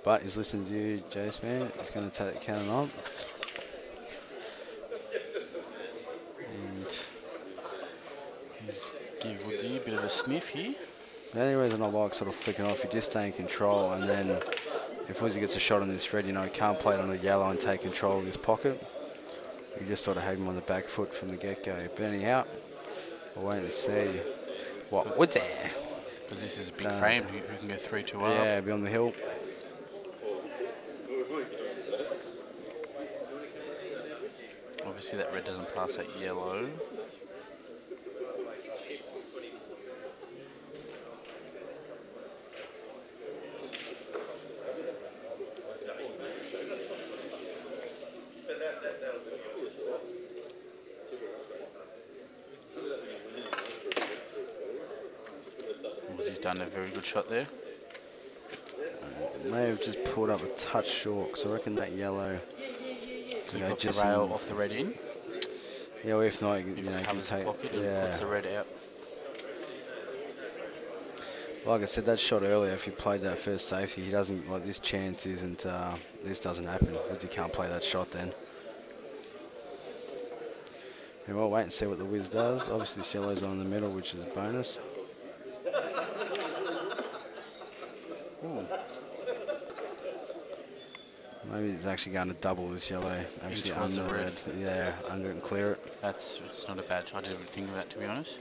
K: But he's listening to you, Jace, man. He's going to take the cannon on.
B: And he's giving Woodsy a bit of a sniff here.
K: The only reason I like sort of flicking off, you just stay in control, and then if Woodsy gets a shot on this red, he can't play it on the yellow and take control of this pocket. You just sort of have him on the back foot from the get-go. But anyhow, we'll wait and see what Woodsy.
B: Because this is a big frame, who can go 3-2 up.
K: Yeah, be on the hill.
B: Obviously that red doesn't pass that yellow. He's done a very good shot there.
K: May have just pulled up a touch short, because I reckon that yellow.
B: Off the rail, off the red in.
K: Yeah, well, if not, you
B: covers
K: can take,
B: the pocket and puts the red out.
K: Like I said, that shot earlier, if he played that first safety, he doesn't, like, this chance isn't, this doesn't happen, because he can't play that shot then. And we'll wait and see what the whiz does. Obviously, this yellow's on in the middle, which is a bonus.
B: Ooh.
K: Maybe he's actually going to double this yellow. Actually
B: under
K: the red. Yeah, under it and clear it.
B: It's not a bad shot. I didn't even think of that, to be honest.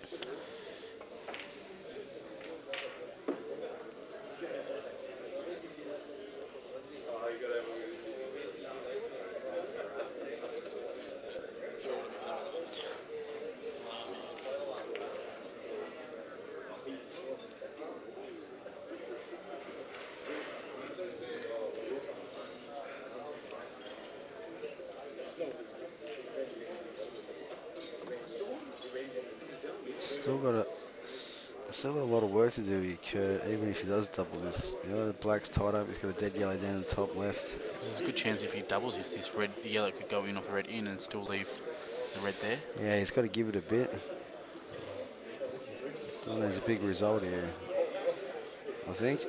K: Still got a lot of work to do here, Kurt, even if he does double this. The black's tied up, he's got a dead yellow down the top left.
B: There's a good chance if he doubles this red, the yellow could go in off the red in and still leave the red there.
K: Yeah, he's got to give it a bit. Still needs a big result here, I think.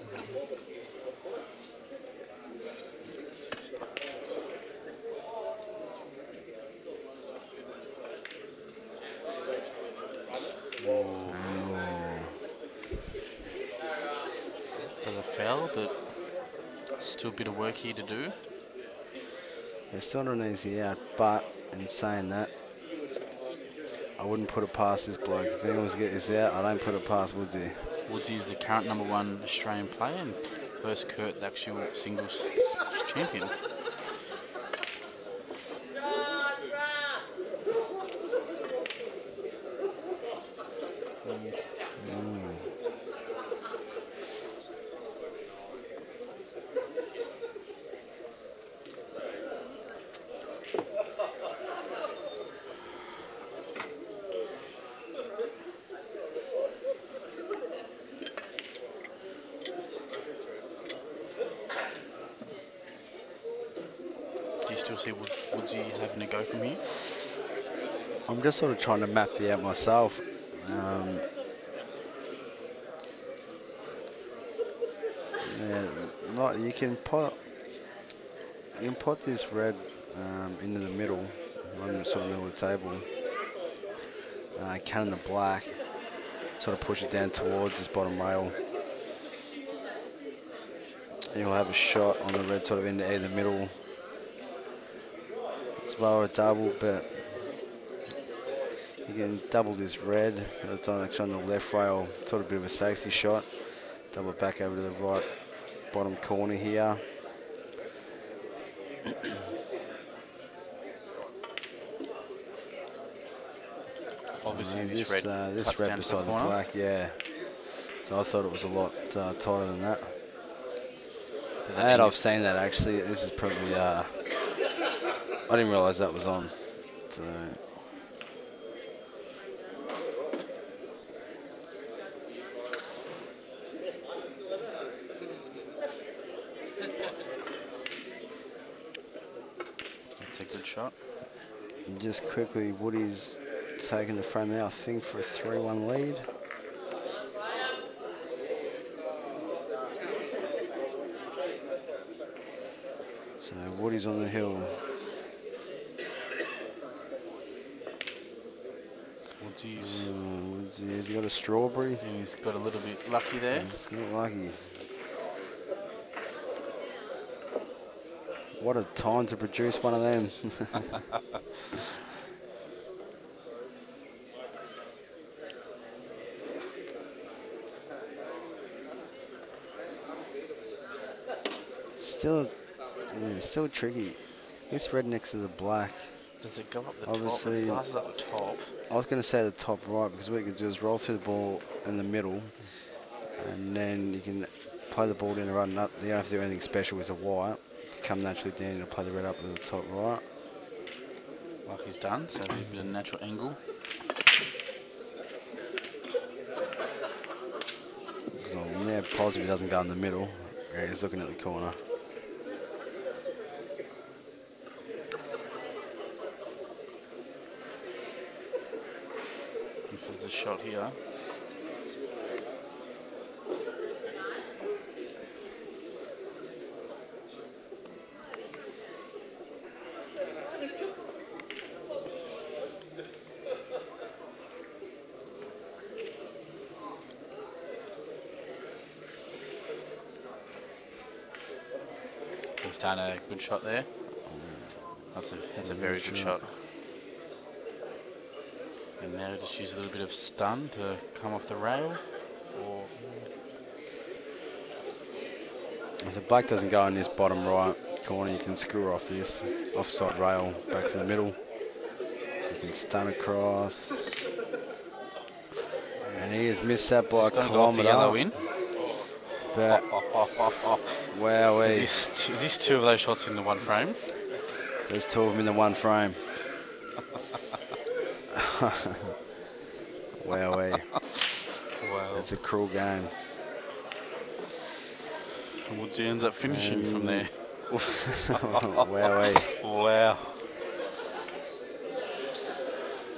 B: Does a foul, but still a bit of work here to do.
K: It's still not an easy out, but in saying that, I wouldn't put it past this bloke. If anyone was to get this out, I don't put it past Woodsy.
B: Woodsy is the current #1 Australian player and first Kurt, the actual singles champion. Do you still see Woodsy having a go from here?
K: I'm just sort of trying to map it out myself. Yeah, you can put this red into the middle, on the sort of middle of the table. Cannon the black, sort of push it down towards this bottom rail. And you'll have a shot on the red sort of into either middle. As well a double, but you can double this red. That's actually on the left rail, sort of a bit of a safety shot. Double it back over to the right bottom corner here.
B: Obviously
K: this
B: red
K: red beside the black, yeah. So I thought it was a lot tighter than that. And I've seen that actually. This is probably I didn't realise that was on. So.
B: That's a good shot.
K: And just quickly, Woody's taking the frame out, I think, for a 3-1 lead. So Woody's on the hill.
B: Woody's
K: has he got a strawberry?
B: And he's got a little bit lucky there.
K: It's not lucky. What a time to produce one of them. Still tricky. This red next to the black.
B: Does it go up the
K: obviously,
B: top? It passes up the top.
K: I was going to say the top right, because what you can do is roll through the ball in the middle, and then you can play the ball down and run up. You don't have to do anything special with the white. To come naturally down and play the red up to the top right.
B: Like he's done, so a bit of natural angle.
K: I'm now positive he doesn't go in the middle. Yeah, he's looking at the corner.
B: This is the shot here. He's done a good shot there. That's a very good shot. And now just use a little bit of stun to come off the rail. Or
K: if the black doesn't go in this bottom right corner, you can screw off this offside rail back to the middle. You can stun across. And he has missed that by a kilometre.
B: Yellow in.
K: But wow,
B: is this two of those shots in the one frame?
K: There's two of them in the one frame. Wowee.
B: Wow.
K: It's a cruel game.
B: Woodsy ends up finishing from there.
K: Wowee.
B: Wow.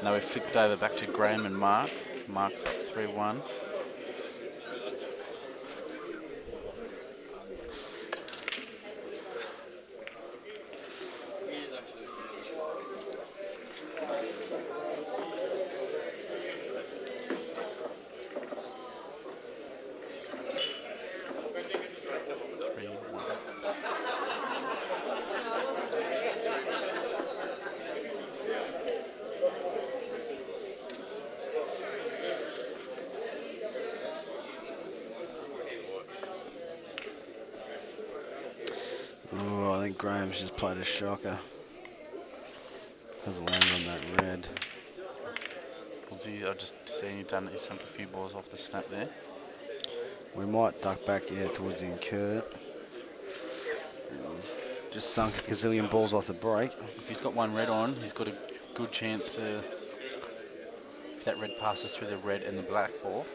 B: Now we flipped over back to Graham and Mark. Mark's up 3-1.
K: Oh, I think Graham's just played a shocker. Hasn't landed on that red.
B: Woodsy, I've just seen he sunk a few balls off the snap there.
K: We might duck back, towards the Kurt. He's just sunk a gazillion balls off the break.
B: If he's got one red on, he's got a good chance to, if that red passes through the red and the black ball.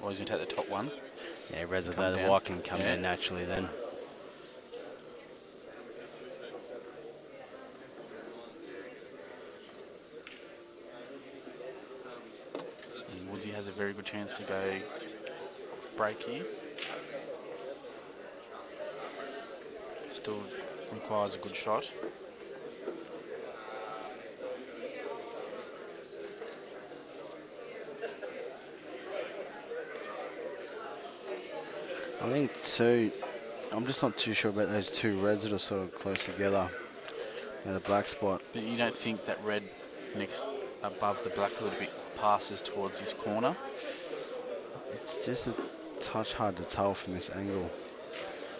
B: Or he's going to take the top one.
K: Yeah, reds will
B: Come
K: go, the
B: down.
K: white can come
B: Yeah.
K: in naturally then.
B: And Woodsy has a very good chance to go break here. Still requires a good shot.
K: I think too, I'm just not too sure about those two reds that are sort of close together. The black spot.
B: But you don't think that red next above the black a little bit passes towards his corner?
K: It's just a touch hard to tell from this angle.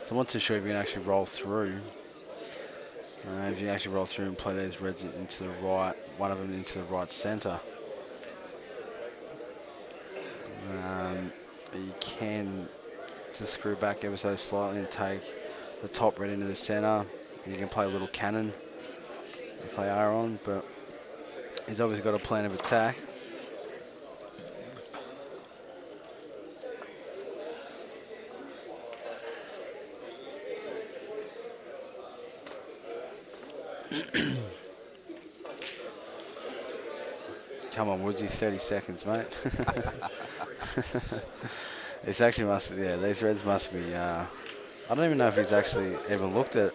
K: So I'm not too sure if you can actually roll through. If you can actually roll through and play those reds into the right, one of them into the right centre. You can just screw back ever so slightly and take the top red into the centre. You can play a little cannon if they are on, but he's obviously got a plan of attack. Come on, Woodsy, 30 seconds, mate. This actually must, these reds must be, I don't even know if he's actually even looked at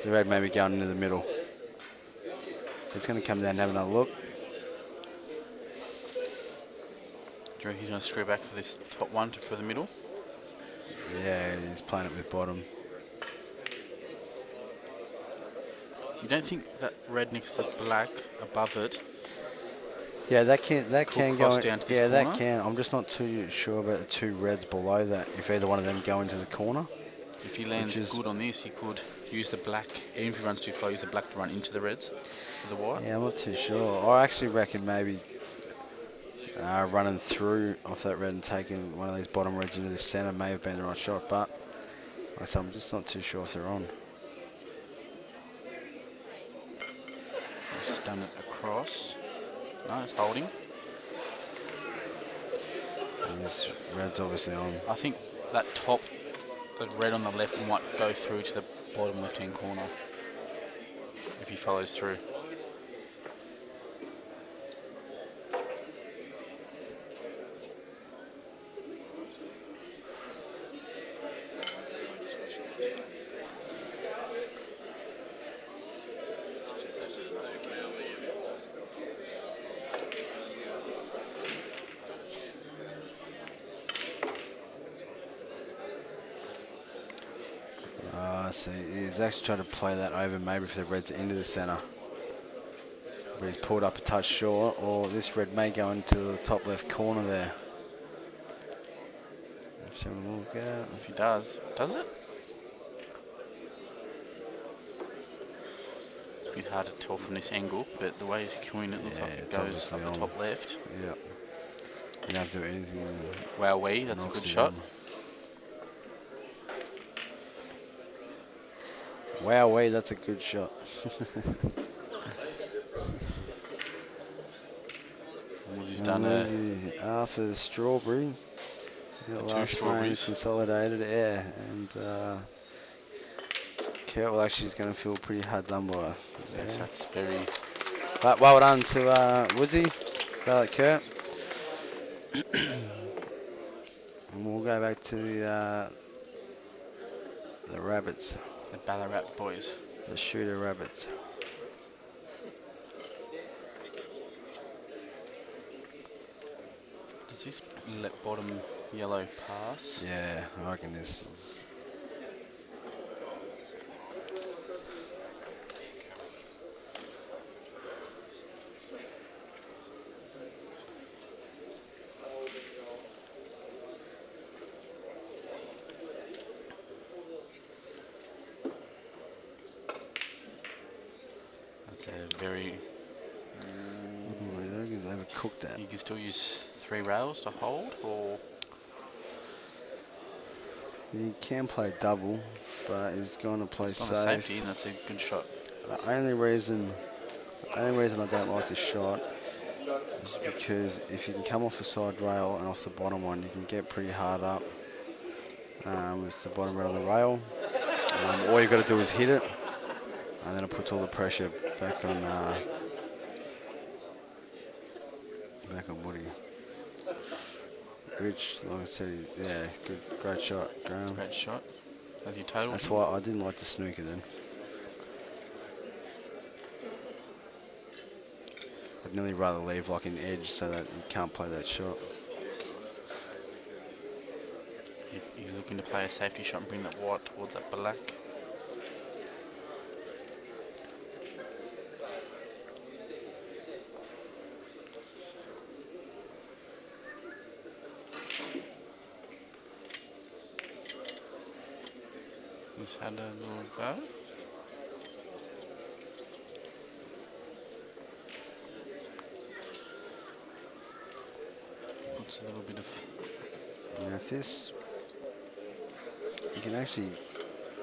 K: the red maybe going into the middle. He's going to come down and have another look.
B: Do you reckon he's going to screw back for this top one for the middle?
K: Yeah, he's playing it with bottom.
B: You don't think that red next to black above it?
K: Yeah, that can go in,
B: down to this
K: yeah, that
B: corner?
K: can. I'm just not too sure about the two reds below that. If either one of them go into the corner.
B: If he lands good on this, he could use the black. Even if he runs too far, use the black to run into the reds, to the white.
K: Yeah, I'm not too sure. I actually reckon maybe running through off that red and taking one of these bottom reds into the centre may have been the right shot, but like I said, I'm just not too sure if they're on.
B: He's done it across. No, it's holding.
K: And this red's obviously on.
B: I think that top, the red on the left, might go through to the bottom left-hand corner if he follows through.
K: So he's actually trying to play that over maybe if the red's into the centre. But he's pulled up a touch short, or this red may go into the top left corner there.
B: If he does it? It's a bit hard to tell from this angle, but the way he's queuing it looks like it goes up the top left.
K: Yeah. You don't have to do anything.
B: Wowee, that's a good shot.
K: Wowee, that's a good shot.
B: Woozy's done a
K: Arthur Strawberry. The last
B: strawberries.
K: Consolidated, yeah. And Kurt actually is going to feel pretty hard done by. Yeah.
B: Yes, that's very...
K: But well done to Woodsy. Well, Kurt. And we'll go back to the Rabbits.
B: The Ballarat boys.
K: The Shooter Rabbits.
B: Does this bottom yellow pass?
K: Yeah, I reckon this is...
B: That's a very...
K: I reckon they've cooked that.
B: You can still use 3 rails to hold, or...
K: You can play double, but he's going to play
B: It's not
K: safe.
B: a safety, and that's a good shot.
K: The only reason I don't like this shot is because if you can come off the side rail and off the bottom one, you can get pretty hard up with the bottom rail of the rail. All you've got to do is hit it, and then it puts all the pressure back on Woody. Which, like I said, yeah, great shot, Graham.
B: Great shot. Has he totaled?
K: That's why I didn't like the snooker then. I'd nearly rather leave like an edge so that you can't play that shot.
B: If you're looking to play a safety shot and bring that white towards that black. He's had a little go. Puts a little bit of...
K: Now if this... You can actually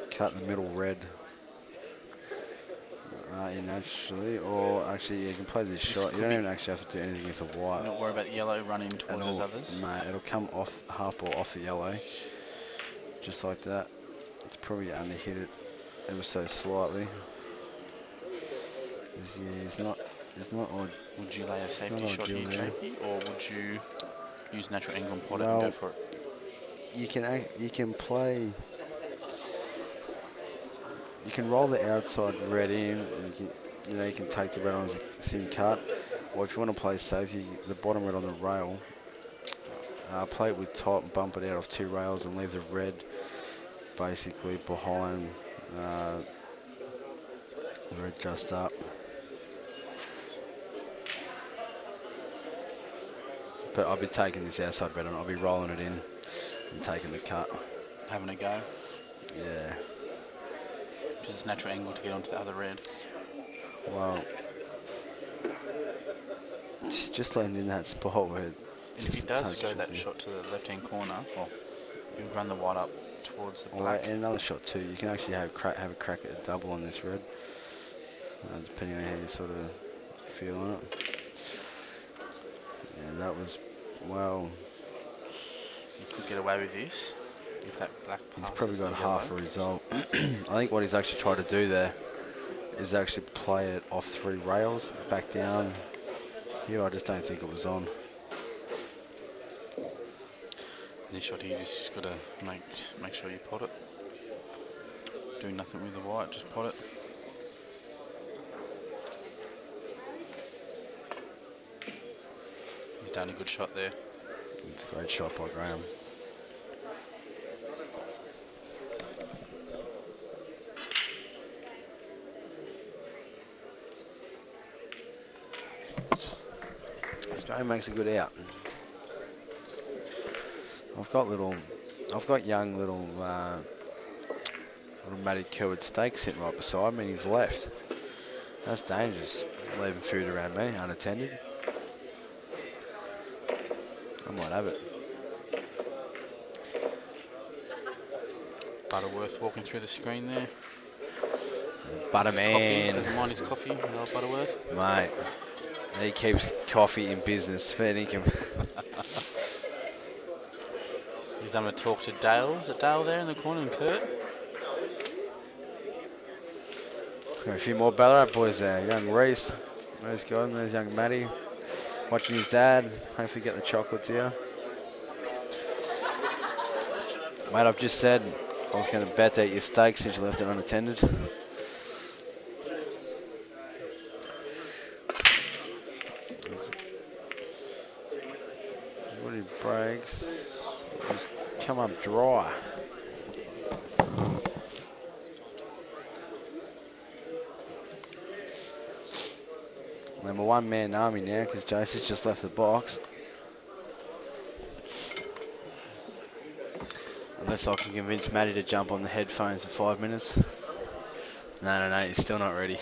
K: cut the middle red in actually, or actually you can play this shot. You don't even actually have to do anything with the white.
B: Not worry about the yellow running towards those others.
K: No, it'll come off half ball off the yellow, just like that. It's probably under hit it ever so slightly. It's not odd.
B: Would you lay a safety shot here, JP, or would you use natural angle and pot it
K: Well,
B: and go for it?
K: You can play. You can roll the outside red in, and you can take the red on as a thin cut. Or if you want to play safe, the bottom red on the rail, play it with top and bump it out off 2 rails and leave the red basically behind the red just up. But I'll be taking this outside red on, I'll be rolling it in and taking the cut.
B: Having a go?
K: Yeah.
B: Because it's natural angle to get onto the other red.
K: Well, just letting in that spot where
B: if he does go that shot to the left-hand corner, well, you run the white up towards the black.
K: And another shot too. You can actually have a crack at a double on this red, depending on how you sort of feel on it. Yeah, that was, well...
B: You could get away with this if that black passes.
K: He's probably got half a result. I think what he's actually tried to do there is actually play it off 3 rails, back down. Here, I just don't think it was on.
B: This shot here, you just got to make sure you pot it. Do nothing with the white, just pot it. He's done a good shot there.
K: It's a great shot by Graham. This Graham makes a good out. I've got young little Matty Curwood steak sitting right beside me. He's left. That's dangerous. Leaving food around me unattended. I might have it.
B: Butterworth walking through the screen there.
K: Butterman.
B: Doesn't mind his coffee, Butterworth.
K: Mate, He keeps coffee in business, fair income.
B: He's having a talk to Dale. Is it Dale there in the corner and Kurt?
K: Got a few more Ballarat boys there. Young Reese. There's God, there's young Matty. Watching his dad. Hopefully get the chocolates here. Mate, I've just said I was going to bet to eat your steak since you left it unattended. Woody breaks. Just come up dry. We're one-man army now because Jason's just left the box. Unless I can convince Matty to jump on the headphones for 5 minutes. No, he's still not ready.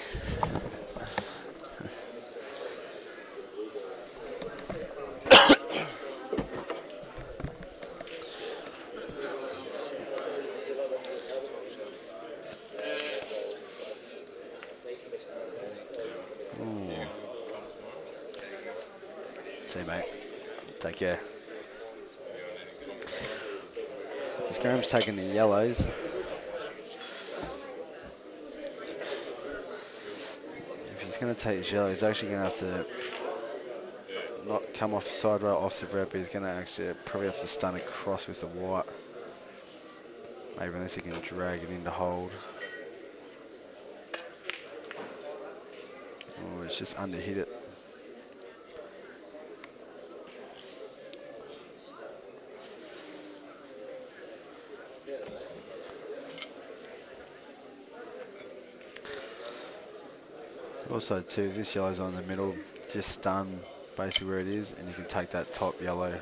K: See, mate. Take care. This Graham's taking the yellows. If he's going to take his yellow, he's actually going to have to not come off side rail off the red, but he's going to actually probably have to stun across with the white. Maybe unless he can drag it into hold. Oh, it's just underhit it. Also too, this yellow's on the middle, just stun basically where it is, and you can take that top yellow.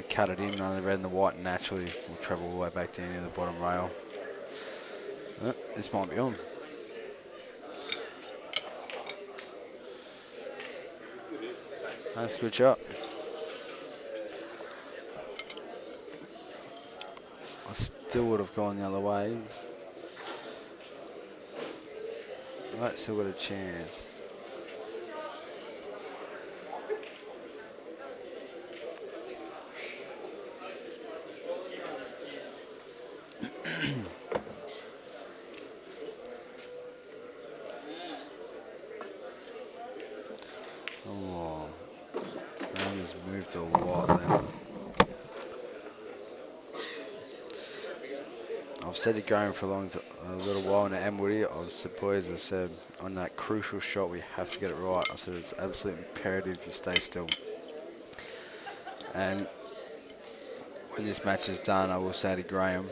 K: Cut it in on the red and the white, and naturally will travel all the way back down near the bottom rail. This might be on. That's a good shot. I still would have gone the other way. Right, still got a chance. Oh, round has moved a lot then. I've said it going for a little while now, and Woody, I've said, boys, I said on that crucial shot we have to get it right. I said it's absolutely imperative you stay still. And when this match is done, I will say to Graham,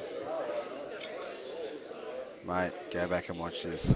K: mate, go back and watch this.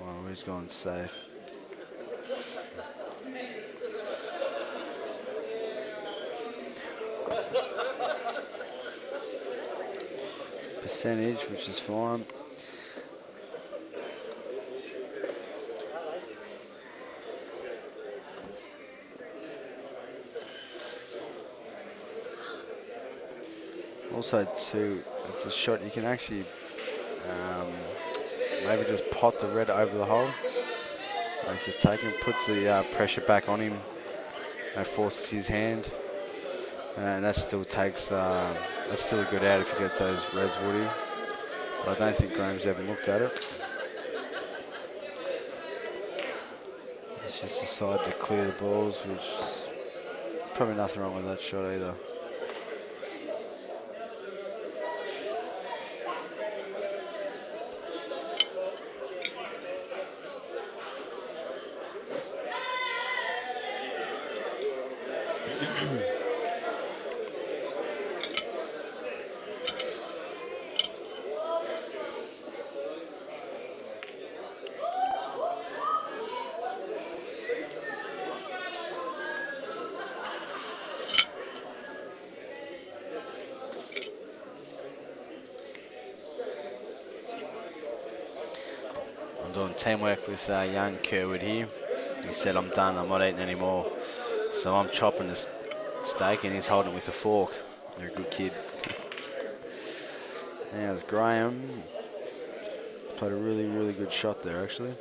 K: Oh, he's gone safe. Percentage, which is fine. Also, too, it's a shot you can actually maybe just pot the red over the hole. He's just taking, puts the pressure back on him, and forces his hand, and that still takes. That's still a good out if he gets those reds, Woody. But I don't think Graham's ever looked at it. He's just decided to clear the balls, which is probably nothing wrong with that shot either. doing teamwork with young Kerwood here. He said, I'm done, I'm not eating anymore. So I'm chopping the steak and he's holding it with a fork. You're a good kid. There's Graham. Played a really, really good shot there, actually.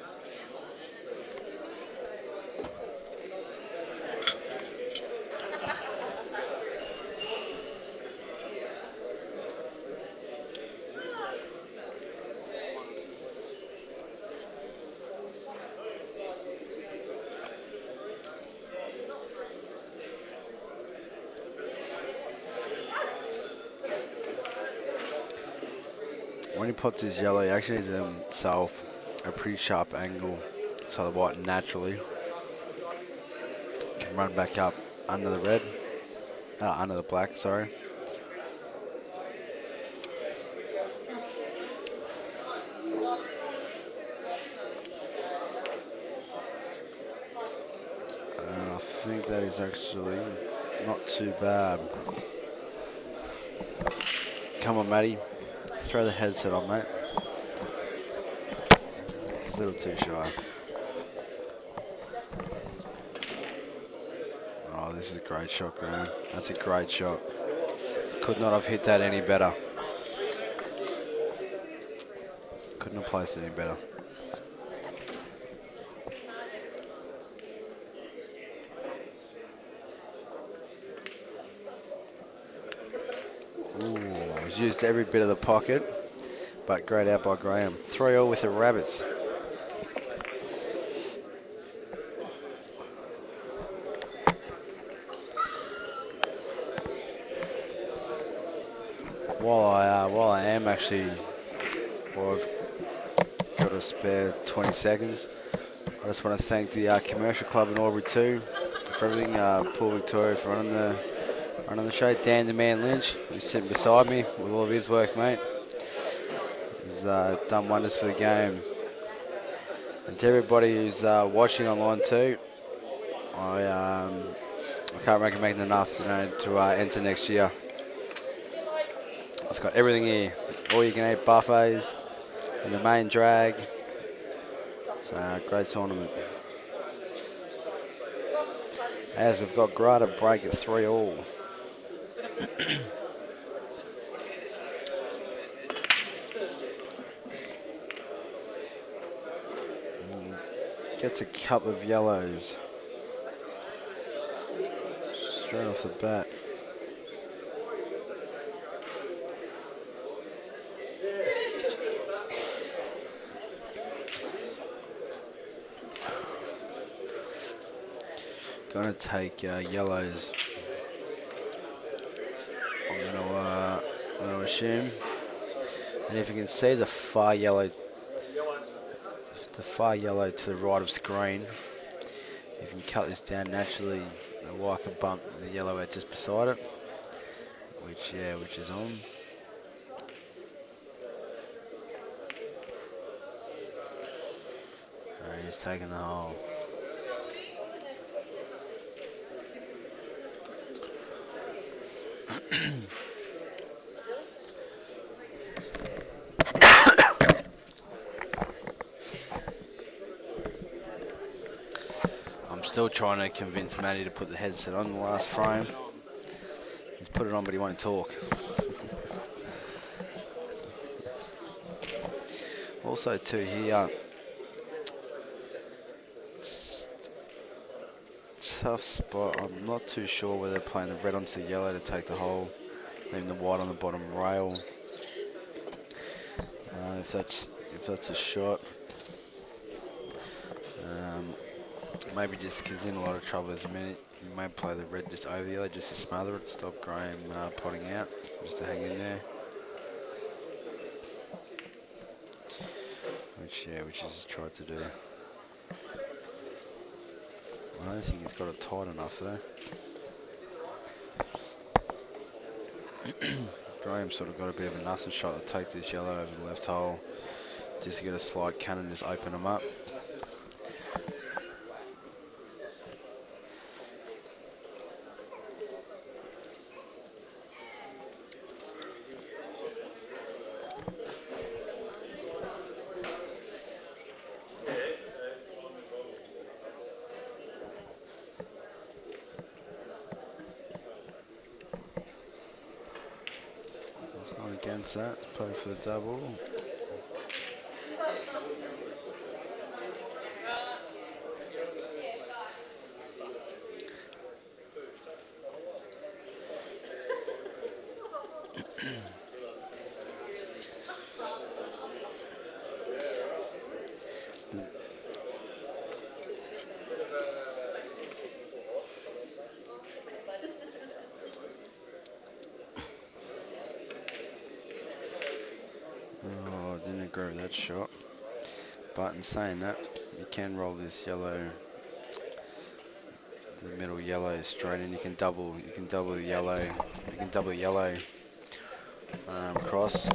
K: When he puts his yellow, he actually gives himself a pretty sharp angle so the white naturally can run back up under the red, under the black, sorry. And I think that is actually not too bad. Come on, Matty. Throw the headset on, mate. He's a little too shy. Oh, this is a great shot, Graham. That's a great shot. Could not have hit that any better. Couldn't have placed it any better. Ooh, he's used every bit of the pocket, but great out by Graham. 3-all with the Rabbits. While I am actually, well, I've got a spare 20 seconds. I just want to thank the commercial club in Albury too for everything. Paul Victoria for running the show. Dan the Man Lynch, who's sitting beside me with all of his work, mate. He's done wonders for the game. And to everybody who's watching online too, I can't recommend enough, to enter next year. It's got everything here. All you can eat buffets and the main drag. So, great tournament. As we've got Grata break at 3-all. Gets a couple of yellows straight off the bat. Gonna take yellows. I'm gonna assume. And if you can see the far yellow to the right of screen, if you can cut this down naturally, the white can bump the yellow out just beside it, which is on. He's taking the hole. I'm still trying to convince Matty to put the headset on the last frame. He's put it on, but he won't talk. Also, too, here, tough spot. I'm not too sure whether they're playing the red onto the yellow to take the hole, leaving the white on the bottom rail. If that's a shot. Maybe just because he's in a lot of trouble as a minute, you may play the red just over the yellow just to smother it, stop Graham potting out, just to hang in there. Which he's tried to do. I don't think he's got it tight enough though. Graham sort of got a bit of a nothing shot to take this yellow over the left hole, just to get a slight cannon, just open him up. against that. Play for the double. Oh, I didn't agree with that shot. But in saying that, you can roll this yellow, the middle yellow straight in. You can double the yellow. You can double the yellow cross.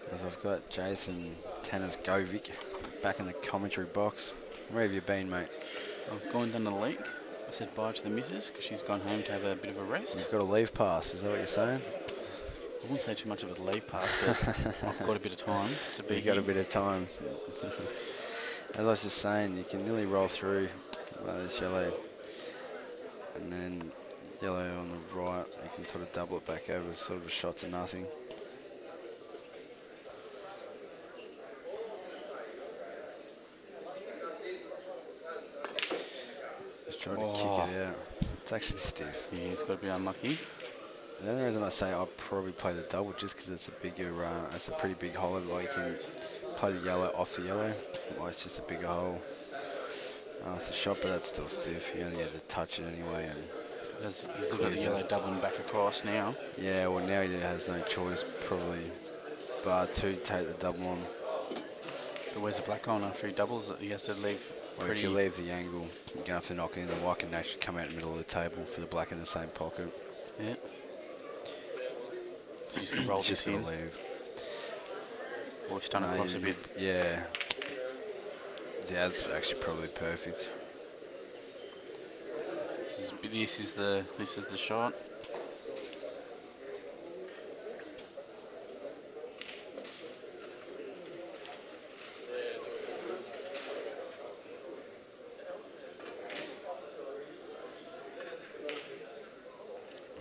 K: Because I've got Jason Tanisgovic back in the commentary box. Where have you been, mate?
B: I've gone down the lake. I said bye to the missus because she's gone home to have a bit of a rest.
K: You've got a leave pass, is that what you're saying?
B: I wouldn't say too much of a leave pass, but I've got a bit of time to be
K: You've got a bit of time. As I was just saying, you can nearly roll through this yellow, and then yellow on the right, you can sort of double it back over, sort of a shot to nothing. Just try to kick it out. It's actually stiff.
B: Yeah, he's got to be unlucky.
K: The only reason I say I'd probably play the double just because it's a bigger, it's a pretty big hole. Like you can play the yellow off the yellow. Well, it's just a bigger hole. It's a shot, but that's still stiff. You only have to touch it anyway. And
B: he's looking at the yellow doubling back across now.
K: Yeah, well now he has no choice probably but to take the double on.
B: But where's the black on after he doubles it? He has to leave.
K: Well, if you leave the angle, you're gonna have to knock it in. The white can actually come out in the middle of the table for the black in the same pocket.
B: Yeah. So you just can roll this
K: just
B: in.
K: Leave.
B: Or stun across a bit.
K: Yeah. Yeah, that's actually probably perfect.
B: This is the shot.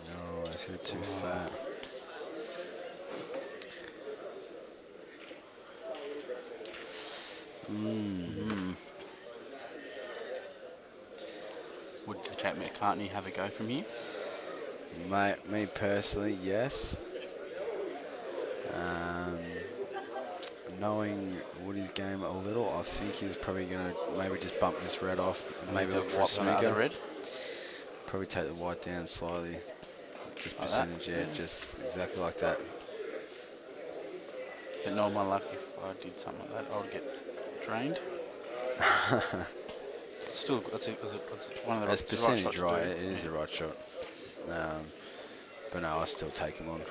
K: No, I hit too fat.
B: Would Jack McCartney have a go from here?
K: Mate, me personally, yes. Knowing Woody's game a little, I think he's probably going to maybe just bump this red off. Maybe look for a sneaker.
B: Red.
K: Probably take the white down slightly. Just
B: like
K: percentage, yeah, just exactly like that.
B: But not my luck, if I did something like that, I would get drained. Still, it's one of the
K: As percentage
B: right,
K: it is the right shot. But no, I still take him on.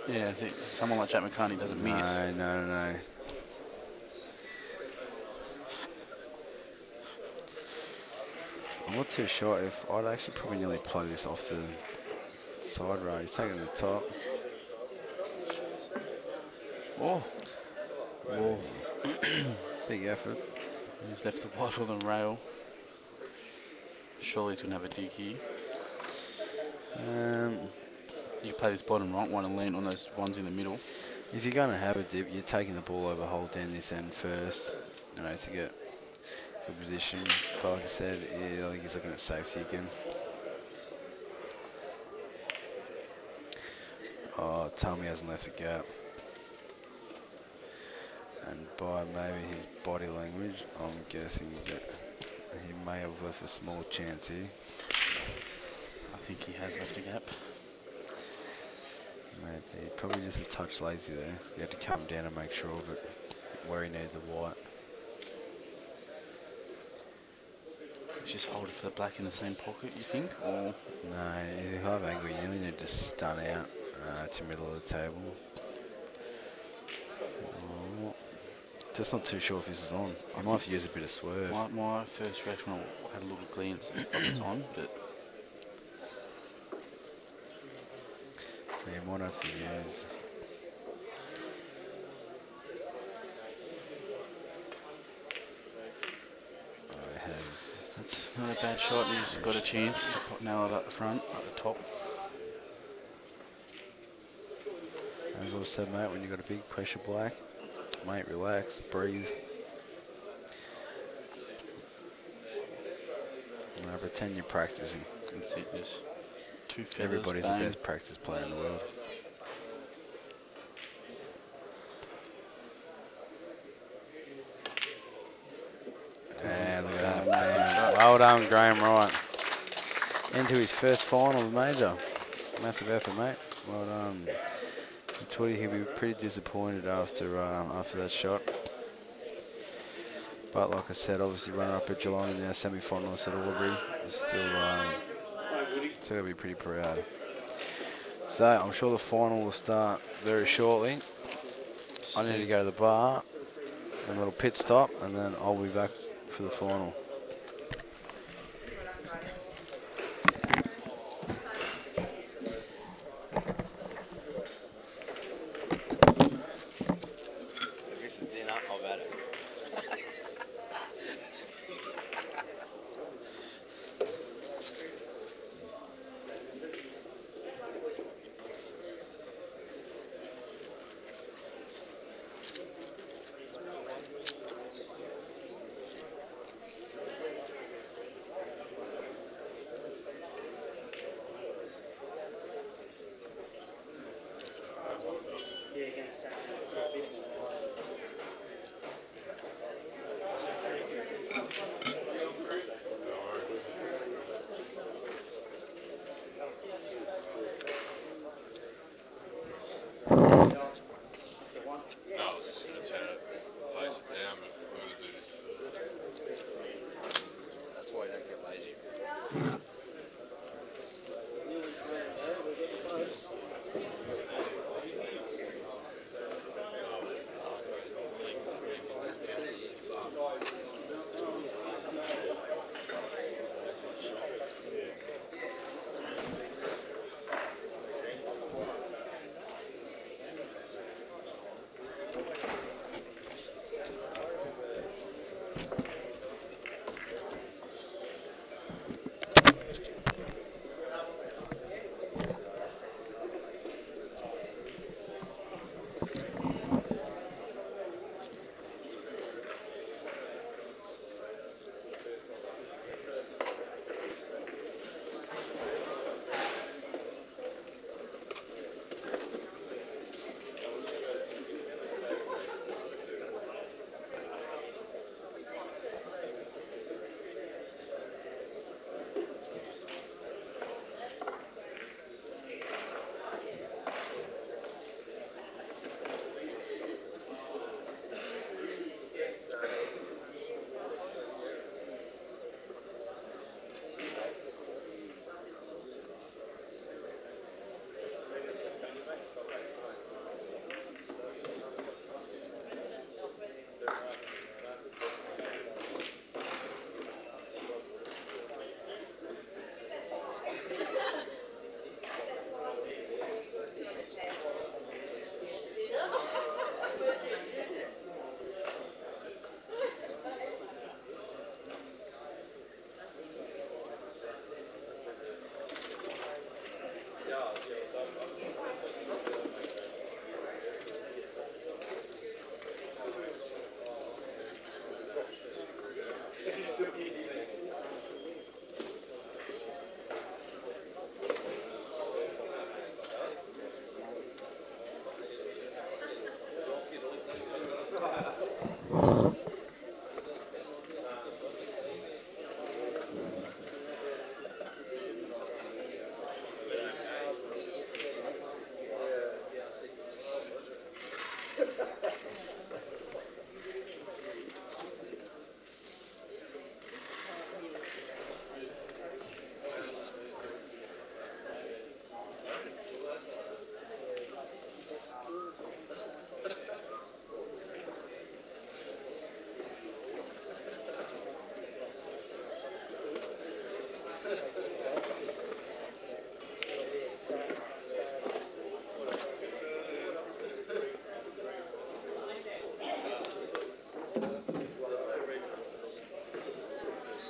B: Yeah, someone like Jack McCartney doesn't miss.
K: No. I'm not too sure if I'd actually probably nearly play this off the side row. He's taking the top.
B: Oh.
K: Big effort.
B: He's left the white on the rail. Surely he's going to have a dig here. You play this bottom right one and land on those ones in the middle.
K: If you're going to have a dip, you're taking the ball over, hold down this end first, you know, to get good position. But like I said, yeah, I think he's looking at safety again. Oh, Tommy hasn't left the gap. And by maybe his body language, I'm guessing that he may have left a small chance here.
B: I think he has left a gap.
K: Maybe probably just a touch lazy there. He had to come down and make sure of it, where he needed the white.
B: He's just hold it for the black in the same pocket, you think? Or
K: no, if you have angle, you really need to stun out to middle of the table. Just not too sure if this is on. I might have to use a bit of swerve.
B: My first reaction, I had a little glance if it's on, but
K: yeah, might have to use.
B: It's not a bad shot. He's got a chance to nail it up the front, at the top.
K: As I said, mate, when you've got a big pressure black, mate, relax, breathe. No, pretend you're practicing.
B: That's it, just 2 feathers,
K: Everybody's
B: bang.
K: the best practice player in the world. And look at that. Well done, Graham Wright. Into his first final of the major. Massive effort, mate. Well done. Twitty, he'll be pretty disappointed after that shot. But like I said, obviously runner up at Geelong in our semi-finals at Albury is still going to be pretty proud. So I'm sure the final will start very shortly. I need to go to the bar, a little pit stop, and then I'll be back for the final.
E: This is dinner, I've had it.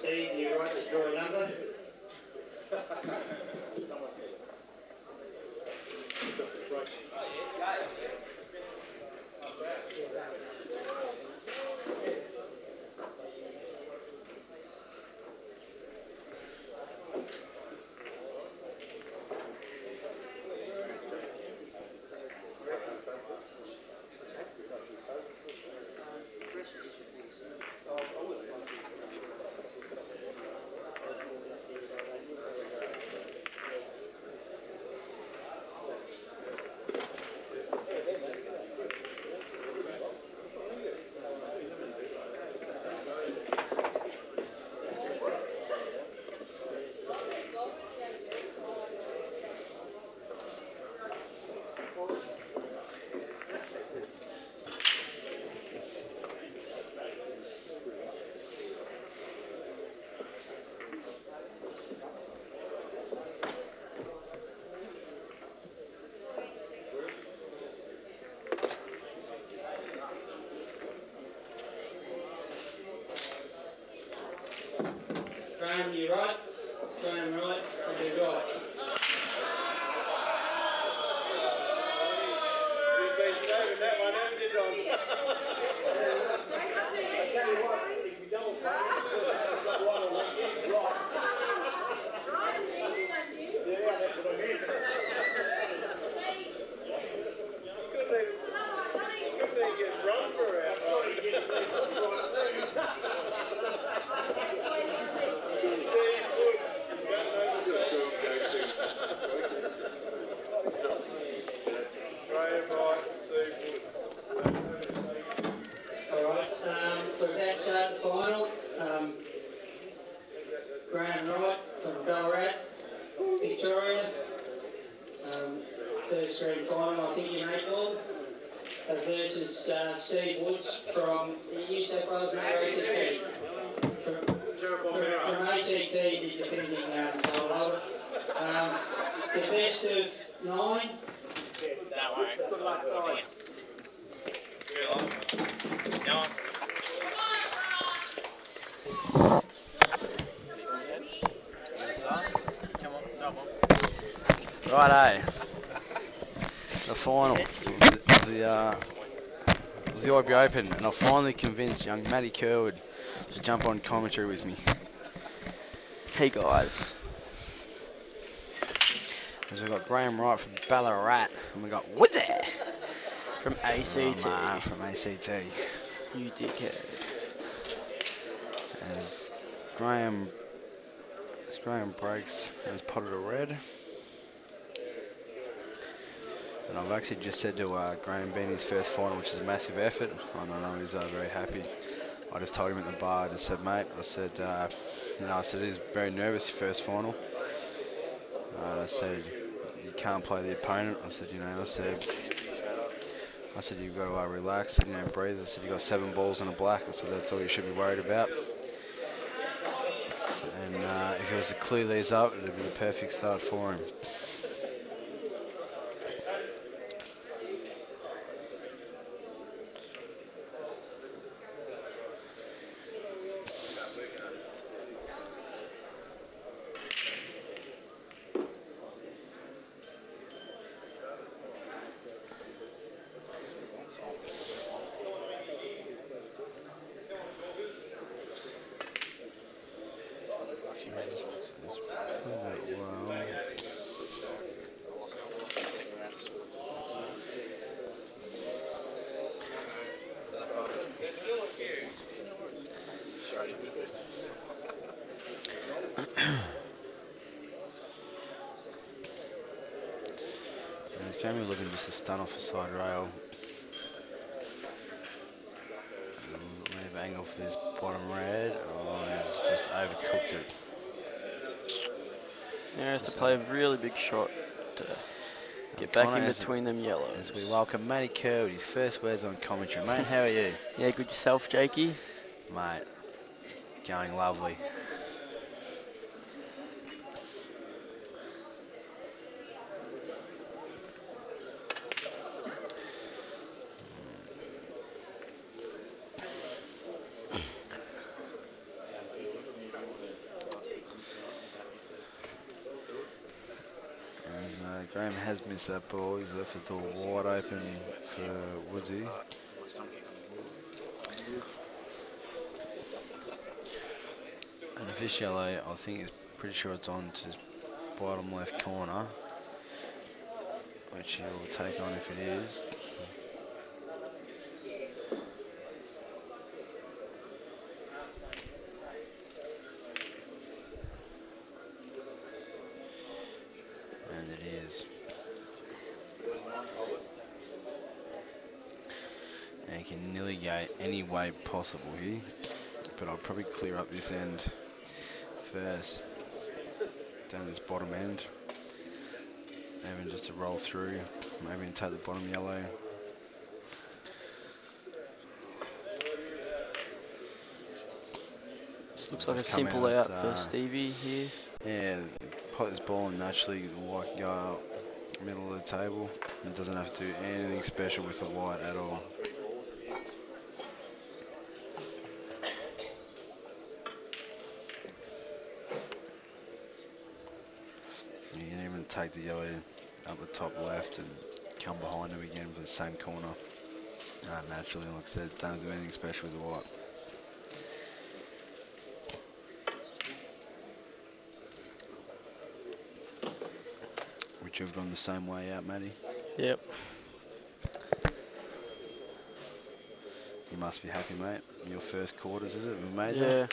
I: Steve, you're right to draw a number. Graham, you right? Graham, right? And you're right.
L: You've been saving that one, haven't you, John? I tell you what, if you double play, right. Right's an easy one, Jim. Yeah, that's what I mean. Couldn't even get run for it.
I: Alright, we're about to start the final. Graham Wright from Ballarat, Victoria. First grand final, I think in April. Versus Steve Woods from New South Wales ACT. From ACT, the defending title holder. The best of 9.
H: Good luck, guys. Go on. Come on, start one.
K: Righto. The final of the Albury Open, and I finally convinced young Matty Curwood to jump on commentary with me.
M: Hey guys.
K: Because we've got Graham Wright from Ballarat, and we've got Woodsy
M: From ACT.
K: From ACT.
M: You dickhead.
K: As Graham breaks and has potted a red. And I've actually just said to Graham being his first final, which is a massive effort. I know he's very happy. I just told him at the bar, I just said, mate, I said, he's very nervous, your first final. I said, you can't play the opponent. I said, I said, you've got to relax, and breathe. I said, you've got 7 balls and a black. I said, that's all you should be worried about. And if he was to clear these up, it would be the perfect start for him. He's going to be looking just to stun off the side rail. Leave angle for this bottom red. Oh, he's just overcooked it.
M: He has to play a really big shot to get back in between them yellows.
K: As we welcome Matty Kerr with his first words on commentary. Mate, how are you?
M: Yeah, good yourself, Jakey?
K: Mate, going lovely. Graham has missed that ball. He's left the door wide open for Woodsy. And a fish yellow, I think he's pretty sure it's on to his bottom left corner, which he'll take on if it is. And it is. And he can nearly go any way possible here, but I'll probably clear up this end first, down this bottom end, even just to roll through, maybe take the bottom yellow.
M: This looks like a simple out for Stevie here.
K: Yeah, pot this ball and naturally the white can go up middle of the table. It doesn't have to do anything special with the white at all. You can even take the yellow up the top left and come behind him again for the same corner. Naturally, like I said, don't do anything special with the white. Which you've gone the same way out, Matty?
M: Yep.
K: You must be happy, mate. Your first quarters, is it, with Major?
M: Yeah.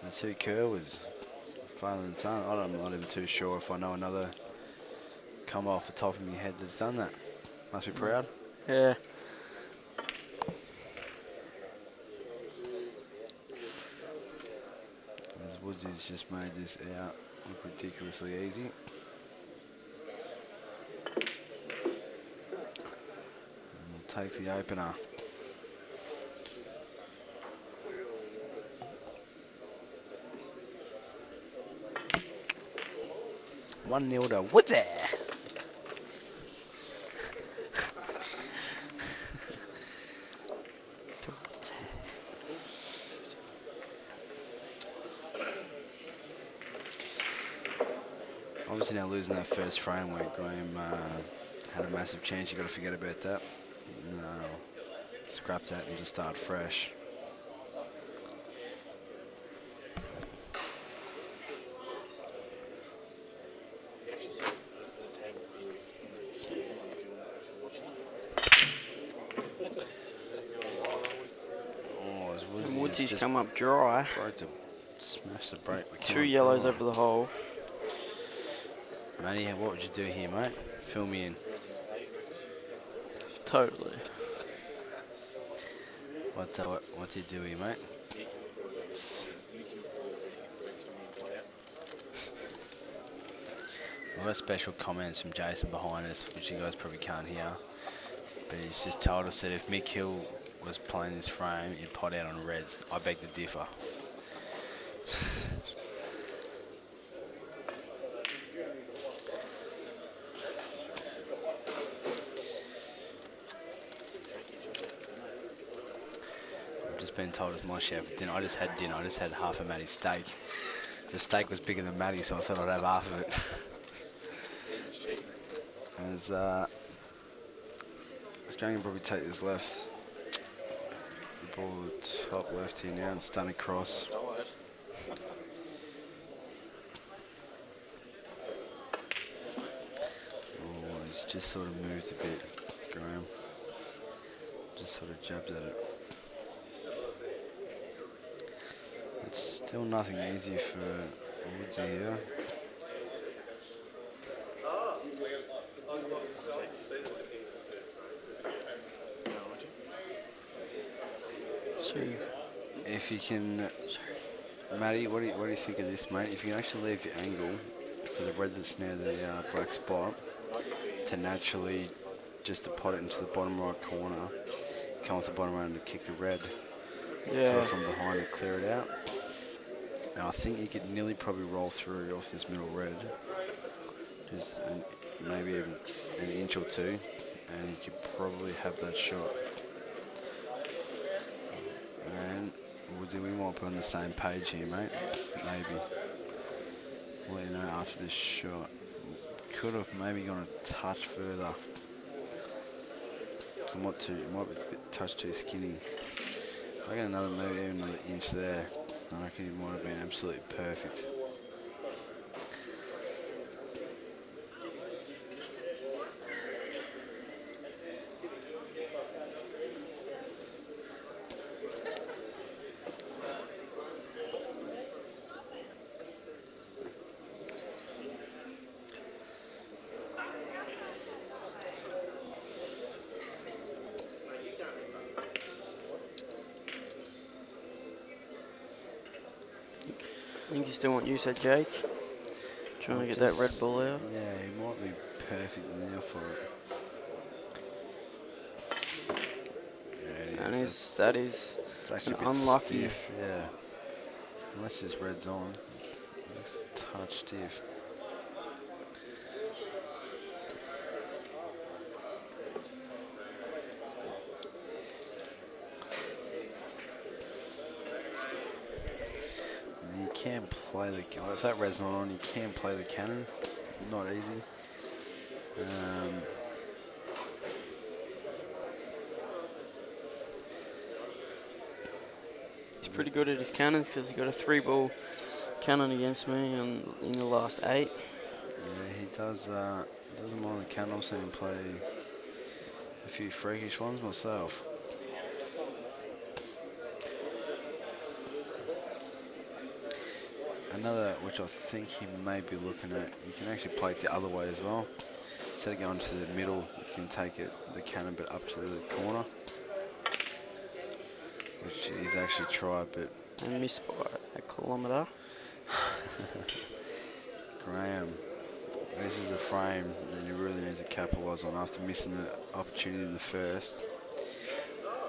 K: That's who Kerr was. Father and son. I'm not even too sure if I know another come off the top of my head that's done that. Must be proud.
M: Yeah.
K: As Woodsy's just made this out look ridiculously easy. And we'll take the opener. One 0 to Woodsy. Obviously now losing that first frame where Graham had a massive chance, you got to forget about that. No, scrap that and just start fresh.
M: And Woodsy's come up dry.
K: Tried to smash the break.
M: Two yellows over the hole.
K: Matty, what would you do here, mate? Fill me in.
M: Totally.
K: What do you do here, mate? We've got special comments from Jason behind us, which you guys probably can't hear. But he's just told us that if Mick Hill was playing this frame, he'd pot out on reds. I beg to differ. I've just been told it's my share for dinner. I just had dinner. I just had half a Matty's steak. The steak was bigger than Matty, so I thought I'd have half of it. As Australian probably take this left. The ball top left here now and stun across. Oh, he's just sort of moved a bit, Graham. Just sort of jabbed at it. It's still nothing easy for Woodsy here. If you can, Matty, what do you think of this, mate? If you can actually leave your angle for the red that's near the black spot, to naturally just to pot it into the bottom right corner, come off the bottom right and to kick the red, sort of from behind and clear it out. Now I think you could nearly probably roll through off this middle red, just maybe even an inch or two, and you could probably have that shot. And we might be on the same page here, mate. Maybe. Well, you know, after this shot, could have maybe gone a touch further. It might be a bit touch too skinny. If I get another maybe even another inch there, I reckon it might have been absolutely perfect.
M: I think you still want you said Jake. Trying to get that red ball out.
K: Yeah, he might be perfect now for it. Yeah,
M: And
K: it's actually
M: an
K: a bit
M: unlucky.
K: stiff, yeah. Unless this red's on, it looks a touch stiff. You can play if that red's not on, you can play the cannon. Not easy.
M: He's pretty good at his cannons because he got a 3-ball cannon against me in the last 8.
K: Yeah, he does. Doesn't mind the cannon. I've seen him play a few freakish ones myself. Another, which I think he may be looking at, you can actually play it the other way as well. Instead of going to the middle, you can take the cannon bit up to the corner, which he's actually tried, but
M: And missed by a kilometre.
K: Graham, this is a frame that you really need to capitalise on after missing the opportunity in the first.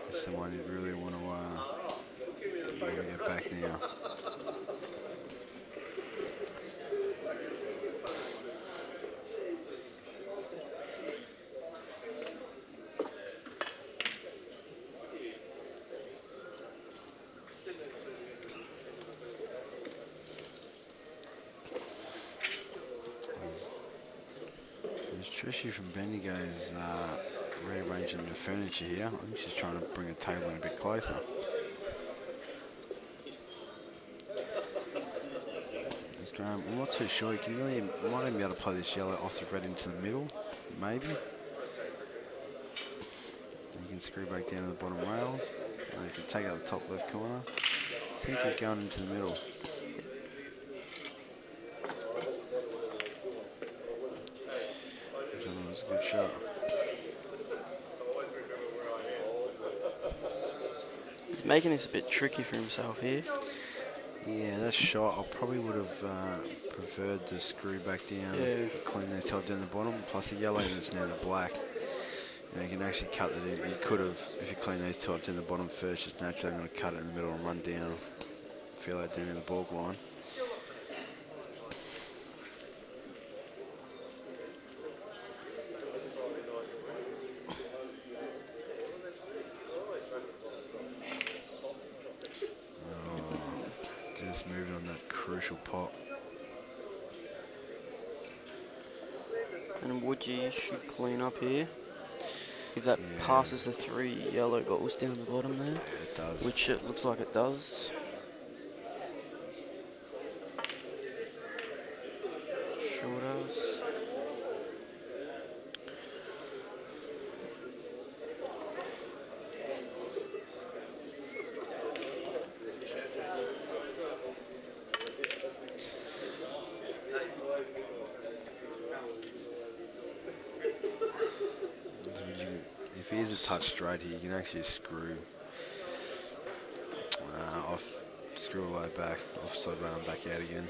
K: This is the one you really want to get back now. Trishy from Bendigo's rearranging the furniture here. I think she's trying to bring a table in a bit closer. Graham, I'm not too sure. You can really, might even be able to play this yellow off the red into the middle, maybe. You can screw back down to the bottom rail. You can take out the top left corner. I think he's going into the middle. That was a good shot.
M: He's making this a bit tricky for himself here.
K: Yeah, that shot, I probably would have preferred to screw back down, clean the top down the bottom, plus the yellow is now the black. You know, you can actually cut it in. You could have, if you clean these tops in the bottom first, just naturally I'm going to cut it in the middle and run down, feel that down in the balk line. Just moved on that crucial pot.
M: And Woodgie should clean up here. If that passes the 3 yellow goals down the bottom there.
K: Yeah, it does.
M: Which it looks like it does. Sure does.
K: If he is a touch straight here, you can actually screw screw all the way back, offside run back out again.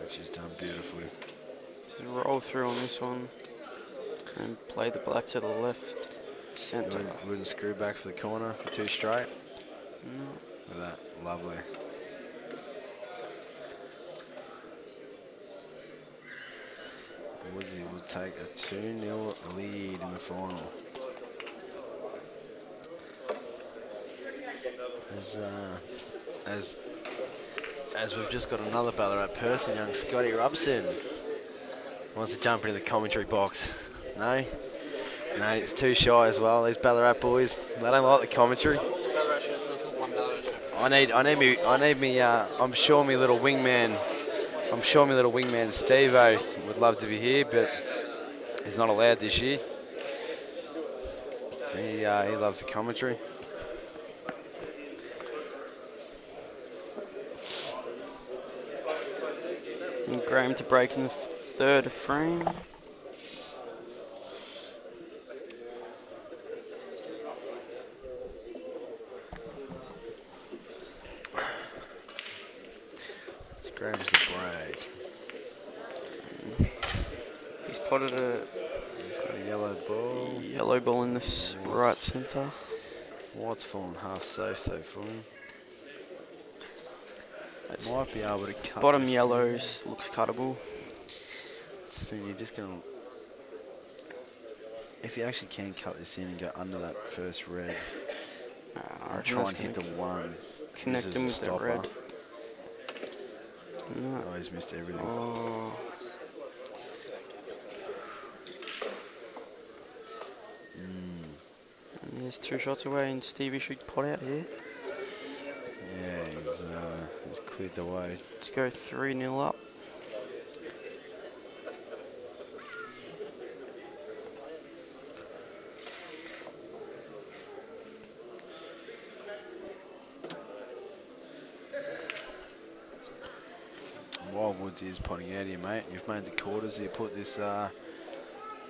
K: Which is done beautifully.
M: Just roll through on this one and play the black to the left centre.
K: Wouldn't screw back for the corner for 2 straight?
M: No.
K: Look at that, lovely. Woodsy will take a 2-0 lead in the final. As as we've just got another Ballarat person, young Scotty Robson. Wants to jump into the commentary box. No? No, it's too shy as well. These Ballarat boys, they don't like the commentary. I'm sure my little wingman Steve-O would love to be here, but he's not allowed this year. He loves the commentary.
M: And Graham to break in the third frame.
K: Graham's the break.
M: He's potted
K: He's got a yellow ball.
M: Yellow ball in this right centre.
K: White's fallen half safe though for him. Might be able to cut
M: bottom
K: this
M: yellows looks cuttable.
K: So you're just gonna, if you actually can cut this in and go under that first red, and try and hit the one.
M: Connect him with the red. No.
K: Oh, he's missed everything.
M: Oh. And there's 2 shots away, and Stevie should pot out here.
K: Yeah, he's cleared the way.
M: Let's go 3-0 up.
K: Wildwoods is potting out here, mate. You've made the quarters. You put this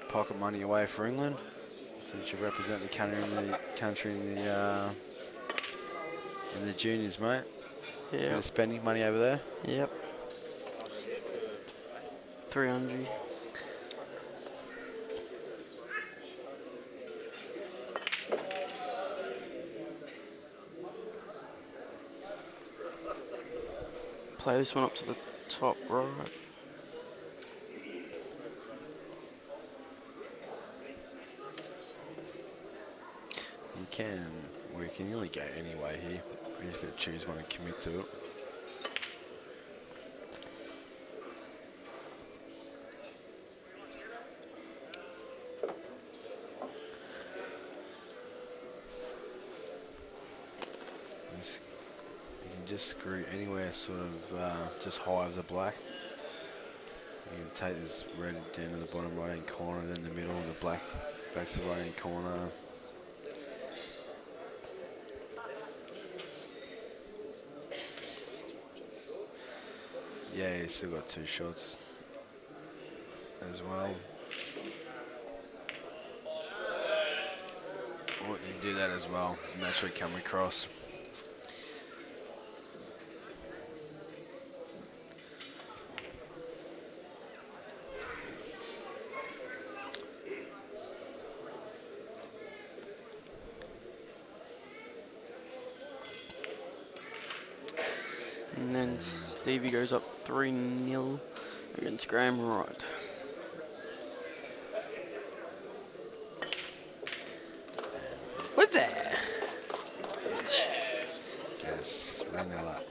K: pocket money away for England, since you represent the country in the juniors, mate.
M: Yeah.
K: Bit of spending money over there.
M: Yep. 300. Play this one up to the top right.
K: You can, or you can nearly go anyway here. You just got to choose one and commit to it. You can just screw anywhere sort of just high of the black. You can take this red down to the bottom right hand corner, then the middle, the black back to the right hand corner. Yeah, he's still got 2 shots as well. Or you can do that as well, and that should come across.
M: And then Stevie goes up 3-0 against Graham Wright.
K: What's that? Yes, 1-0 up.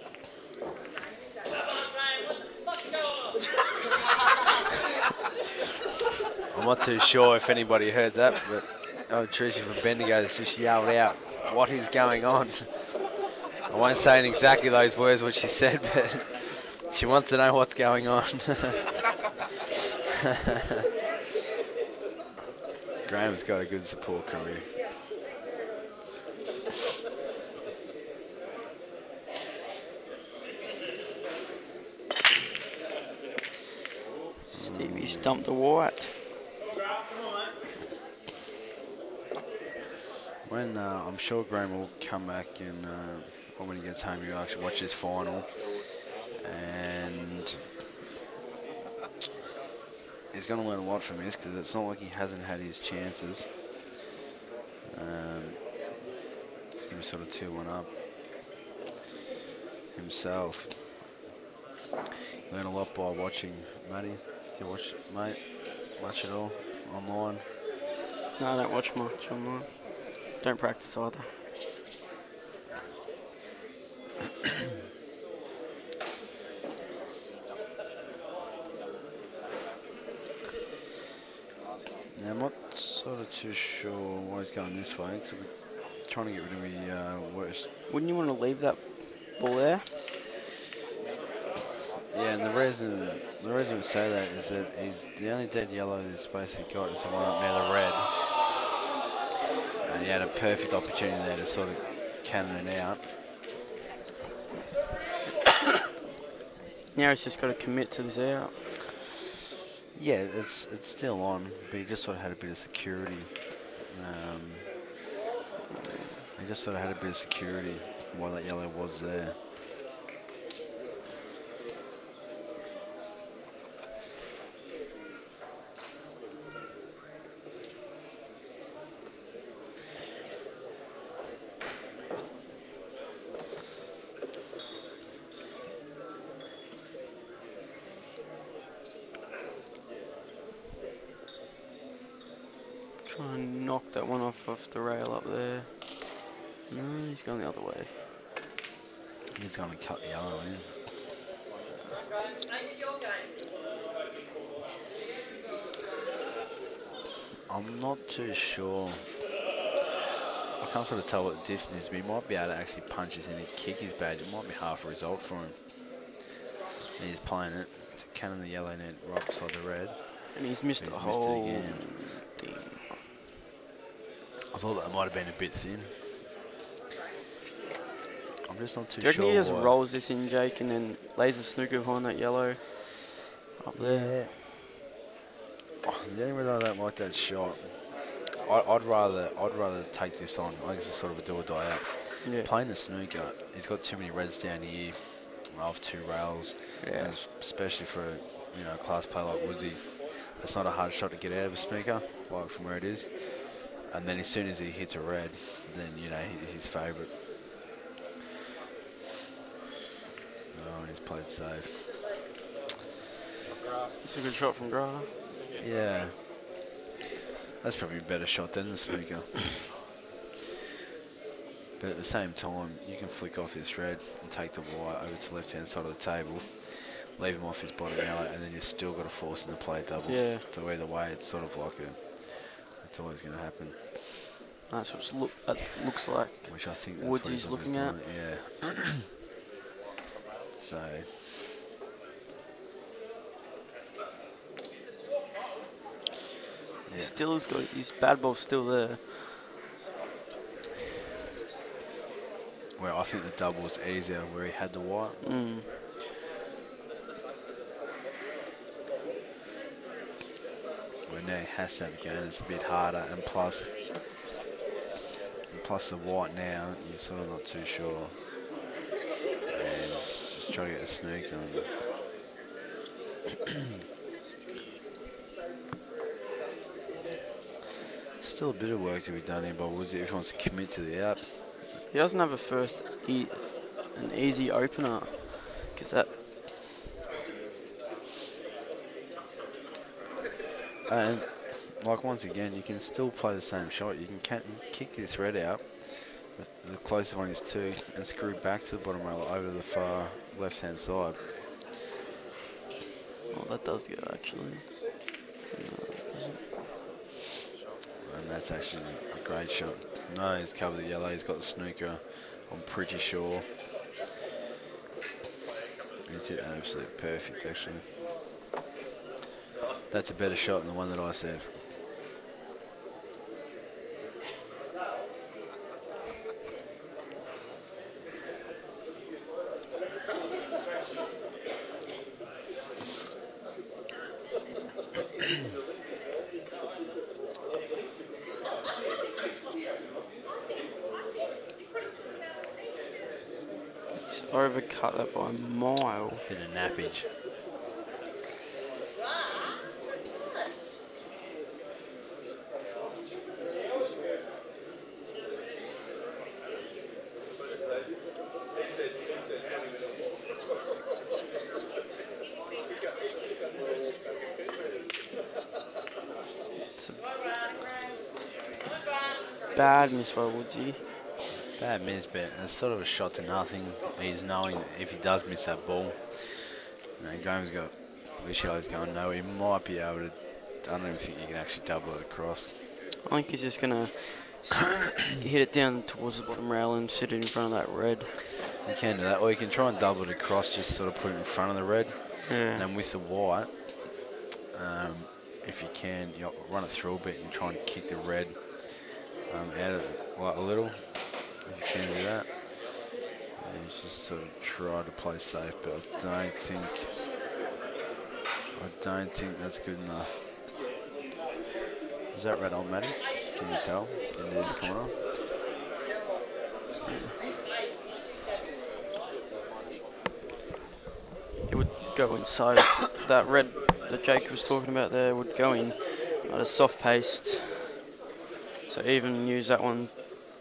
K: I'm not too sure if anybody heard that, but Tricia from Bendigo has just yelled out, "What is going on?" I won't say in exactly those words what she said, but she wants to know what's going on. Graham's got a good support career.
M: Stevie stumped the white.
K: When I'm sure Graham will come back and when he gets home, he'll actually watch this final, and he's going to learn a lot from this, because it's not like he hasn't had his chances. He was sort of 2-1 up himself. Learn a lot by watching. Matty, you watch, mate, much at all online?
M: No, I don't watch much online. Don't practice either.
K: Sort of too sure why he's going this way, because I'm trying to get rid of me worst.
M: Wouldn't you want to leave that ball there?
K: Yeah, and the reason we say that is that he's the only dead yellow he's basically got is the one up near the red. And he had a perfect opportunity there to sort of cannon it out.
M: Now he's just got to commit to this out.
K: Yeah, it's still on, but he just sort of had a bit of security. He just sort of had a bit of security while that yellow was there.
M: Try and knock that one off the rail up there. No, he's going the other way.
K: He's going to cut the yellow in. I'm not too sure. I can't sort of tell what the distance is, but he might be able to actually punch this in and kick his badge. It might be half a result for him. And he's playing it to cannon the yellow net right beside the red.
M: And he's missed
K: He's
M: the
K: missed it
M: whole
K: again.
M: thing.
K: I thought that might have been a bit thin. I'm just not too
M: Do you reckon
K: sure.
M: he just rolls this in, Jake, and then lays a snooker behind that yellow up there?
K: Oh, the only reason I don't like that shot, I'd rather take this on. I think it's sort of a do or die out.
M: Yeah.
K: Playing the snooker, he's got too many reds down here off 2 rails,
M: Yeah.
K: and especially for a class player like Woodsy. It's not a hard shot to get out of a snooker, like from where it is. And then as soon as he hits a red, then he's favourite. Oh, and he's played safe.
M: It's a good shot from Gra.
K: Yeah. That's probably a better shot than the snooker. But at the same time, you can flick off this red and take the white over to the left-hand side of the table, leave him off his bottom yellow, and then you've still got to force him to play double.
M: Yeah.
K: So either way, it's sort of like it's always going to happen.
M: That's what that looks like.
K: Which I think that's
M: Woods
K: what
M: he's looking
K: at.
M: at.
K: Yeah. So. Yeah.
M: Still's got his bad ball's still there.
K: Where I think the double was easier where he had the white.
M: Mm.
K: Where now he has to have a game, it's a bit harder, and plus the white now, you're sort of not too sure. And just try to get a sneak on. Still a bit of work to be done here by Woodsy if he wants to commit to the out.
M: He doesn't have an easy opener, because that.
K: And like once again, you can still play the same shot. You can kick this red out. The closest one is 2, and screw back to the bottom rail over to the far left-hand side.
M: Oh, that does go actually. No, it doesn't.
K: And that's actually a great shot. No, he's covered the yellow. He's got the snooker. I'm pretty sure. He's hit absolutely perfect, actually. That's a better shot than the one that I said.
M: He's overcut that by a mile.
K: Bit of nappage.
M: Bad miss by Woodsy.
K: Bad miss, but it's sort of a shot to nothing. He's knowing if he does miss that ball, Graham's got this yellow's going nowhere. He might be able to. I don't even think you can actually double it across.
M: I think he's just gonna hit it down towards the bottom rail and sit it in front of that red.
K: You can do that, or you can try and double it across, just sort of put it in front of the red.
M: Yeah.
K: And then with the white, if you can, you run it through a bit and try and kick the red out of the white a little. If you can do that. And just sort of try to play safe, but I don't think that's good enough. Is that red on, Matty? Can you tell in this corner?
M: It would go inside. That red that Jake was talking about there would go in at a soft paste. So even use that one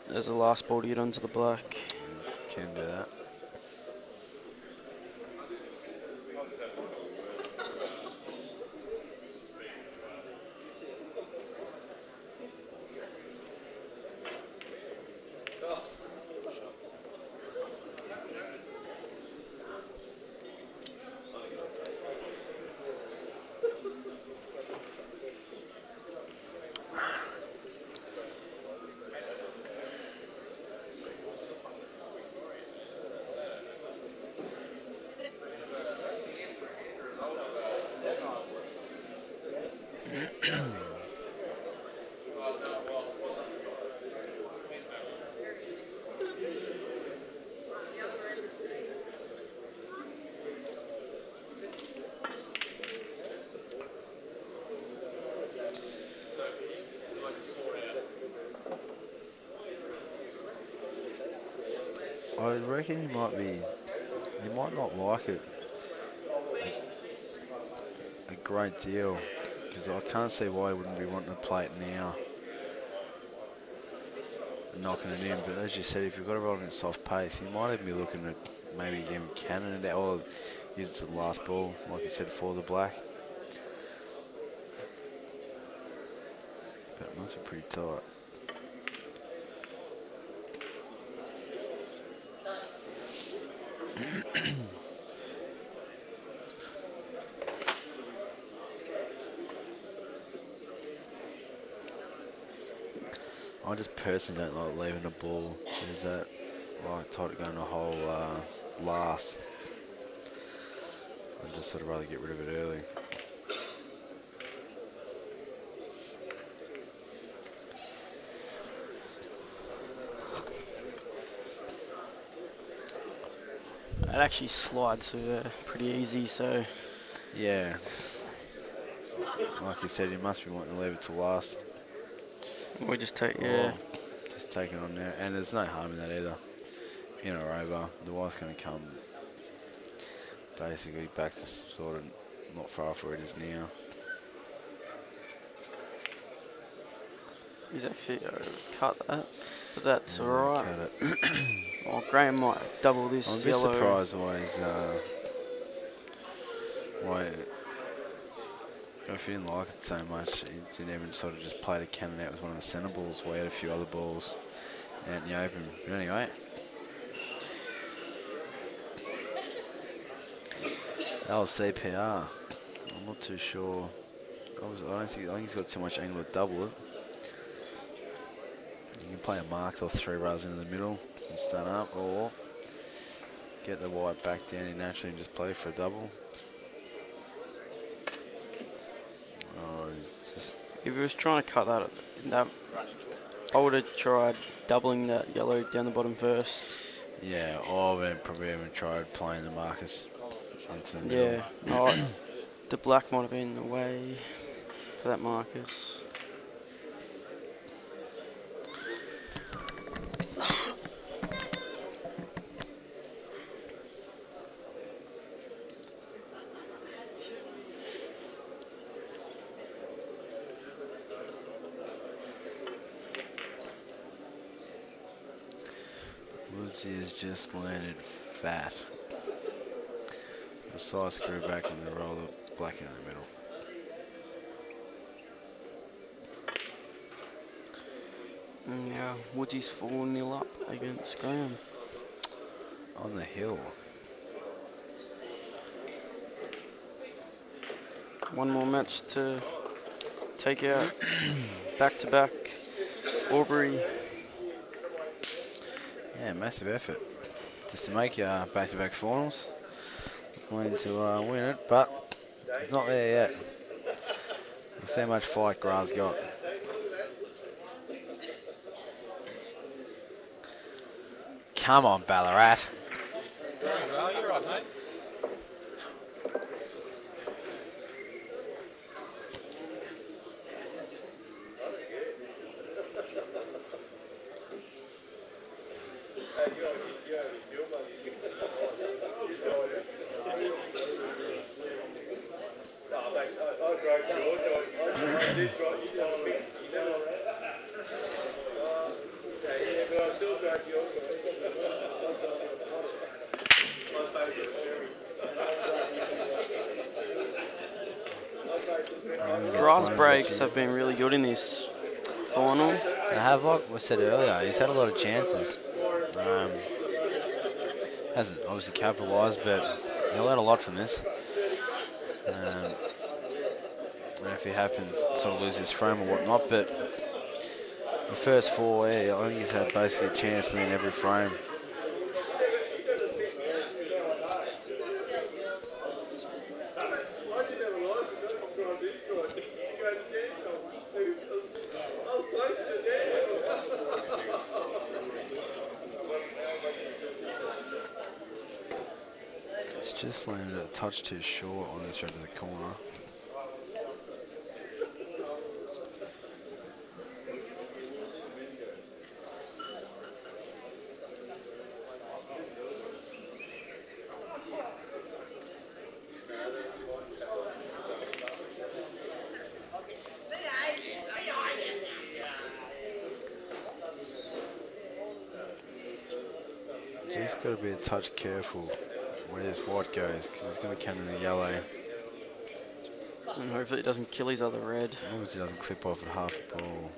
M: as the last ball to get onto the black.
K: Can do that. I reckon he might not like it a great deal, because I can't see why he wouldn't be wanting to play it now and knocking it in. But as you said, if you've got to roll it in soft pace, he might even be looking at maybe even cannon it out or use it to the last ball, like you said, for the black. But it must be pretty tight. I just personally don't like leaving a ball. Is that like tight to go in a hole last? I'd just sort of rather get rid of it early.
M: It actually slides through there pretty easy, so.
K: Yeah. Like you said, you must be wanting to leave it to last.
M: We just take, yeah.
K: Just take it on there. And there's no harm in that either. In or over, the white's going to come basically back to sort of not far off where it is now.
M: He's actually cut that, but that's alright.
K: Cut it.
M: Oh, Graham might double this
K: I'm a bit
M: yellow.
K: surprised always why, if you didn't like it so much, you didn't even sort of just play the cannon out with one of the centre balls while you had a few other balls out in the open. But anyway, that was CPR. I'm not too sure. I think he's got too much angle to double it. You can play a marked or 3 rails into the middle and start up, or get the white back down and naturally and just play for a double. Oh, he's just...
M: If he was trying to cut that, I would have tried doubling that yellow down the bottom first.
K: Yeah, or then probably even tried playing the Marcus into the middle.
M: Yeah, oh, the black might have been in the way for that Marcus.
K: Woodsy has just landed fat. A side screw back and the roll the black in the middle.
M: Yeah, Woody's 4-0 up against Graham.
K: On the hill.
M: One more match to take out. back-to-back Albury.
K: Yeah, massive effort just to make back-to-back finals. Wanting to win it, but it's not there yet. We'll see how much fight Gra's got. Come on, Ballarat.
H: You're right, mate.
M: Gra's breaks have been really good in this final.
K: They have, like we said earlier, he's had a lot of chances. Hasn't obviously capitalised, but he'll learn a lot from this. And if he happens to sort of lose his frame or whatnot, but the first four, yeah, I think he's had basically a chance in every frame. It's just landed a touch too short on this red to the corner. Just got to be a touch careful where this white goes, because he's going to come in the yellow.
M: And hopefully it doesn't kill his other red.
K: As long as he doesn't clip off at half a ball.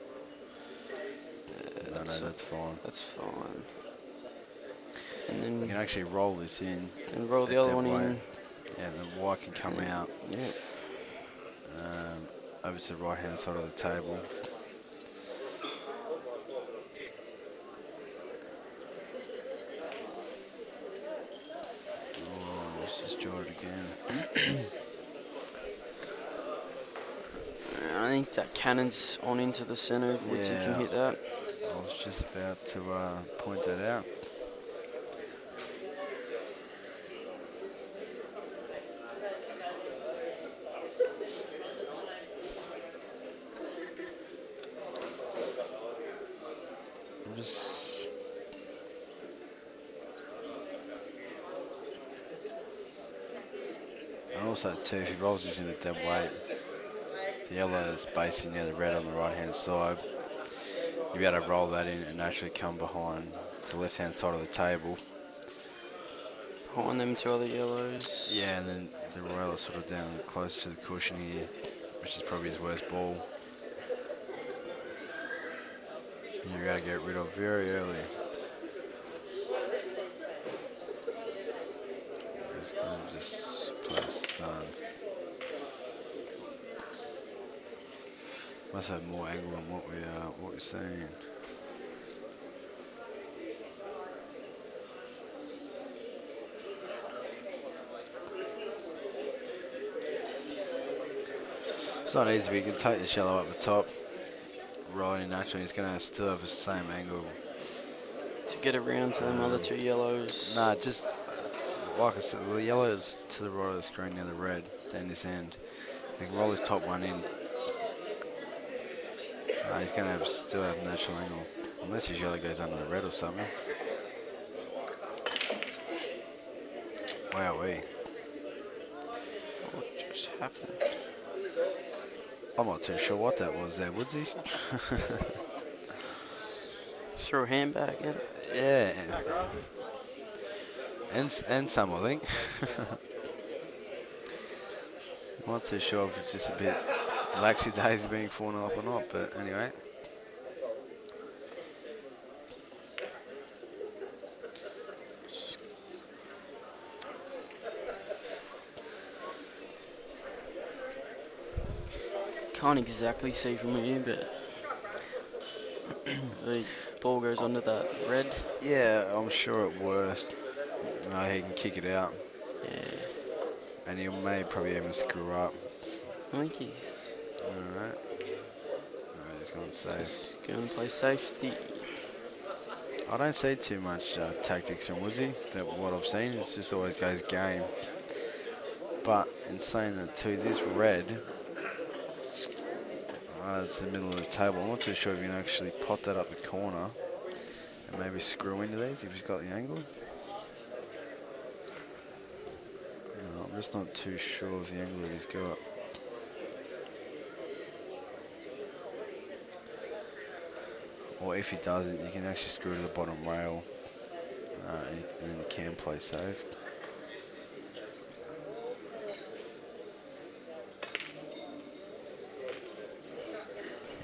K: No, that's fine.
M: That's fine. And then
K: you can actually roll this in.
M: And roll the other one in.
K: Yeah, the white can come out.
M: Yeah.
K: Over to the right hand side of the table.
M: I think that cannon's on into the centre, which you can hit that.
K: I was just about to point that out. And also too, if he rolls this in at that weight, the yellow is basically near the red on the right hand side. You'll be able to roll that in and actually come behind the left hand side of the table.
M: Behind them two other yellows.
K: Yeah, and then the royal is sort of down close to the cushion here, which is probably his worst ball. You're going to get rid of very early. Just going to just play a stun. Must have more angle than what we're seeing. It's not easy, but you can take the yellow up the top, roll it in naturally. It's going to still have the same angle.
M: To get around to them other two yellows.
K: Nah, just like I said, the yellow is to the right of the screen near the red, down this end. You can roll this top one in. He's going to still have natural angle, unless his yellow goes under the red or something. Wowee.
M: What just happened?
K: I'm not too sure what that was there, Woodsy.
M: Throw a hand back in.
K: Yeah. And some, I think. Not too sure if it's just a bit laxy daisy being 4-0 up or not, but anyway.
M: Can't exactly see from here, but The ball goes under that red.
K: Yeah, I'm sure at worst, he can kick it out.
M: Yeah.
K: And he may probably even screw up.
M: I think he's
K: Alright. He's gone safe.
M: just going to play safety.
K: I don't see too much tactics from Woodsy. That what I've seen, it's just always goes game. But in saying that too, this red, it's the middle of the table. I'm not too sure if you can actually pot that up the corner and maybe screw into these if he's got the angle. No, I'm just not too sure of the angle that he's got. Or if he does it, you can actually screw to the bottom rail and then you can play safe.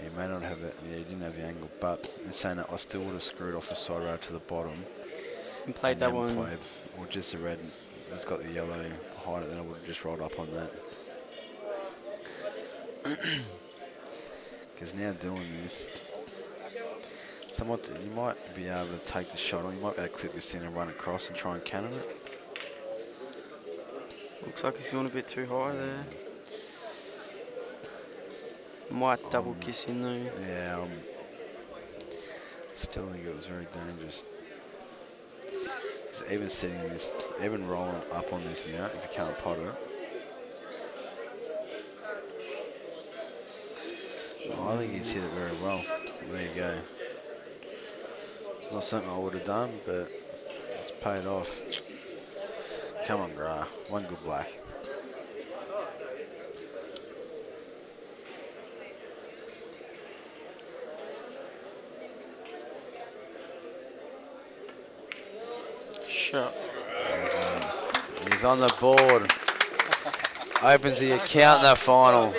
K: He may not have it, yeah, he didn't have the angle, but in saying that, I still would have screwed off the side rail to the bottom.
M: And played that one.
K: Or just the red that's got the yellow behind it, then I would have just rolled up on that. Because now doing this, somewhat you might be able to take the shot, or you might be able to clip this in and run across and try and cannon it.
M: Looks like he's gone a bit too high there. Might double kiss in though.
K: Yeah, still think it was very dangerous. Even setting this, even rolling up on this now, if you can't pot it. I think he's hit it very well. There you go. Not something I would have done, but it's paid off. Come on, Gra. One good black.
M: Shot.
K: He's on the board. Opens the account in that final.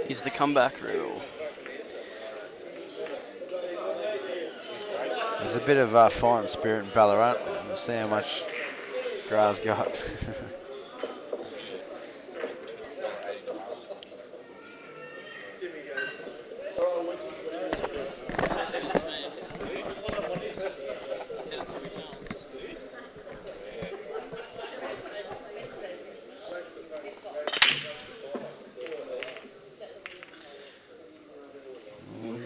M: Is the comeback rule.
K: There's a bit of fighting spirit in Ballarat. We'll see how much Gra's got.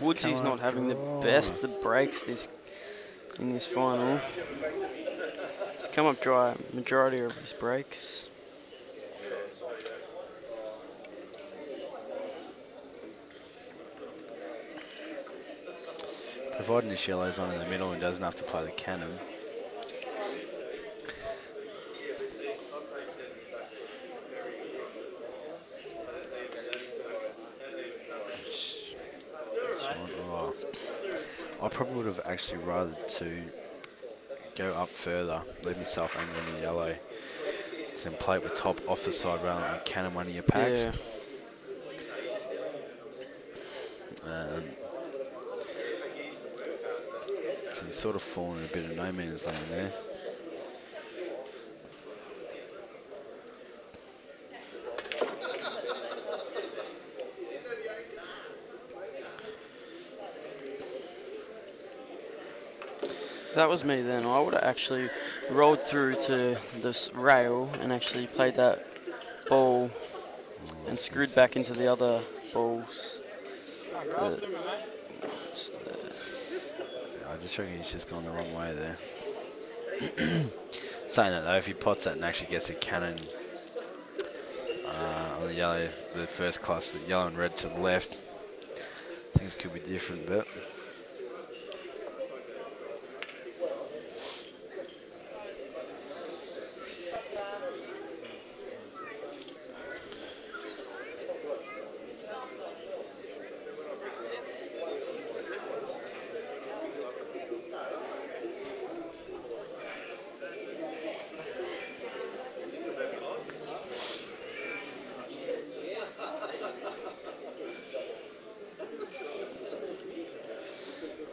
M: Woodsy's not having the best of breaks in this final. He's come up dry majority of his breaks.
K: Providing this yellow's on in the middle and doesn't have to play the cannon. I probably would have actually rather to go up further, leave myself angry on the yellow, then play it with top off the side rather than cannon one of your packs.
M: Yeah.
K: So he's sort of fallen in a bit of no man's land there.
M: If that was me then, I would have actually rolled through to this rail and actually played that ball and screwed back into the other balls. But,
K: I just reckon he's just gone the wrong way there. Saying that though, if he pots that and actually gets a cannon on the yellow, the first class, the yellow and red to the left, things could be different, but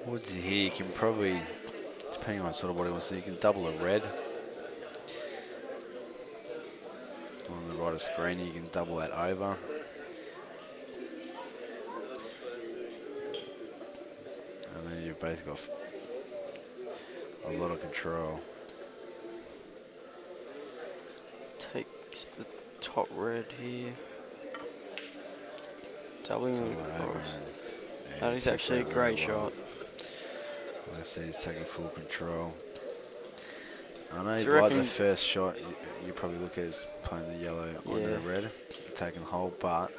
K: Woodsy here, you can probably, depending on sort of what he wants to do, you can double a red. On the right of screen, you can double that over. both got a lot of control.
M: Takes the top red here. Doubling it across. That is actually a great shot.
K: I see he's taking full control. I know,
M: Do you
K: like
M: reckon-
K: the first shot, you probably look at as playing the yellow onto the red, taking the hole, but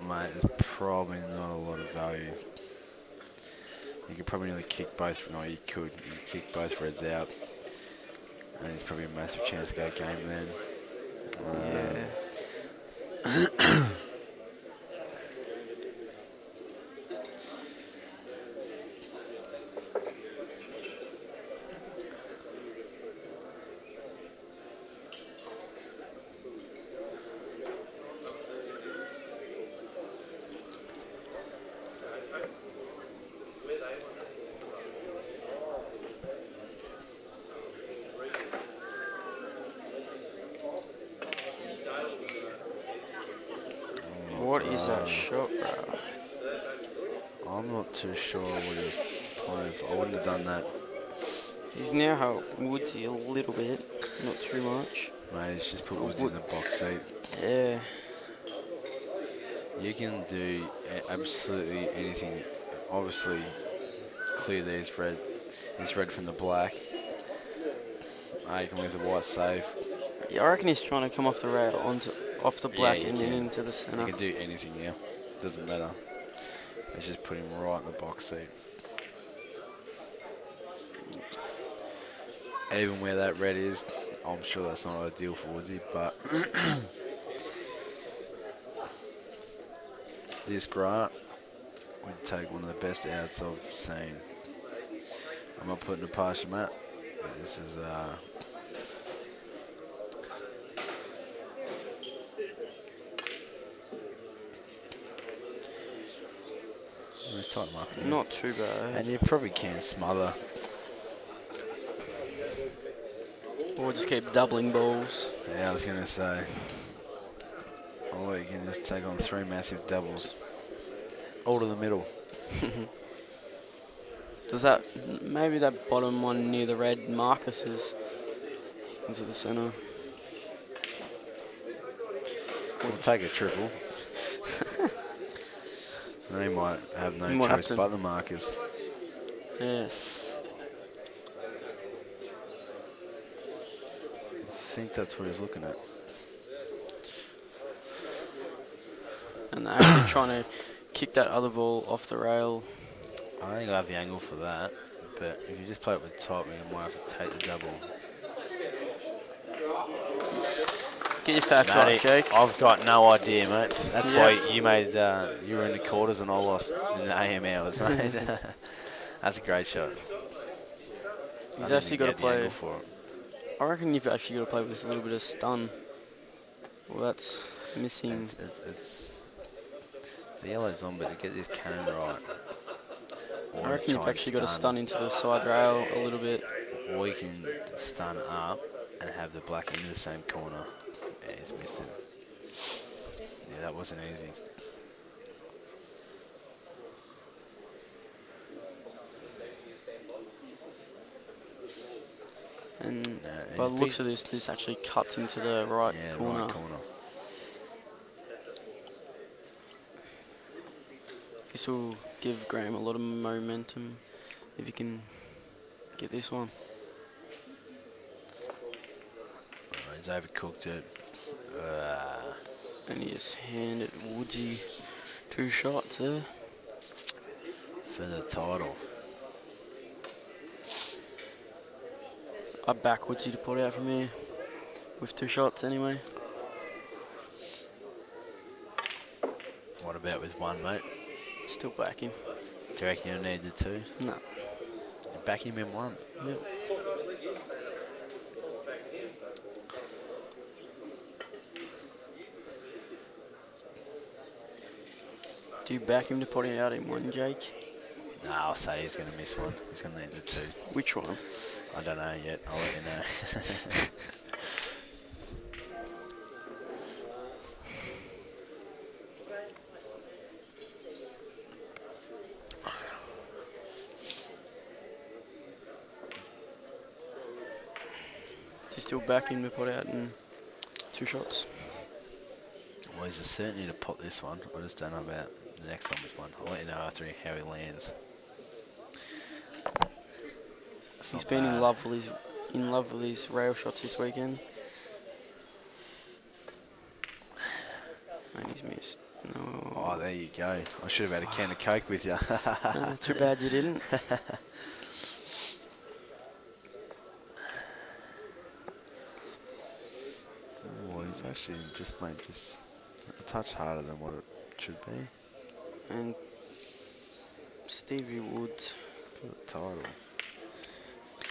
K: mate, there's probably not a lot of value. You could probably nearly kick both, no, you could kick both reds out, and there's probably a massive chance to go game then.
M: What is that shot, bro?
K: I'm not too sure what he was playing for. I wouldn't have done that.
M: He's now helped Woodsy a little bit, not too much.
K: Mate, he's just put Woodsy in the box seat.
M: Yeah.
K: You can do absolutely anything. Obviously, clear these red. This red from the black. You can leave the white safe.
M: Yeah, I reckon he's trying to come off the rail off the black and then
K: can.
M: into the centre.
K: You can do anything, yeah. Doesn't matter. Let's just put him right in the box seat. Even where that red is, I'm sure that's not ideal for Woodsy, but this Grant would take one of the best outs I've seen. I'm not putting it past you, Matt. But this is let's tighten him up a bit.
M: Not too bad.
K: And you probably can smother.
M: Or just keep doubling balls.
K: Yeah, I was going to say. Or you can just take on 3 massive doubles. All to the middle.
M: Does that, maybe that bottom one near the red Marcus's into the centre.
K: We'll take a triple. They might have no choice but the markers.
M: Yeah.
K: I think that's what he's looking at.
M: And they're actually trying to kick that other ball off the rail.
K: I think I have the angle for that, but if you just play it with top, you might have to take the double.
M: Get your facts right, Jake.
K: I've got no idea, mate. That's why you made, you were in the quarters and I lost in the AM hours, mate. That's a great shot.
M: You've actually got to play. I reckon you've actually got to play with a little bit of stun. Well, that's missing.
K: It's the yellow's on, but to get this cannon right.
M: I reckon you've actually got to stun into the side rail a little bit.
K: Or you can stun up and have the black into the same corner. Yeah, he's missed it. Yeah, that wasn't easy.
M: And by the looks of this, this actually cuts into the right corner.
K: Right corner.
M: This will give Graham a lot of momentum if he can get this one.
K: He's overcooked it.
M: And he just handed Woodsy 2 shots there.
K: For the title.
M: I back Woodsy to put out from here with 2 shots anyway.
K: What about with 1, mate?
M: Still back him.
K: Do you reckon you need the 2?
M: No.
K: You back him in 1?
M: Yep. Do you back him to put it out in 1, Jake?
K: No, I'll say he's going to miss 1. He's going to need the 2.
M: Which one?
K: I don't know yet. I'll let you know.
M: you still back him to put out in 2 shots?
K: Well, he's a certainty to pop this one. I just don't know about the next on this one. I'll let you know after how he lands.
M: He's been in love with his rail shots this weekend. And he's missed. No.
K: Oh, there you go. I should have had a can of Coke with you.
M: Too bad you didn't.
K: Oh, he's actually just made just a touch harder than what it should be.
M: And Stevie Woods
K: for the title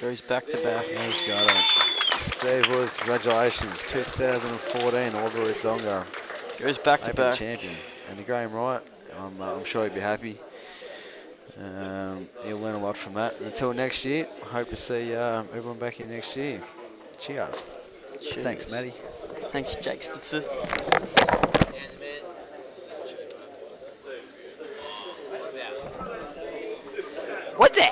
M: goes back to back.
K: He's got it. Steve Woods, congratulations. 2014 Albury Wodonga
M: goes back to back.
K: Champion. And to Graham Wright, I'm sure he'd be happy. He'll learn a lot from that. And until next year, I hope to see everyone back here next year. Cheers.
M: Cheers.
K: Thanks, Matty.
M: Thanks, Jake Steffer.
K: What the?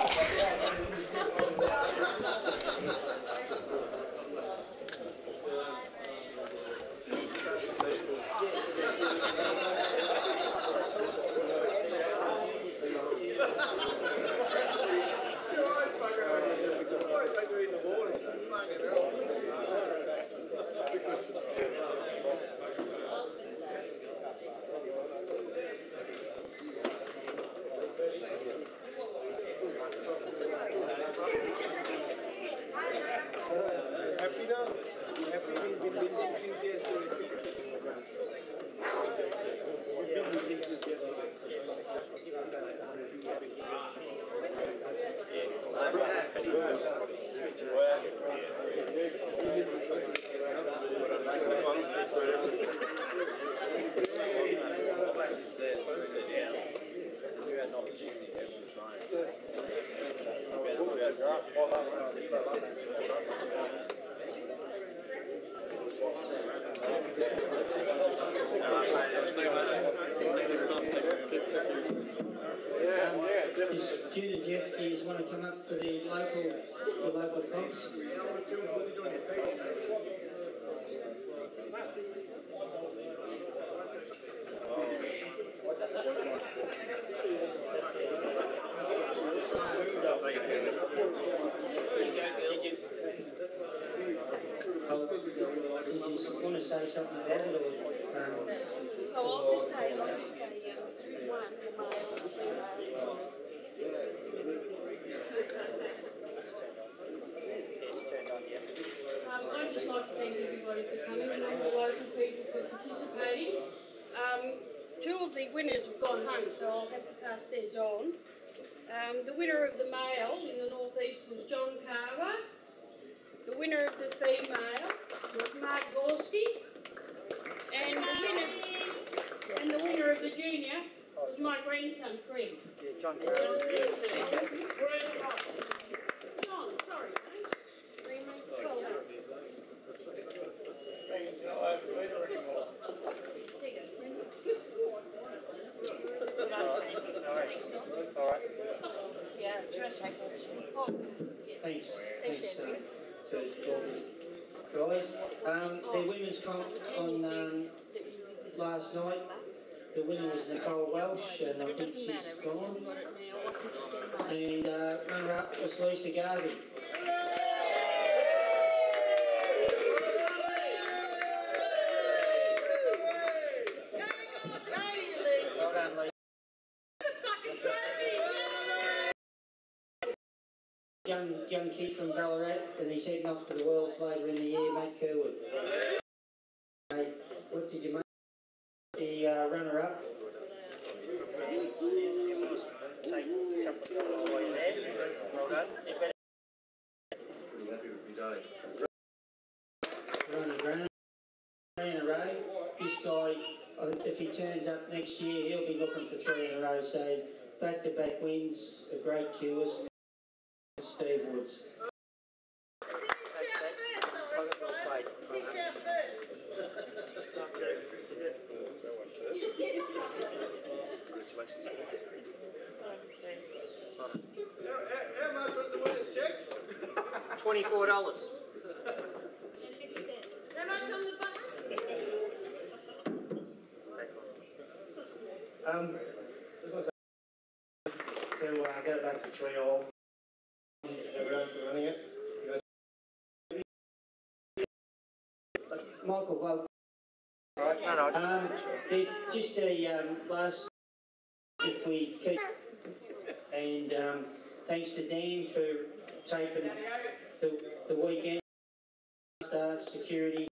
I: Jude and Jeff, do you want to come up for the local comps? Did you want to say something about it, or?
J: I'll just say one, the male and the female. I'd just like to thank everybody for coming and all the local people for participating. 2 of the winners have gone home, so I'll have to pass theirs on. The winner of the male in the northeast was John Carver. The winner of the female was Mark Gorski. And the winner of the junior was my grandson, Fred.
G: John,
J: sorry,
I: Thanks to all guys. The women's comp on last night, the winner was Nicole Welsh, and I think she's gone. And runner-up was Lisa Garvey. Young kid from Ballarat, and he's heading off to the Worlds later in the year, mate Kerwood. What did you make? The runner-up. Running ground in a row. This guy, if he turns up next year, he'll be looking for 3 in a row. So back-to-back wins, a great cures. Steve Woods.
G: $24.
N: As I say, so get it back to 3-all. Everyone for running it.
I: Michael, well,
G: Right, no,
I: just the last, if we could, and thanks to Dan for taping the weekend, staff, security.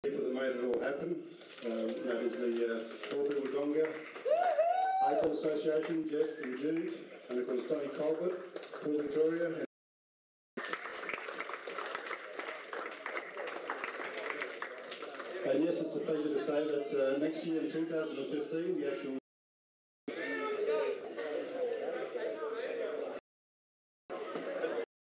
O: People that made it all happen. That is the Albury Wodonga April Association, Jeff and Jude, and of course Tony Colbert, Paul Victoria. And yes, it's a pleasure to say that next year in 2015, the actual